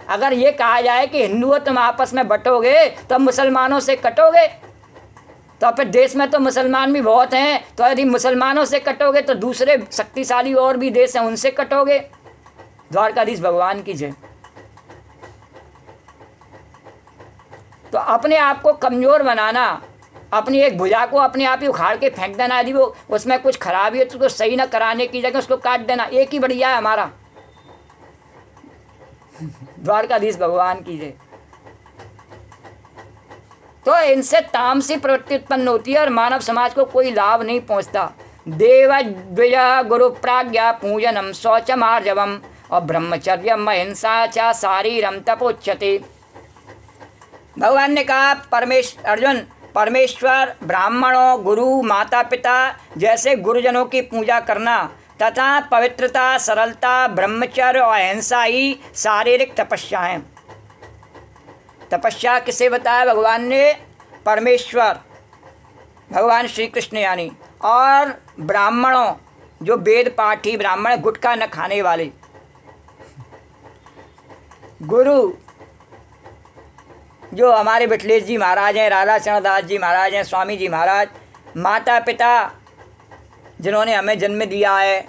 अगर ये कहा जाए कि हिंदुओं तुम आपस में बटोगे तो मुसलमानों से कटोगे, तो फिर देश में तो मुसलमान भी बहुत हैं, तो यदि मुसलमानों से कटोगे तो दूसरे शक्तिशाली और भी देश हैं उनसे कटोगे। द्वारकाधीश भगवान की जय। तो अपने आप को कमज़ोर बनाना, अपनी एक भुजा को अपने आप ही उखाड़ के फेंक देना, यदि वो उसमें कुछ खराबी है तो उसको सही न कराने की जगह उसको काट देना, एक ही बढ़िया है हमारा। द्वारकाधीश भगवान की जय। तो इनसे तामसी प्रवृत्ति उत्पन्न होती है और मानव समाज को कोई लाभ नहीं पहुंचता। देव द्विज गुरु प्राज्ञा पूजनम शौचम आर्जवम और ब्रह्मचर्यम अहिंसा च शारीरम तपोच्यते। भगवान ने कहा अर्जुन, परमेश्वर, ब्राह्मणों, गुरु, माता पिता जैसे गुरुजनों की पूजा करना तथा पवित्रता, सरलता, ब्रह्मचर्य और अहिंसा ही शारीरिक तपस्या है। तपस्या किसे बताया भगवान ने? परमेश्वर, भगवान श्री कृष्ण यानी, और ब्राह्मणों जो वेद पाठी ब्राह्मण, गुटखा न खाने वाले, गुरु जो हमारे बिठलेश जी महाराज हैं, राधा चरण दास जी महाराज हैं, स्वामी जी महाराज, माता पिता जिन्होंने हमें जन्म दिया है,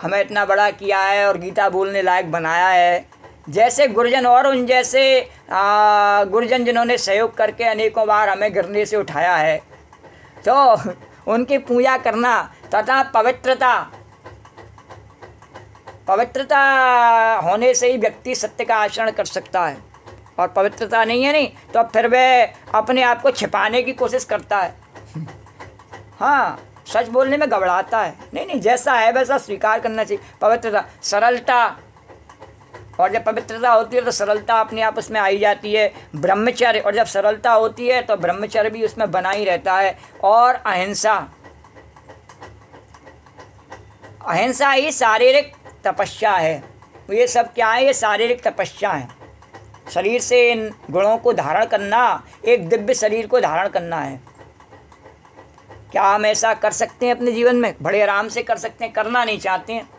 हमें इतना बड़ा किया है और गीता बोलने लायक बनाया है, जैसे गुरुजन और उन जैसे गुरुजन जिन्होंने सहयोग करके अनेकों बार हमें गिरने से उठाया है, तो उनकी पूजा करना तथा पवित्रता होने से ही व्यक्ति सत्य का आचरण कर सकता है। और पवित्रता नहीं है नहीं तो फिर वह अपने आप को छिपाने की कोशिश करता है। हाँ, सच बोलने में घबराता है। नहीं, जैसा है वैसा स्वीकार करना चाहिए। पवित्रता, सरलता, और जब पवित्रता होती है तो सरलता अपने आप उसमें आई जाती है। ब्रह्मचर्य, और जब सरलता होती है तो ब्रह्मचर्य भी उसमें बना ही रहता है। और अहिंसा ही शारीरिक तपस्या है। ये सब क्या है? ये शारीरिक तपस्या है। शरीर से इन गुणों को धारण करना, एक दिव्य शरीर को धारण करना है। क्या हम ऐसा कर सकते हैं अपने जीवन में? बड़े आराम से कर सकते हैं। करना नहीं चाहते हैं,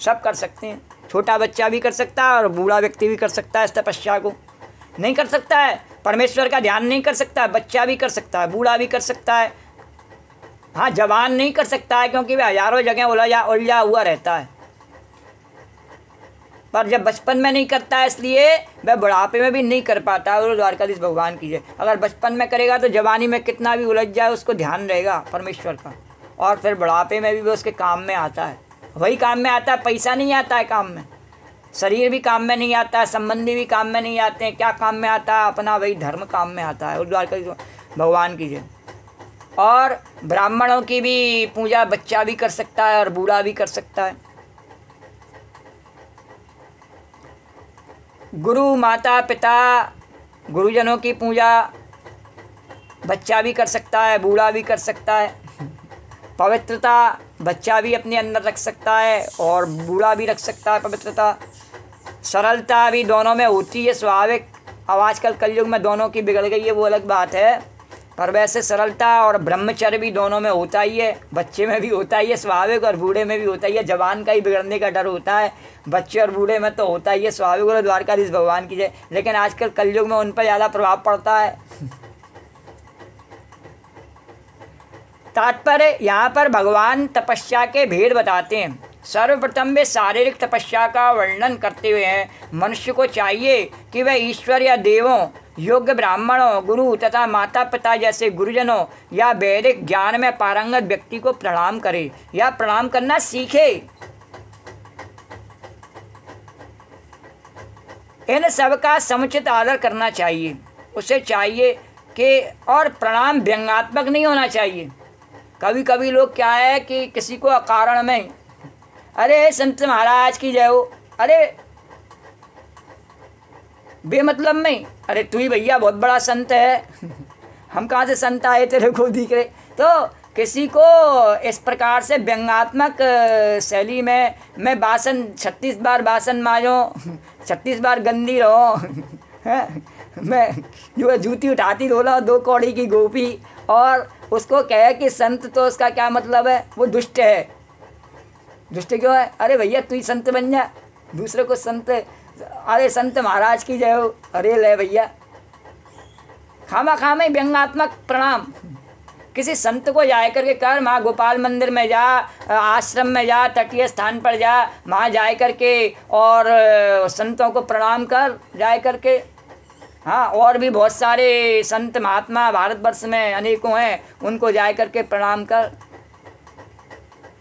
सब कर सकते हैं। छोटा बच्चा भी कर सकता है और बूढ़ा व्यक्ति भी कर सकता है इस तपस्या को। नहीं कर सकता है, परमेश्वर का ध्यान नहीं कर सकता है, बच्चा भी कर सकता है, बूढ़ा भी कर सकता है। हाँ, जवान नहीं कर सकता है क्योंकि वह हजारों जगह उलझा हुआ रहता है। पर जब बचपन में नहीं करता है इसलिए वह बुढ़ापे में भी नहीं कर पाता है। और द्वारकाधीश भगवान की जय। अगर बचपन में करेगा तो जवानी में कितना भी उलझ जाए उसको ध्यान रहेगा परमेश्वर का, और फिर बुढ़ापे में भी वो उसके काम में आता है। वही काम में आता है, पैसा नहीं आता है काम में, शरीर भी काम में नहीं आता है, संबंधी भी काम में नहीं आते हैं। क्या काम में आता है? अपना वही धर्म काम में आता है। और द्वारकाधीश भगवान की जय। और ब्राह्मणों की भी पूजा बच्चा भी कर सकता है और बूढ़ा भी कर सकता है। गुरु माता पिता गुरुजनों की पूजा बच्चा भी कर सकता है, बूढ़ा भी कर सकता है। पवित्रता बच्चा भी अपने अंदर रख सकता है और बूढ़ा भी रख सकता है पवित्रता। सरलता भी दोनों में होती है स्वाभाविक। अब आजकल कलयुग में दोनों की बिगड़ गई है, वो अलग बात है, पर वैसे सरलता और ब्रह्मचर्य भी दोनों में होता ही है। बच्चे में भी होता ही है स्वाभाविक और बूढ़े में भी होता ही है। जवान का ही बिगड़ने का डर होता है, बच्चे और बूढ़े में तो होता ही है स्वाभाविक। और द्वारकाधीश भगवान की जय। लेकिन आजकल कलयुग में उन पर ज़्यादा प्रभाव पड़ता है। तात्पर्य यहाँ पर भगवान तपस्या के भेद बताते हैं। सर्वप्रथम वे शारीरिक तपस्या का वर्णन करते हुए हैं। मनुष्य को चाहिए कि वह ईश्वर या देवों, योग्य ब्राह्मणों, गुरु तथा माता पिता जैसे गुरुजनों या वैदिक ज्ञान में पारंगत व्यक्ति को प्रणाम करे या प्रणाम करना सीखे। इन सब का समुचित आदर करना चाहिए। उसे चाहिए कि और प्रणाम व्यंग्यात्मक नहीं होना चाहिए। कभी कभी लोग क्या है कि किसी को अकारण में, अरे संत महाराज की जय हो, अरे बेमतलब में, अरे तू ही भैया बहुत बड़ा संत है, हम कहाँ से संत आए तेरे को दिख रहे। तो किसी को इस प्रकार से व्यंग्यात्मक शैली में मैं बासन 36 बार बासन माजो, 36 बार गंदी रहो, मैं जो जूती उठाती धोला 2 कौड़ी की गोपी, और उसको कहे कि संत, तो उसका क्या मतलब है, वो दुष्ट है। दुष्ट क्यों है? अरे भैया तू ही संत बन जा, दूसरे को संत, अरे संत महाराज की जय हो, अरे ले भैया, खामा खामे व्यंग्यात्मक प्रणाम। किसी संत को जाए करके कर, माँ गोपाल मंदिर में जा, आश्रम में जा, तटीय स्थान पर जा, वहाँ जाए करके और संतों को प्रणाम कर जाए करके। हाँ, और भी बहुत सारे संत महात्मा भारतवर्ष में अनेकों हैं, उनको जाए करके प्रणाम कर।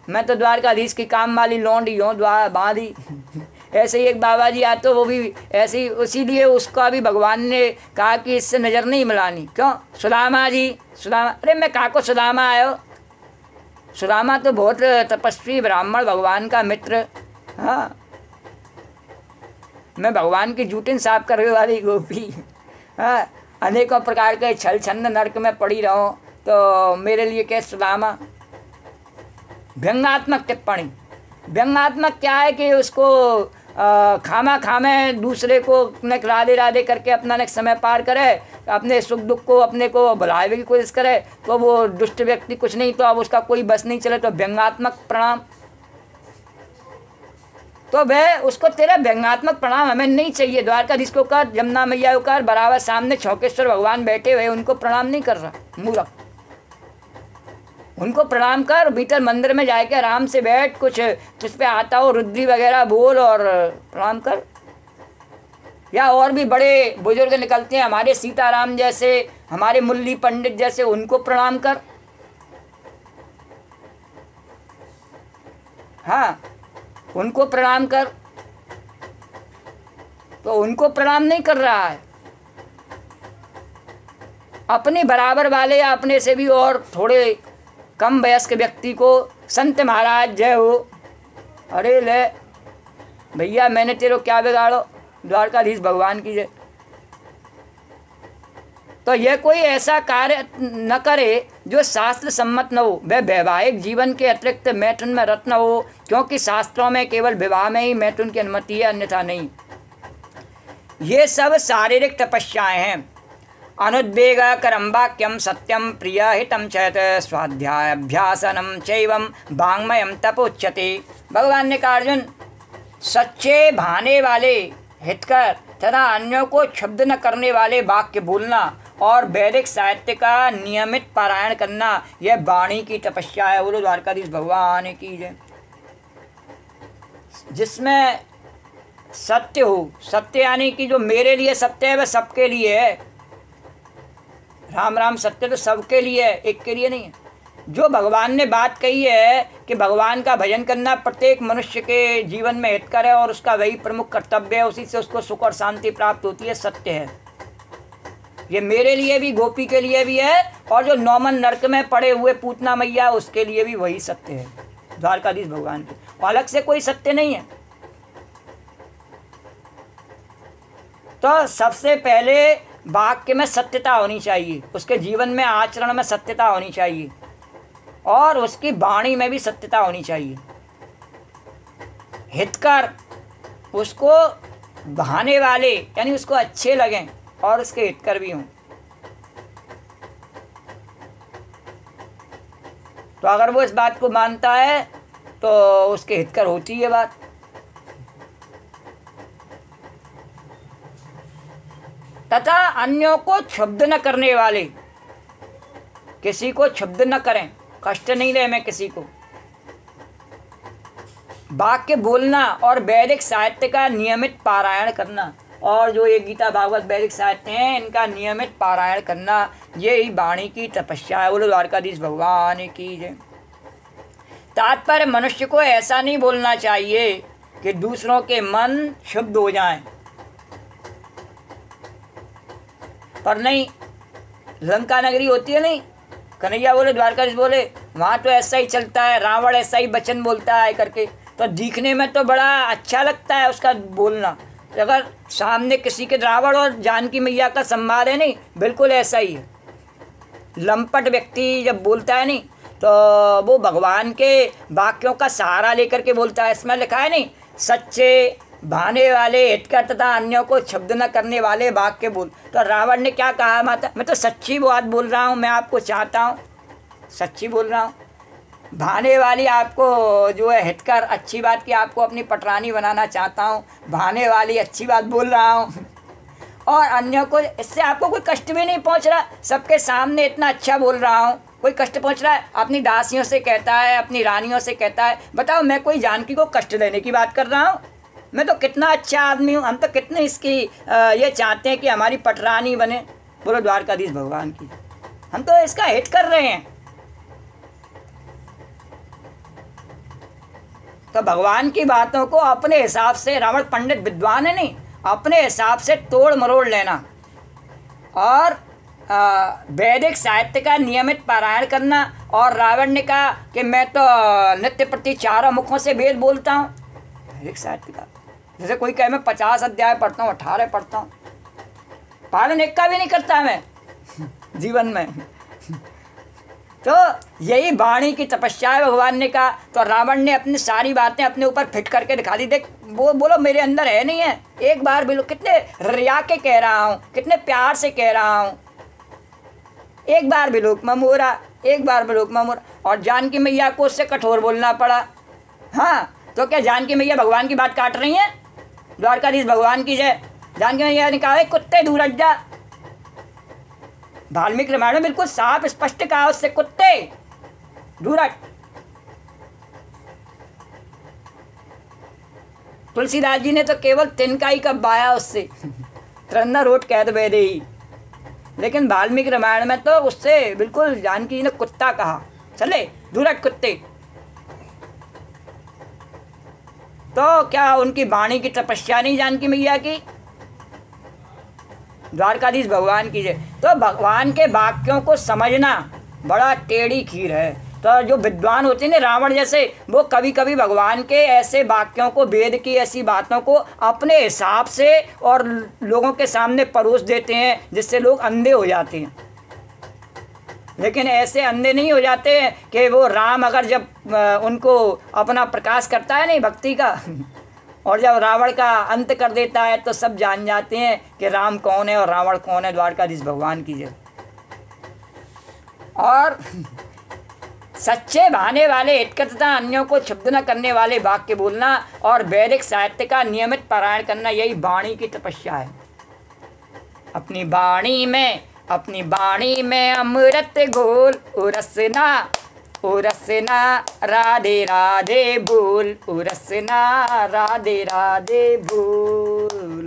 मैं तो द्वारकाधीश की काम वाली लौंडी हूँ, बाँधी। ऐसे ही एक बाबा जी आते, वो भी ऐसे ही, इसीलिए उसका भी भगवान ने कहा कि इससे नज़र नहीं मिलानी। क्यों? सुदामा जी, सुदामा, अरे मैं कहाँ को सुदामा आयो, सुदामा तो बहुत तपस्वी ब्राह्मण, भगवान का मित्र। हाँ, मैं भगवान की जूटिन साफ करने वाली गोपी। हाँ, अनेकों प्रकार के छल छंद नरक में पड़ी रहो, तो मेरे लिए क्या सुदामा। व्यंग्यात्मक टिप्पणी। व्यंग्यात्मक क्या है कि उसको खामा खामे दूसरे को ने राधे राधे करके अपना ने समय पार करे, अपने सुख दुख को अपने को भुलाने की कोशिश करे, तो वो दुष्ट व्यक्ति कुछ नहीं, तो अब उसका कोई बस नहीं चले, तो व्यंग्यात्मक प्रणाम। तो वह उसको तेरा व्यंग्यात्मक प्रणाम हमें नहीं चाहिए। द्वारकाधीश को कर, जमुना मैया को कर, बराबर सामने छौकेश्वर भगवान बैठे हुए, उनको प्रणाम नहीं कर रहा मूर्ख। उनको प्रणाम कर, भीतर मंदिर में जाके आराम से बैठ, कुछ तुझ पे आता हो रुद्री वगैरह बोल और प्रणाम कर। या और भी बड़े बुजुर्ग निकलते हैं हमारे, सीताराम जैसे, हमारे मुल्ली पंडित जैसे, उनको प्रणाम कर। हाँ, उनको प्रणाम कर। तो उनको प्रणाम नहीं कर रहा है, अपने बराबर वाले या अपने से भी और थोड़े कम वयस्क व्यक्ति को संत महाराज जय हो। अरे ले भैया, मैंने तेरे क्या बिगाड़ो, द्वारकाधीश भगवान की जय। तो यह कोई ऐसा कार्य न करे जो शास्त्र सम्मत न हो, वह वैवाहिक जीवन के अतिरिक्त मैथुन में रत न हो, क्योंकि शास्त्रों में केवल विवाह में ही मैथुन की अनुमति है, अन्यथा नहीं। ये सब शारीरिक तपस्याएं हैं। अनुद्वेग करम वाक्यम सत्यम प्रिय हितम चैत स्वाध्यायाभ्यासनम चैवम वाङ्मयम तपोच्यते। भगवान ने कहा, अर्जुन, सच्चे भाने वाले, हितकर तथा अन्यों को क्षुब्ध न करने वाले वाक्य बोलना और वैदिक साहित्य का नियमित पारायण करना, यह वाणी की तपस्या है। बोलो द्वारकाधीश भगवान की जय। जिसमें सत्य हो, सत्य यानी कि जो मेरे लिए सत्य है वह सबके लिए है। राम राम सत्य तो सबके लिए है, एक के लिए नहीं है। जो भगवान ने बात कही है कि भगवान का भजन करना प्रत्येक मनुष्य के जीवन में हितकर है और उसका वही प्रमुख कर्तव्य है, उसी से उसको सुख और शांति प्राप्त होती है, सत्य है। ये मेरे लिए भी, गोपी के लिए भी है, और जो नौमन नरक में पड़े हुए पूतना मैया, उसके लिए भी वही सत्य है, द्वारकाधीश भगवान के। अलग से कोई सत्य नहीं है। तो सबसे पहले वाक्य में सत्यता होनी चाहिए, उसके जीवन में आचरण में सत्यता होनी चाहिए और उसकी वाणी में भी सत्यता होनी चाहिए। हितकर, उसको बहाने वाले यानी उसको अच्छे लगें और उसके हितकर भी हों। तो अगर वो इस बात को मानता है तो उसके हितकर होती है बात। तथा अन्यों को क्षुब्ध न करने वाले, किसी को क्षुब्ध न करें, कष्ट नहीं दे मैं किसी को। वाक्य बोलना और वैदिक साहित्य का नियमित पारायण करना, और जो ये गीता भागवत वैदिक साहित्य हैं इनका नियमित पारायण करना, ये ही वाणी की तपस्या है। बोलो द्वारकाधीश भगवान की जय। तात्पर्य मनुष्य को ऐसा नहीं बोलना चाहिए कि दूसरों के मन शुद्ध हो जाएं, पर नहीं, लंका नगरी होती है नहीं, कन्हैया बोले द्वारकाधीश बोले वहाँ तो ऐसा ही चलता है, रावण ऐसा ही वचन बोलता है करके, तो दिखने में तो बड़ा अच्छा लगता है उसका बोलना। अगर सामने किसी के रावण और जानकी मैया का संवाद है नहीं, बिल्कुल ऐसा ही है। लंपट व्यक्ति जब बोलता है नहीं तो वो भगवान के वाक्यों का सहारा लेकर के बोलता है। इसमें लिखा है नहीं, सच्चे भाने वाले, हितकर तथा अन्यों को क्षुब्ध न करने वाले वाक्य बोल। तो रावण ने क्या कहा, माता मैं तो सच्ची बात बोल रहा हूँ, मैं आपको चाहता हूँ, सच्ची बोल रहा हूँ। भाने वाली आपको जो है हितकर, अच्छी बात की आपको अपनी पटरानी बनाना चाहता हूँ, भाने वाली अच्छी बात बोल रहा हूँ। और अन्यों को, इससे आपको कोई कष्ट भी नहीं पहुँच रहा, सबके सामने इतना अच्छा बोल रहा हूँ, कोई कष्ट पहुँच रहा है? अपनी दासियों से कहता है, अपनी रानियों से कहता है, बताओ मैं कोई जानकी को कष्ट देने की बात कर रहा हूँ? मैं तो कितना अच्छा आदमी हूँ, हम तो कितने इसकी ये चाहते हैं कि हमारी पटरानी बने। बोलो द्वारकाधीश भगवान की, हम तो इसका हित कर रहे हैं। तो भगवान की बातों को अपने हिसाब से, रावण पंडित विद्वान है नहीं, अपने हिसाब से तोड़ मरोड़ लेना और वैदिक साहित्य का नियमित पारायण करना। और रावण ने कहा कि मैं तो नित्य प्रति 4 मुखों से वेद बोलता हूँ, वैदिक साहित्य का। जैसे कोई कहे मैं 50 अध्याय पढ़ता हूँ, 18 पढ़ता हूँ, पालन एक का भी नहीं करता मैं जीवन में। तो यही वाणी की तपस्या है, भगवान ने कहा। तो रावण ने अपनी सारी बातें अपने ऊपर फिट करके दिखा दी। देख वो बोलो मेरे अंदर है नहीं है, एक बार बोलो, कितने रिया के कह रहा हूँ, कितने प्यार से कह रहा हूँ, एक बार बिलोक ममोरा, एक बार बिलोक ममोरा। और जानकी मैया को उससे कठोर बोलना पड़ा। हाँ, तो क्या जानकी मैया भगवान की बात काट रही हैं? द्वारकाधीश भगवान की जय। जानकी मैया ने कहा कुत्ते दूर हट जा। वाल्मीकि रामायण में बिल्कुल साफ स्पष्ट कहा उससे, कुत्ते दूर हट। तुलसीदास जी ने तो केवल तिनका ही कब बाया उससे त्रन्ना रोट कैद बैदे ही, लेकिन वाल्मीकि रामायण में तो उससे बिल्कुल जानकी जी ने कुत्ता कहा, चले दूर हट कुत्ते। तो क्या उनकी वाणी की तपस्या नहीं जानकी मैया की? द्वारकाधीश भगवान की जय। तो भगवान के वाक्यों को समझना बड़ा टेढ़ी खीर है। तो जो विद्वान होते हैं ना रावण जैसे, वो कभी कभी भगवान के ऐसे वाक्यों को, वेद की ऐसी बातों को अपने हिसाब से और लोगों के सामने परोस देते हैं, जिससे लोग अंधे हो जाते हैं। लेकिन ऐसे अंधे नहीं हो जाते हैं कि वो राम अगर जब उनको अपना प्रकाश करता है नहीं भक्ति का और जब रावण का अंत कर देता है तो सब जान जाते हैं कि राम कौन है और रावण कौन है। द्वारकाधीश भगवान की जय। और सच्चे भाने वाले, हितकर तथा अन्यों को क्षुब्ध न करने वाले वाक्य बोलना और वैदिक साहित्य का नियमित पारायण करना, यही वाणी की तपस्या है। अपनी वाणी में अमृत घोल, उरसना राधे राधे बोल, उरसना राधे राधे बोल।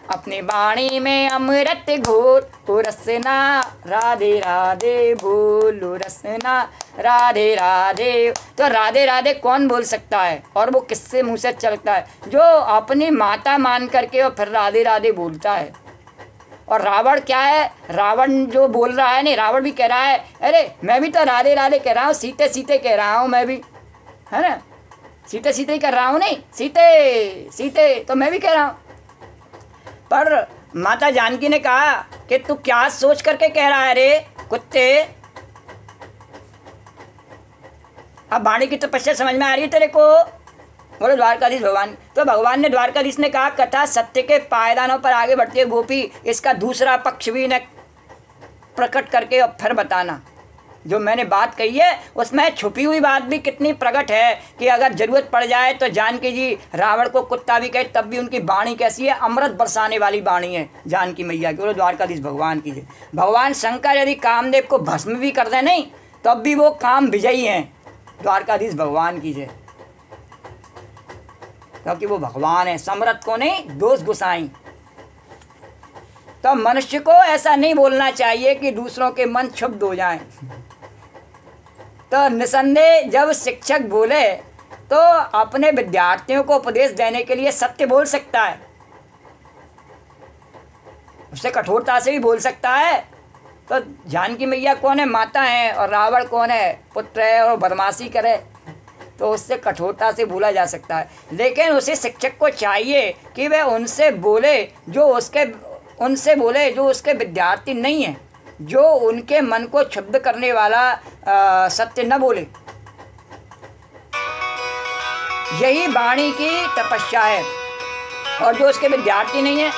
अपनी वाणी में अमृत घोल, उरसना राधे राधे बोल, उरसना राधे राधे। तो राधे राधे कौन बोल सकता है और वो किससे मुँह से चलता है? जो अपनी माता मान करके और फिर राधे राधे बोलता है। और रावण क्या है? रावण जो बोल रहा है नहीं, रावण भी कह रहा है अरे मैं भी तो राधे राधे कह रहा हूँ, सीते सीते कह रहा हूँ मैं भी, है ना, सीते सीते ही कर रहा हूँ, नहीं सीते सीते तो मैं भी कह रहा हूँ। पर माता जानकी ने कहा कि तू क्या सोच करके कह रहा है रे कुत्ते? अब वाणी की तपस्या समझ में आ रही है तेरे को? बोले द्वारकाधीश भगवान। तो भगवान ने द्वारकाधीश ने कहा कथा सत्य के पायदानों पर आगे बढ़ती है गोपी, इसका दूसरा पक्ष भी न प्रकट करके और फिर बताना। जो मैंने बात कही है उसमें छुपी हुई बात भी कितनी प्रकट है कि अगर जरूरत पड़ जाए तो जानकी जी रावण को कुत्ता भी कहे तब भी उनकी वाणी कैसी है, अमृत बरसाने वाली वाणी है जानकी मैया की। बोलो द्वारकाधीश भगवान की जय। भगवान शंकर यदि कामदेव को भस्म भी कर दें नहीं तब भी वो काम विजयी हैं। द्वारकाधीश भगवान की जय, क्योंकि वो भगवान है, समरथ को नहीं दोष गुसाई। तो मनुष्य को ऐसा नहीं बोलना चाहिए कि दूसरों के मन क्षुब्ध हो जाएं। तो निसंदेह जब शिक्षक बोले तो अपने विद्यार्थियों को उपदेश देने के लिए सत्य बोल सकता है, उससे कठोरता से भी बोल सकता है। तो जानकी मैया कौन है? माता है। और रावण कौन है? पुत्र है। और बदमाशी करे तो उससे कठोरता से बोला जा सकता है। लेकिन उसे शिक्षक को चाहिए कि वह उनसे बोले जो उसके विद्यार्थी नहीं हैं, जो उनके मन को क्षुब्ध करने वाला सत्य न बोले। यही वाणी की तपस्या है। और जो उसके विद्यार्थी नहीं है,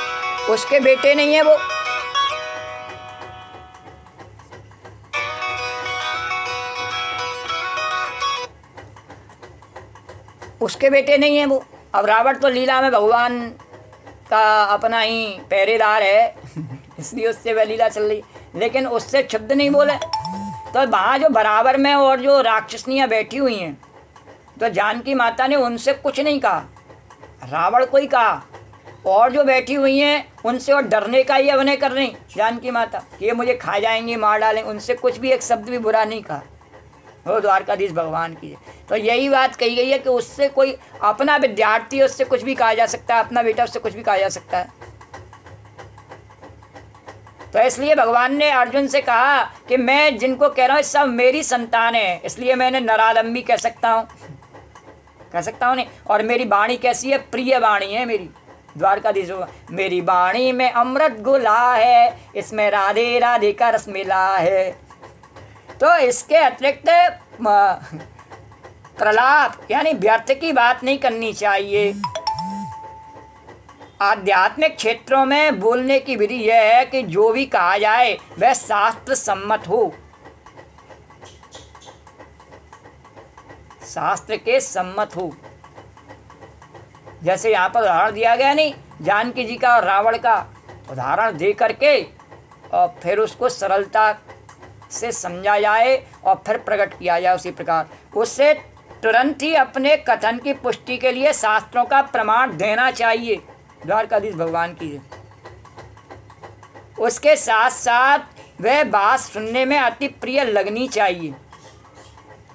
उसके बेटे नहीं है, उसके बेटे नहीं है वो। अब रावण तो लीला में भगवान का अपना ही पहरेदार है इसलिए उससे वह लीला चल रही, लेकिन उससे शब्द नहीं बोले। तो वहाँ जो बराबर में और जो राक्षसनियाँ बैठी हुई हैं, तो जानकी माता ने उनसे कुछ नहीं कहा, रावण को ही कहा। और जो बैठी हुई हैं उनसे और डरने का ही अभिनय कर रही जानकी माता कि ये मुझे खा जाएंगे, मार डालेंगे। उनसे कुछ भी एक शब्द भी बुरा नहीं कहा। वो द्वारकाधीश भगवान की। तो यही बात कही गई है कि उससे कोई अपना विद्यार्थी, उससे कुछ भी कहा जा सकता है, अपना बेटा, उससे कुछ भी कहा जा सकता है। तो इसलिए भगवान ने अर्जुन से कहा कि मैं जिनको कह रहा हूँ सब मेरी संतान है, इसलिए मैंने नरादम्बी कह सकता हूँ नहीं। और मेरी वाणी कैसी है? प्रिय वाणी है मेरी। द्वारकाधीश मेरी वाणी में अमृत घुला है, इसमें राधे राधे का रस मिला है। तो इसके अतिरिक्त प्रलाप यानी व्यर्थ की बात नहीं करनी चाहिए। आध्यात्मिक क्षेत्रों में बोलने की विधि यह है कि जो भी कहा जाए वह शास्त्र सम्मत हो, शास्त्र के सम्मत हो। जैसे यहाँ पर उदाहरण दिया गया नहीं, जानकी जी का और रावण का उदाहरण दे करके और फिर उसको सरलता से समझा जाए और फिर प्रकट किया जाए। उसी प्रकार उससे तुरंत ही अपने कथन की पुष्टि के लिए शास्त्रों का प्रमाण देना चाहिए। द्वारकाधीश भगवान की। उसके साथ साथ वह बात सुनने में अति प्रिय लगनी चाहिए।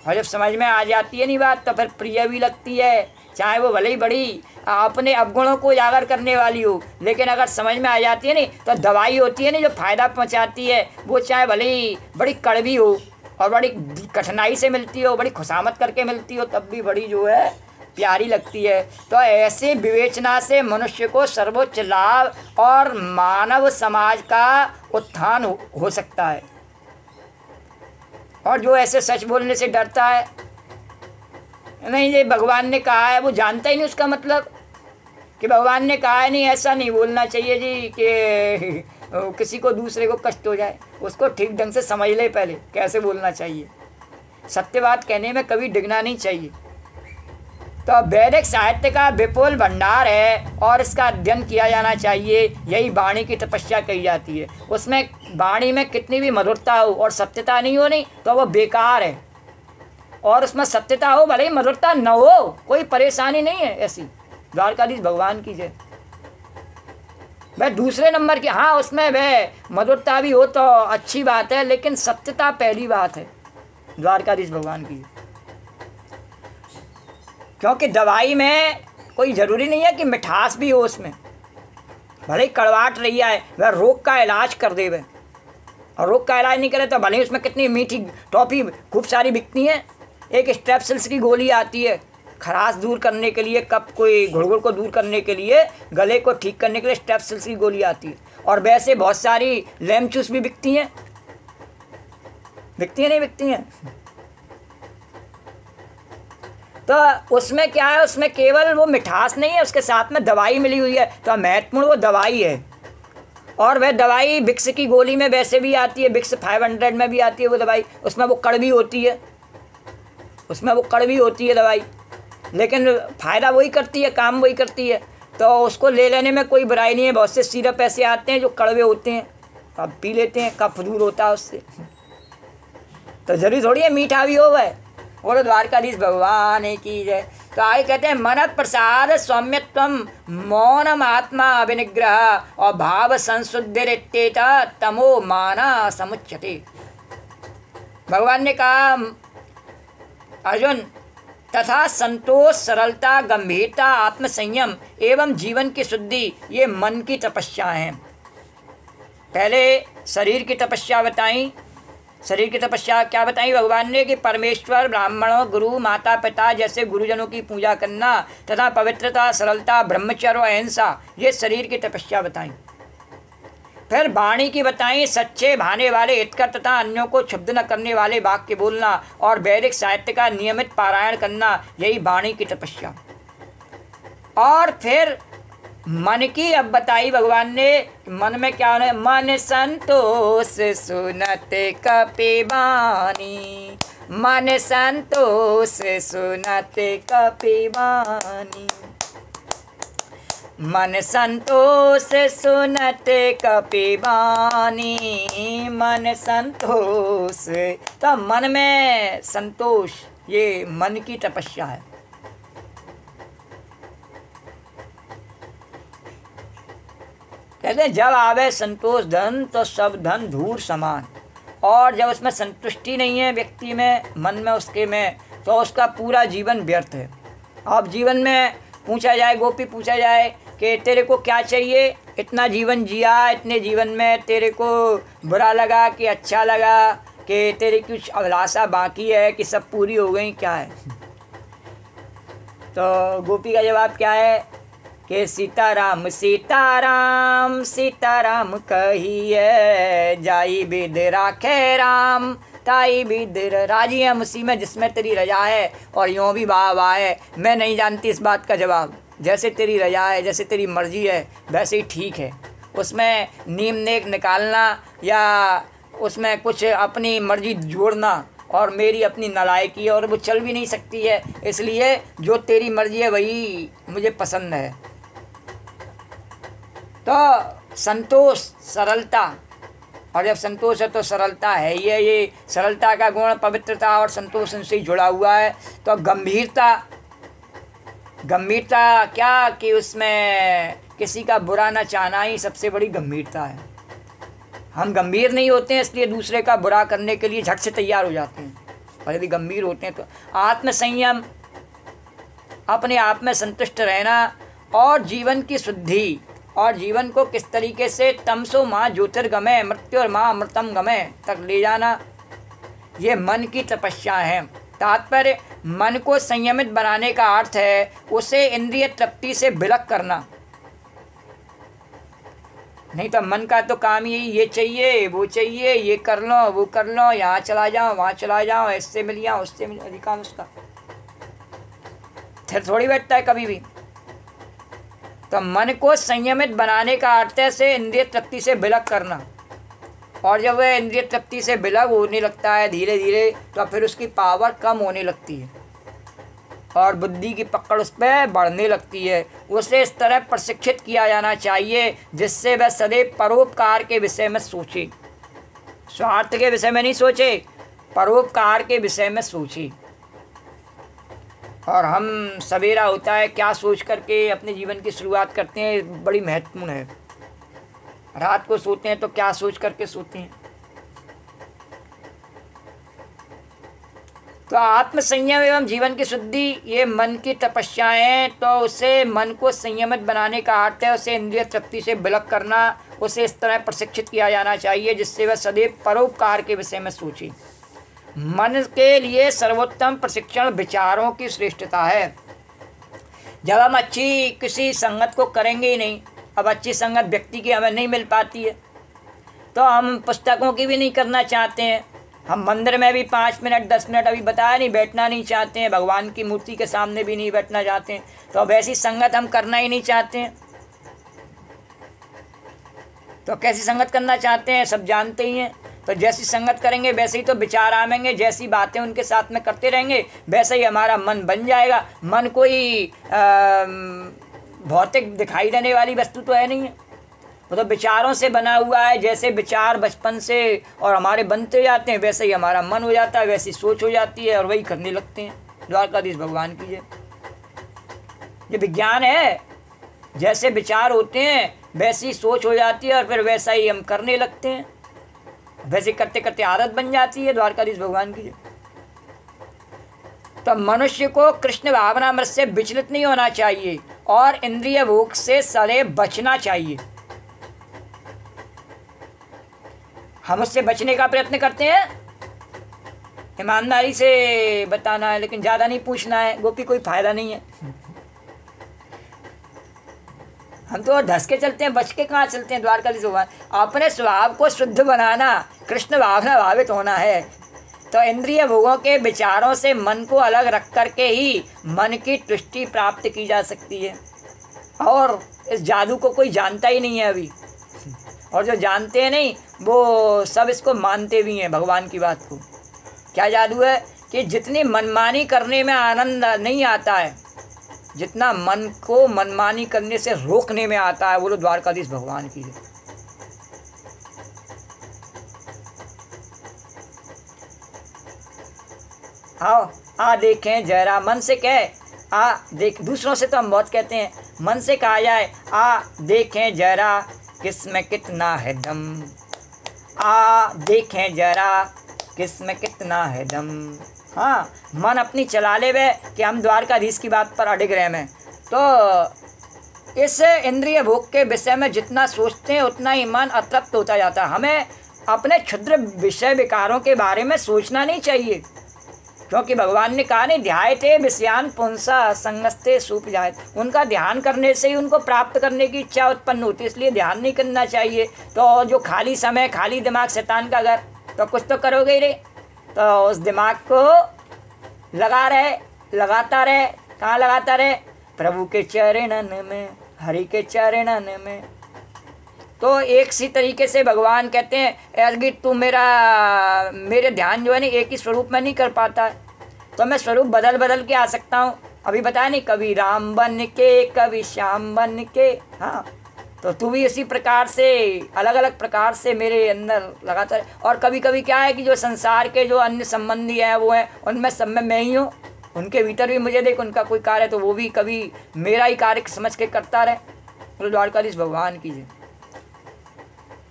और जब समझ में आ जाती है नहीं बात तो फिर प्रिय भी लगती है, चाहे वो भले ही बड़ी अपने अवगुणों को उजागर करने वाली हो, लेकिन अगर समझ में आ जाती है नहीं तो दवाई होती है नहीं जो फ़ायदा पहुंचाती है, वो चाहे भले ही बड़ी कड़वी हो और बड़ी कठिनाई से मिलती हो, बड़ी खुशामत करके मिलती हो, तब भी बड़ी जो है प्यारी लगती है। तो ऐसे विवेचना से मनुष्य को सर्वोच्च लाभ और मानव समाज का उत्थान हो सकता है। और जो ऐसे सच बोलने से डरता है, नहीं ये भगवान ने कहा है, वो जानता ही नहीं उसका मतलब कि भगवान ने कहा है, नहीं ऐसा नहीं बोलना चाहिए जी कि किसी को दूसरे को कष्ट हो जाए। उसको ठीक ढंग से समझ ले पहले कैसे बोलना चाहिए। सत्य बात कहने में कभी डिगना नहीं चाहिए। तो वैदिक साहित्य का विपुल भंडार है और इसका अध्ययन किया जाना चाहिए। यही वाणी की तपस्या कही जाती है। उसमें वाणी में कितनी भी मधुरता हो और सत्यता नहीं हो नहीं तो वो बेकार है, और उसमें सत्यता हो भले ही मधुरता न हो, कोई परेशानी नहीं है ऐसी। द्वारकाधीश भगवान की जय। वह दूसरे नंबर की, हाँ उसमें वह मधुरता भी हो तो अच्छी बात है, लेकिन सत्यता पहली बात है। द्वारकाधीश भगवान की। क्योंकि दवाई में कोई ज़रूरी नहीं है कि मिठास भी हो उसमें, भले ही कड़वाहट रही है, वह रोग का इलाज कर दे। वह और रोग का इलाज नहीं करे तो भले ही उसमें कितनी मीठी टॉफ़ी खूब सारी बिकती हैं। एक स्ट्रेप्सिल्स की गोली आती है खराश दूर करने के लिए, कफ कोई घुड़घुड़ को दूर करने के लिए, गले को ठीक करने के लिए स्ट्रेप्सिल्स की गोली आती है। और वैसे बहुत सारी लेमचूस भी बिकती हैं, बिकती हैं नहीं बिकती हैं। तो उसमें क्या है, उसमें केवल वो मिठास नहीं है, उसके साथ में दवाई मिली हुई है। तो महत्वपूर्ण वो दवाई है। और वह दवाई विक्स की गोली में वैसे भी आती है, विक्स 500 में भी आती है वो दवाई। उसमें वो कड़वी होती है, उसमें वो कड़वी होती है दवाई, लेकिन फ़ायदा वही करती है, काम वही करती है। तो उसको ले लेने में कोई बुराई नहीं है। बहुत से सिरप ऐसे आते हैं जो कड़वे होते हैं, तो आप पी लेते हैं, कफ दूर होता है उससे। तो जरूरी थोड़ी है मीठा भी हो वह। और द्वारकाधीश भगवान की जय। तो आगे कहते हैं मनत प्रसाद सौम्यत्वम मौनम आत्मा अभिनिग्रह और भाव संशुद्धिरित्येत तमो माना समुच्यते। भगवान ने कहा अर्जुन, तथा संतोष, सरलता, गंभीरता, आत्मसंयम एवं जीवन की शुद्धि ये मन की तपस्या हैं। पहले शरीर की तपस्या बताई। शरीर की तपस्या क्या बताई भगवान ने कि परमेश्वर, ब्राह्मणों, गुरु, माता पिता जैसे गुरुजनों की पूजा करना तथा पवित्रता, सरलता, ब्रह्मचर्य और अहिंसा, ये शरीर की तपस्या बताई। फिर वाणी की बताई, सच्चे भाने वाले हितकर तथा अन्यों को क्षुब्ध न करने वाले वाक्य बोलना और वैदिक साहित्य का नियमित पारायण करना, यही वाणी की तपस्या। और फिर मन की अब बताई भगवान ने, मन में क्या होना है, मन संतोष सुनते कपिवानी, मन संतोष सुनते कपिवानी, मन संतोष सुनते कपिवानी, मन संतोष। तो मन में संतोष, ये मन की तपस्या है। कहते हैं जब आवे संतोष धन तो सब धन धूर समान। और जब उसमें संतुष्टि नहीं है व्यक्ति में, मन में उसके में, तो उसका पूरा जीवन व्यर्थ है। अब जीवन में पूछा जाए, गोपी पूछा जाए कि तेरे को क्या चाहिए, इतना जीवन जिया, इतने जीवन में तेरे को बुरा लगा कि अच्छा लगा, कि तेरी कुछ अभिलाषा बाकी है कि सब पूरी हो गई, क्या है? तो गोपी का जवाब क्या है कि सीताराम सीताराम सीताराम कहिए, जाई बिद राखे राम ताई बिद राजी। हम उसी में जिसमें तेरी रजा है, और यूँ भी वाह है। मैं नहीं जानती इस बात का जवाब। जैसे तेरी रजा है, जैसे तेरी मर्जी है, वैसे ही ठीक है। उसमें नीम नेक निकालना या उसमें कुछ अपनी मर्जी जोड़ना और मेरी अपनी नालायकी है, और वो चल भी नहीं सकती है। इसलिए जो तेरी मर्जी है वही मुझे पसंद है। तो संतोष, सरलता, और जब संतोष है तो सरलता है ही है। ये सरलता का गुण, पवित्रता और संतोष इनसे ही जुड़ा हुआ है। तो गंभीरता, गंभीरता क्या कि उसमें किसी का बुरा ना चाहना ही सबसे बड़ी गंभीरता है। हम गंभीर नहीं होते हैं, इसलिए दूसरे का बुरा करने के लिए झट से तैयार हो जाते हैं। और यदि गंभीर होते हैं तो आत्मसंयम, अपने आप में संतुष्ट रहना, और जीवन की शुद्धि, और जीवन को किस तरीके से तमसो माँ ज्योतिर्गमय मृत्यु और माँ अमृतम गमय तक ले जाना, ये मन की तपस्या है। तात्पर्य मन को संयमित बनाने का अर्थ है उसे इंद्रिय तृप्ति से विलक करना। नहीं तो मन का तो काम यही, ये चाहिए, वो चाहिए, ये कर लो, वो कर लो, यहाँ चला जाओ, वहाँ चला जाओ, इससे मिल जाओ, उससे मिल, अधिकांश उसका फिर थोड़ी बैठता है कभी भी। तो मन को संयमित बनाने का अर्थ है से इंद्रिय तृप्ति से विलक करना। और जब वह इंद्रिय तृप्ति से विलक होने लगता है धीरे धीरे, तो फिर उसकी पावर कम होने लगती है और बुद्धि की पकड़ उस पर बढ़ने लगती है। उसे इस तरह प्रशिक्षित किया जाना चाहिए जिससे वह सदैव परोपकार के विषय में सोचे, स्वार्थ के विषय में नहीं सोचे, परोपकार के विषय में सोचे। और हम सवेरा होता है क्या सोच करके अपने जीवन की शुरुआत करते हैं, बड़ी महत्वपूर्ण है। रात को सोते हैं तो क्या सोच करके सोते हैं। तो आत्मसंयम एवं जीवन की शुद्धि ये मन की तपस्याएं। तो उसे मन को संयमित बनाने का अर्थ है उसे इंद्रिय तृप्ति से विलक करना। उसे इस तरह प्रशिक्षित किया जाना चाहिए जिससे वह सदैव परोपकार के विषय में सोचे। मन के लिए सर्वोत्तम प्रशिक्षण विचारों की श्रेष्ठता है। जब हम अच्छी किसी संगत को करेंगे ही नहीं, अब अच्छी संगत व्यक्ति की हमें नहीं मिल पाती है, तो हम पुस्तकों की भी नहीं करना चाहते हैं, हम मंदिर में भी 5 मिनट 10 मिनट अभी बताया नहीं बैठना नहीं चाहते हैं, भगवान की मूर्ति के सामने भी नहीं बैठना चाहते हैं, तो अब ऐसी संगत हम करना ही नहीं चाहते हैं। तो कैसी संगत करना चाहते हैं सब जानते ही हैं। तो जैसी संगत करेंगे वैसे ही तो विचार आवेंगे, जैसी बातें उनके साथ में करते रहेंगे वैसे ही हमारा मन बन जाएगा। मन कोई भौतिक दिखाई देने वाली वस्तु तो है नहीं है, वो तो विचारों से बना हुआ है। जैसे विचार बचपन से और हमारे बनते जाते हैं वैसे ही हमारा मन हो जाता है, वैसी सोच हो जाती है और वही करने लगते हैं। द्वारकाधीश भगवान की जय। ये विज्ञान है, जैसे विचार होते हैं वैसी सोच हो जाती है और फिर वैसा ही हम करने लगते हैं, वैसे करते करते आदत बन जाती है। द्वारकाधीश भगवान की जय। तो मनुष्य को कृष्ण भावनामृत से विचलित नहीं होना चाहिए और इंद्रिय भोग से सदैव बचना चाहिए। हम उससे बचने का प्रयत्न करते हैं, ईमानदारी से बताना है, लेकिन ज़्यादा नहीं पूछना है गोपी, कोई फायदा नहीं है। हम तो धस के चलते हैं, बच के कहाँ चलते हैं। द्वारकाधीश भगवान अपने स्वभाव को शुद्ध बनाना, कृष्ण भावना भावित होना है। तो इंद्रिय भोगों के विचारों से मन को अलग रख करके ही मन की तुष्टि प्राप्त की जा सकती है। और इस जादू को कोई जानता ही नहीं है अभी, और जो जानते हैं नहीं वो सब इसको मानते भी हैं भगवान की बात को। क्या जादू है कि जितनी मनमानी करने में आनंद नहीं आता है, जितना मन को मनमानी करने से रोकने में आता है, बोलो द्वारकाधीश भगवान की है। आओ आ देखें जरा, मन से कहे आ देख, दूसरों से तो हम बहुत कहते हैं, मन से कहा जाए आ देखें जरा किसमें कितना है दम, आ देखें जरा किसमें कितना है दम। हाँ, मन अपनी चला ले वे कि हम द्वारकाधीश की बात पर अडिग रहे हैं। तो इस इंद्रिय भोग के विषय में जितना सोचते हैं उतना ही मन अतृप्त होता जाता है। हमें अपने क्षुद्र विषय विकारों के बारे में सोचना नहीं चाहिए, क्योंकि भगवान ने कहा नहीं, ध्यायते विषयान पुंसा संगस्ते सूप जाए। उनका ध्यान करने से ही उनको प्राप्त करने की इच्छा उत्पन्न होती है, इसलिए ध्यान नहीं करना चाहिए। तो जो खाली समय, खाली दिमाग शैतान का घर, तो कुछ तो करोगे ही रे। तो उस दिमाग को लगाता रहे। कहाँ लगाता रहे? प्रभु के चरणन में, हरि के चरणन में। तो एक सी तरीके से भगवान कहते हैं यार तू मेरे ध्यान जो है ना एक ही स्वरूप में नहीं कर पाता है, तो मैं स्वरूप बदल बदल के आ सकता हूँ। अभी बताया नहीं, कभी राम बन के, कभी श्याम बन के। हाँ, तो तू भी इसी प्रकार से अलग अलग प्रकार से मेरे अंदर लगाता है। और कभी कभी क्या है कि जो संसार के जो अन्य संबंधी हैं वो हैं, उनमें सब में मैं ही हूँ, उनके भीतर भी मुझे देख, उनका कोई कार्य तो वो भी कभी मेरा ही कार्य समझ के करता रहे। तो द्वारकाधीश भगवान की जय।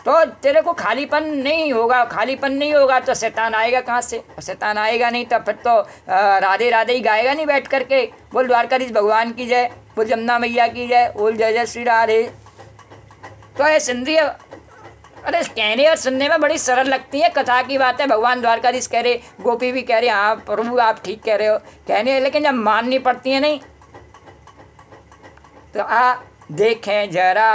तो तेरे को खालीपन नहीं होगा तो शैतान आएगा कहाँ से? और शैतान आएगा नहीं तो फिर तो राधे राधे ही गाएगा नहीं बैठ करके। बोल द्वारकाधीश भगवान की जय, बोल जमुना मैया की जय, बोल जय जय श्री राधे। तो ये इंद्रिय, अरे कहने और सुनने में बड़ी सरल लगती है, कथा की बात है। भगवान द्वारकाधीश कह रहे, गोपी भी कह रहे, हाँ प्रभु आप ठीक कह रहे हो कहने, लेकिन जब माननी पड़ती है नहीं। तो आ देखें जरा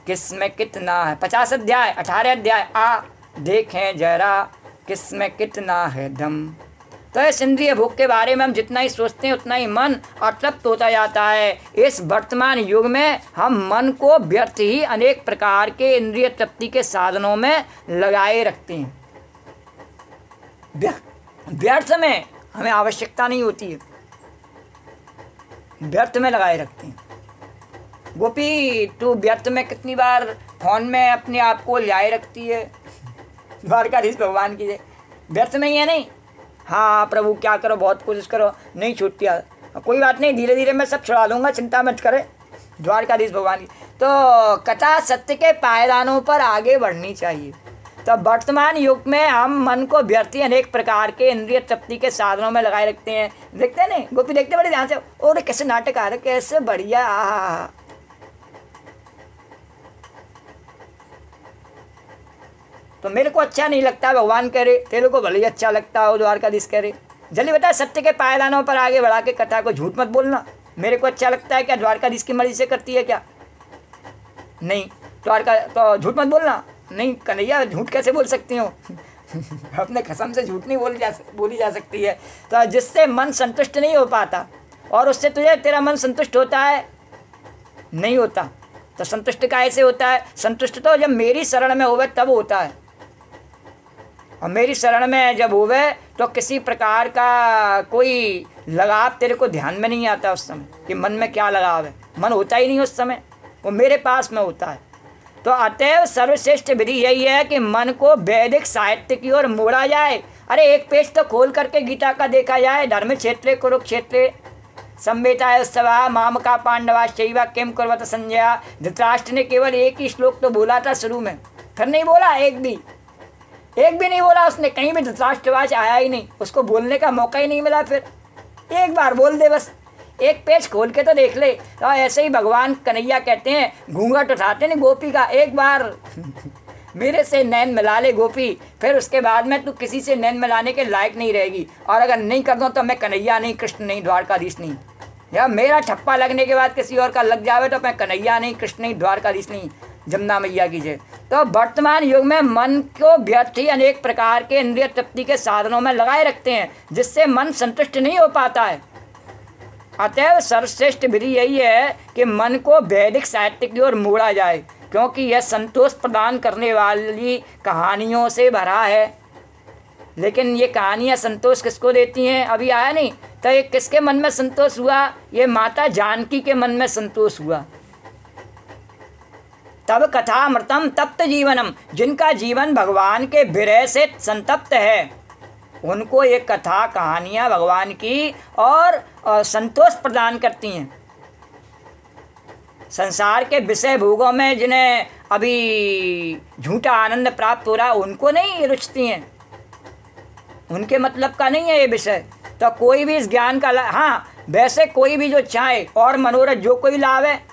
किसमें कितना है, 50 अध्याय 18 अध्याय, आ देखें जरा किसमें कितना है दम। तो इस इंद्रिय भोग के बारे में हम जितना ही सोचते हैं उतना ही मन अतृप्त होता जाता है। इस वर्तमान युग में हम मन को व्यर्थ ही अनेक प्रकार के इंद्रिय तृप्ति के साधनों में लगाए रखते हैं। व्यर्थ में हमें आवश्यकता नहीं होती है, व्यर्थ में लगाए रखते हैं। गोपी तू व्यर्थ में कितनी बार फोन में अपने आप को लाए रखती है। द्वारकाधीश भगवान की जय। व्यर्थ में ही है नहीं, हाँ प्रभु क्या करो, बहुत कोशिश करो, नहीं छूटती, कोई बात नहीं, धीरे धीरे मैं सब छुड़ा लूँगा, चिंता मत करे। द्वारकाधीश भगवान की। तो कथा सत्य के पायदानों पर आगे बढ़नी चाहिए। तो वर्तमान युग में हम मन को व्यर्थ अनेक प्रकार के इंद्रिय तृप्ति के साधनों में लगाए रखते हैं। देखते हैं नहीं गोपी, देखते बड़े ध्यान से, और कैसे नाटक आ रहे, कैसे बढ़िया, आहा। तो मेरे को अच्छा नहीं लगता, भगवान कह रहे, तेरे को भले ही अच्छा लगता हो। द्वारकाधीश कह रहे, जल्दी बता, सत्य के पायदानों पर आगे बढ़ा के कथा को झूठ मत बोलना। मेरे को अच्छा लगता है क्या द्वारकाधीश की मर्जी से करती है क्या? नहीं। द्वारका तो झूठ मत बोलना। नहीं कन्हैया, झूठ कैसे बोल सकती हो? अपने कसम से झूठ नहीं बोली जा सकती है। तो जिससे मन संतुष्ट नहीं हो पाता और उससे तुझे तेरा मन संतुष्ट होता है? नहीं होता। तो संतुष्ट कैसे होता है? संतुष्ट तो जब मेरी शरण में होवे तब होता है। और मेरी शरण में जब होवे तो किसी प्रकार का कोई लगाव तेरे को ध्यान में नहीं आता उस समय कि मन में क्या लगाव है। मन होता ही नहीं उस समय, वो मेरे पास में होता है। तो अतएव सर्वश्रेष्ठ विधि यही है कि मन को वैदिक साहित्य की ओर मोड़ा जाए। अरे एक पेज तो खोल करके गीता का देखा जाए। धर्म क्षेत्रे कुरुक्षेत्रे संवेता उत्सवा मामका पांडवा शैवा किम कुर्वत संजया। धृतराष्ट्र ने केवल एक ही श्लोक तो बोला था शुरू में, फिर नहीं बोला। एक भी नहीं बोला उसने। कहीं भी धृतराष्ट्रवाच आया ही नहीं, उसको बोलने का मौका ही नहीं मिला। फिर एक बार बोल दे बस, एक पेज खोल के तो देख ले। तो ऐसे ही भगवान कन्हैया कहते हैं, घूंघट उठाते नहीं गोपी का, एक बार मेरे से नैन मिला ले गोपी, फिर उसके बाद में तू किसी से नैन मिलाने के लायक नहीं रहेगी। और अगर नहीं कर दो तो मैं कन्हैया नहीं, कृष्ण नहीं, द्वारकाधीश नहीं। या मेरा ठप्पा लगने के बाद किसी और का लग जावे तो मैं कन्हैया नहीं, कृष्ण नहीं, द्वारकाधीश नहीं। जमुना मैया की जय। तो वर्तमान युग में मन को व्यर्थ ही अनेक प्रकार के इंद्रिय तृप्ति के साधनों में लगाए रखते हैं, जिससे मन संतुष्ट नहीं हो पाता है। अतएव सर्वश्रेष्ठ विधि यही है कि मन को वैदिक साहित्य की ओर मोड़ा जाए, क्योंकि यह संतोष प्रदान करने वाली कहानियों से भरा है। लेकिन ये कहानियाँ संतोष किसको देती हैं? अभी आया नहीं। तो ये किसके मन में संतोष हुआ? ये माता जानकी के मन में संतोष हुआ। तब कथामृतम तप्त जीवनम, जिनका जीवन भगवान के विरह से संतप्त है, उनको ये कथा कहानियाँ भगवान की और संतोष प्रदान करती हैं। संसार के विषय भोगों में जिन्हें अभी झूठा आनंद प्राप्त हो रहा है, उनको नहीं रुचती हैं, उनके मतलब का नहीं है ये विषय। तो कोई भी इस ज्ञान का हाँ, वैसे कोई भी जो चाहे और मनोरथ जो कोई लाभ है,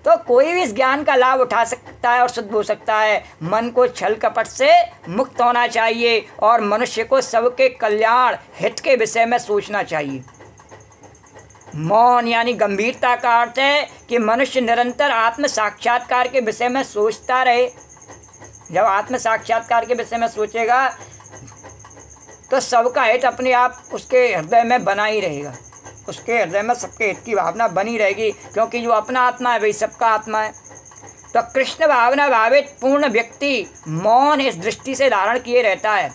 तो कोई भी इस ज्ञान का लाभ उठा सकता है और शुद्ध हो सकता है। मन को छल कपट से मुक्त होना चाहिए और मनुष्य को सबके कल्याण हित के विषय में सोचना चाहिए। मौन यानी गंभीरता का अर्थ है कि मनुष्य निरंतर आत्म साक्षात्कार के विषय में सोचता रहे। जब आत्म साक्षात्कार के विषय में सोचेगा तो सबका हित अपने आप उसके हृदय में बना ही रहेगा। उसके हृदय में सबके हित की भावना बनी रहेगी, क्योंकि जो अपना आत्मा है वही सबका आत्मा है। तो कृष्ण भावना भावित पूर्ण व्यक्ति मौन इस दृष्टि से धारण किए रहता है।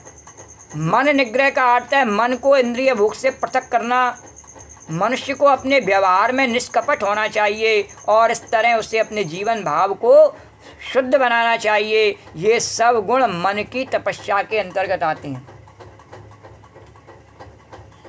मन निग्रह का अर्थ है मन को इंद्रिय भोग से पृथक करना। मनुष्य को अपने व्यवहार में निष्कपट होना चाहिए और इस तरह उसे अपने जीवन भाव को शुद्ध बनाना चाहिए। ये सब गुण मन की तपस्या के अंतर्गत आते हैं।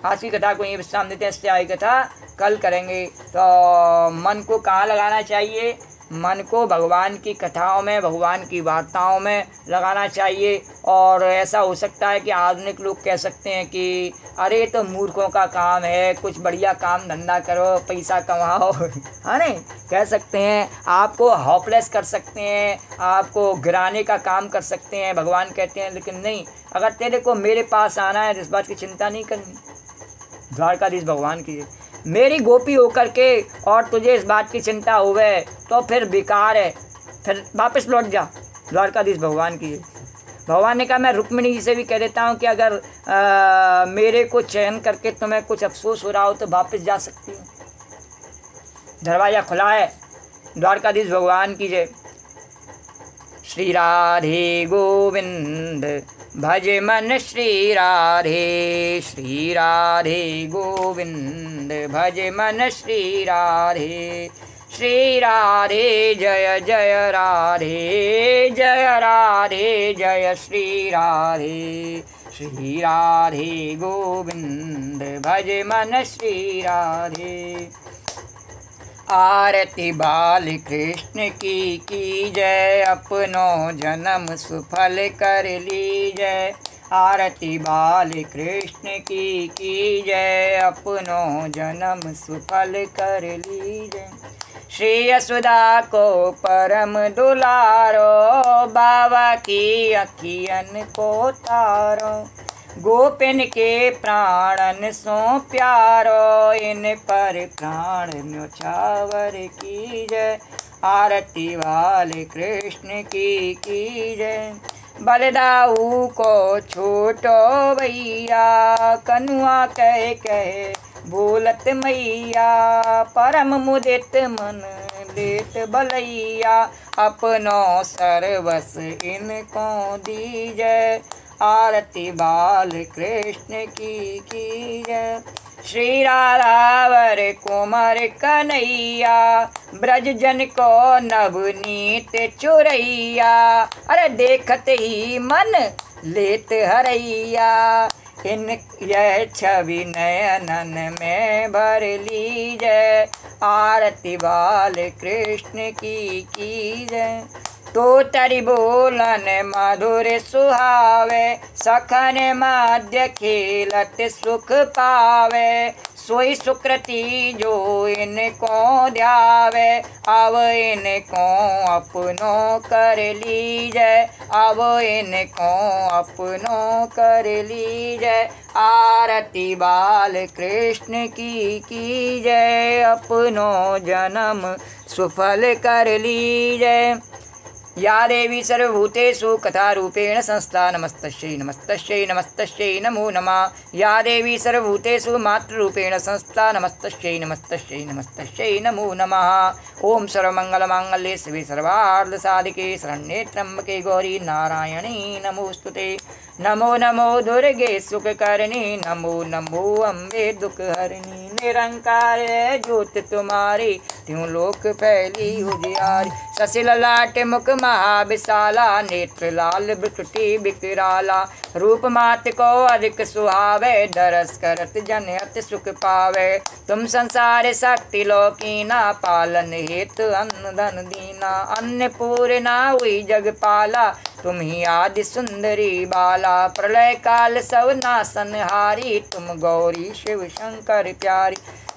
आज की कथा को ये विश्राम देते हैं। इससे आगे कथा कल करेंगे। तो मन को कहाँ लगाना चाहिए? मन को भगवान की कथाओं में, भगवान की वार्ताओं में लगाना चाहिए। और ऐसा हो सकता है कि आधुनिक लोग कह सकते हैं कि अरे तो मूर्खों का काम है, कुछ बढ़िया काम धंधा करो, पैसा कमाओ, हाँ नहीं कह सकते हैं। आपको हॉपलेस कर सकते हैं, आपको गिराने का काम कर सकते हैं। भगवान कहते हैं लेकिन नहीं, अगर तेरे को मेरे पास आना है तो इस बात की चिंता नहीं करनी। द्वारकाधीश भगवान की मेरी गोपी होकर के और तुझे इस बात की चिंता हो गए तो फिर बेकार है, फिर वापस लौट जा। द्वारकाधीश भगवान की भगवान ने कहा मैं रुक्मिणी जी से भी कह देता हूँ कि अगर मेरे को चयन करके तुम्हें कुछ अफसोस हो रहा हो तो वापस जा सकती हूँ। दरवाज़ा खुला है। द्वारकाधीश भगवान की जय। श्री राधे गोविंद भज मन श्री राधे, श्री राधे गोविंद भज मन श्री राधे, श्री राधे जय जय राधे, जय राधे जय श्री राधे, श्री राधे गोविंद भज मन श्री राधे। आरती बाल कृष्ण की जय, अपनो जन्म सुफल कर लीजय। आरती बाल कृष्ण की जय, अपनो जन्म सुफल कर लीजय। श्री यशोदा को परम दुलारो, बाबा की अखियन को तारो। गोपिन के प्राणन सो प्यारो, इन पर प्राण न्योछावर की जय। आरती वाले कृष्ण की जय। बलदाऊ को छोटो भैया, कनुआ कह कह बोलत मैया। परम मुदित मन लेत बलैया, अपनो सर्वस इनको दीजय। आरती बाल कृष्ण की जय। श्री राधावर कुमार कन्हैया, ब्रज जन को नवनीत चुरैया। अरे देखते ही मन लेत हरैया, इन यह छवि नयनन में भर लीजय। आरती बाल कृष्ण की जय। तो तरि बोलन मधुर सुहावे, सखन माध्य खेलत सुख पावे। सोई सुकृति जो इनको ध्यावे, अब इनको अपनो कर लीजय। अब इनको अपनो कर लीजय। आरती बाल कृष्ण की जय। अपनो जन्म सुफल कर लीजय। या देवी सर्वभूतेषु कथारूपेण संस्था, नमस्तस्यै नमस्तस्यै नमस्तस्यै नमो नमः। या देवी सर्वभूतेषु मातृरूपेण संस्था, नमस्तस्यै नमस्तस्यै नमस्तस्यै नमो नमः। ओम सर्वमंगलमांगल्ये शिवे सर्वार्धसाधिके शरण्ये त्र्यंबके गौरी नारायणी नमोस्तुते। नमो नमो दुर्गे सुखकरणी, नमो नमो अम्बे दुखहरणी। निरंकार ज्योत तुम्हारी, त्यों लोक फैली उजियारी। शशि ललाट मुख महाविशाला, नेत्र लाल बिकटी बिकराला। रूप मात को अधिक सुहावे, दरस करत जन अति सुख पावे। तुम संसार शक्ति लोकीना, पालन हेतु अन्न धन दीना। अन्नपूर्णा हुई जगपाला, तुम ही आदि सुंदरी बाला। प्रलय काल सब नासनहारी, तुम गौरी शिव शंकर प्यारी।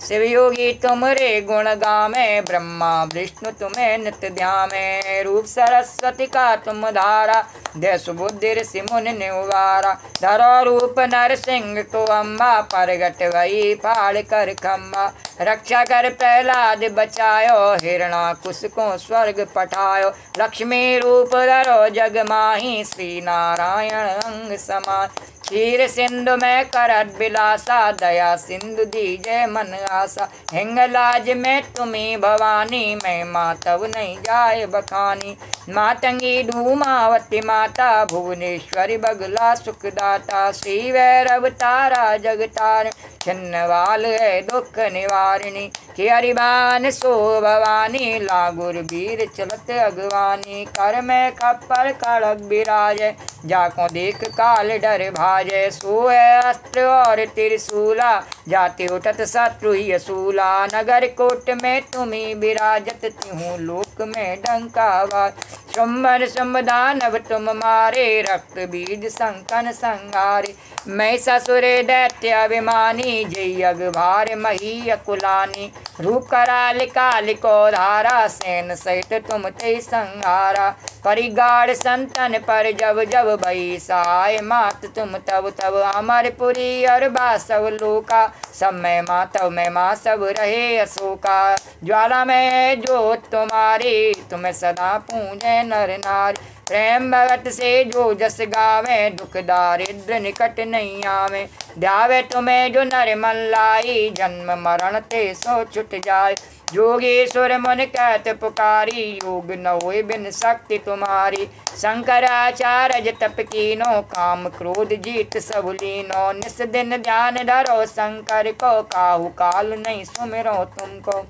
शिव योगी तुमरे गुण गामे, ब्रह्मा विष्णु तुम्हें नित्य ध्यामे। रूप सरस्वती का तुम धारा, दय सुबुद्धि ऋषि मुनि निवारा। धरो रूप नरसिंह को अम्बा, प्रगट वही फाड़ कर खम्बा। रक्षा कर प्रहलाद बचायो, हिरणाकुश को स्वर्ग पठायो। लक्ष्मी रूप धरो जग माही, श्री नारायण अंग समान। क्षीर सिंधु में करत बिलासा, दया सिंधु दीजय मन आशा। हिंगलाज में तुम्ही भवानी, मैं मातव नहीं जाए बखानी। मातंगी धूमावती माता, भुवनेश्वरी बगला सुखदाता। श्री भैरव तारा जगतार, छिन्नवाल है दुख निवारिणी। कि हरिबान सो भवानी, लागुर वीर चलत अगवानी। कर में खप्पर खड़ग बिराजे, जाको देख काल डर भाजे। सो है अस्त्र और त्रिशूला, जाति उठत शत्रु ही असूला। नगर कोट में तुम्ही विराजत, त्यों लोक में डंका आवाज। शुंभर शुंभ दानव तुम मारे, रक्त बीज संकन संहारे। मैं ससुर दैत्य अभिमानी, जय अगभार मही अकुलानी। रूप कराल काल को धारा, सेन सहित तुम ते संहारा। परिगाढ़ संतन पर जब जब भई सहाय, मात तुम तब तब। अमरपुरी और बासव लोका, सब में माँ तब में माँ सब रहे अशोका। ज्वाला में जोत तुम्हारी, तुम्हें सदा पूजे नर नारी। प्रेम भगत से जो जस गावे, दुख दारिद्र निकट नहीं आवे। ध्यावे तुम्हें जो नर मन लाई, जन्म मरण ते सो छुट जाए। जोगेश्वर मन कहत पुकारी, योग न होए बिन शक्ति तुम्हारी। शंकराचार्य तप कीनो, काम क्रोध जीत सब लीनो। निस दिन ध्यान धरो शंकर को, काहू काल नहीं सुमिरो तुमको।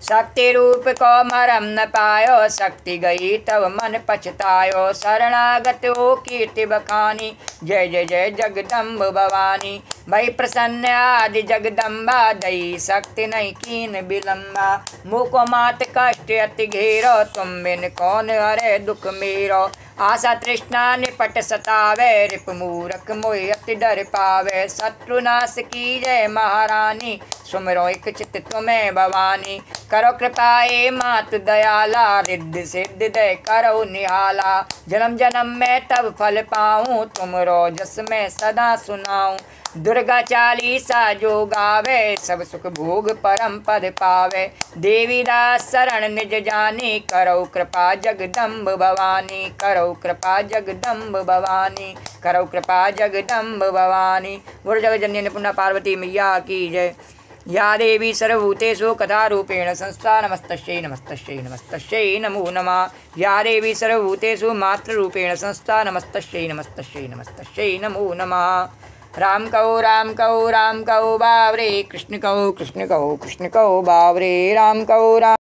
शक्ति रूप को मरम न पायो, शक्ति गई तब मन पछतायो। शरणागत हो कीर्ति बखानी, जय जय जय जगदम्ब भवानी। भई प्रसन्न आदि जगदम्बा, दई शक्ति नहीं कीन विलम्बा। मुको मात कष्ट अति घेरो, तुम बिन कौन हरे दुख मेरो। आशा तृष्णा निपट सतावे, रिप मूरख मोहि अति डर पावे। शत्रुनाश की जय महारानी, सुमिरो एक चित्त तुम्हें भवानी। करो कृपा ए मातु दयाला, रिद्धि सिद्धि दे करो निहाला। जन्म जन्म में तब फल पाऊँ, तुमरो जस में सदा सुनाऊँ। दुर्गा चालीसा जो गावे, सब सुख भोग परम पद पावे। देवी दास शरण निज जानी, करो कृपा जगदम्ब भवानी। करो कृपा जगदम्ब भवानी, करो कृपा जगदम्ब भवानी। बोलो जगत जननी अन्नपूर्णा पार्वती मैया की जय। या देवी सर्वभूतेषु कथारूपेण संस्था, नमस्तस्यै नमस्तस्यै नमस्तस्यै नमो नमः। या देवी सर्वभूतेषु मातृरूपेण संस्था, नमस्तस्यै नमस्तस्यै नमस्तस्यै नमो नमः। राम कहो बावरे, कृष्ण कहो कृष्ण कहो कृष्ण कहो बावरे। राम कहो राम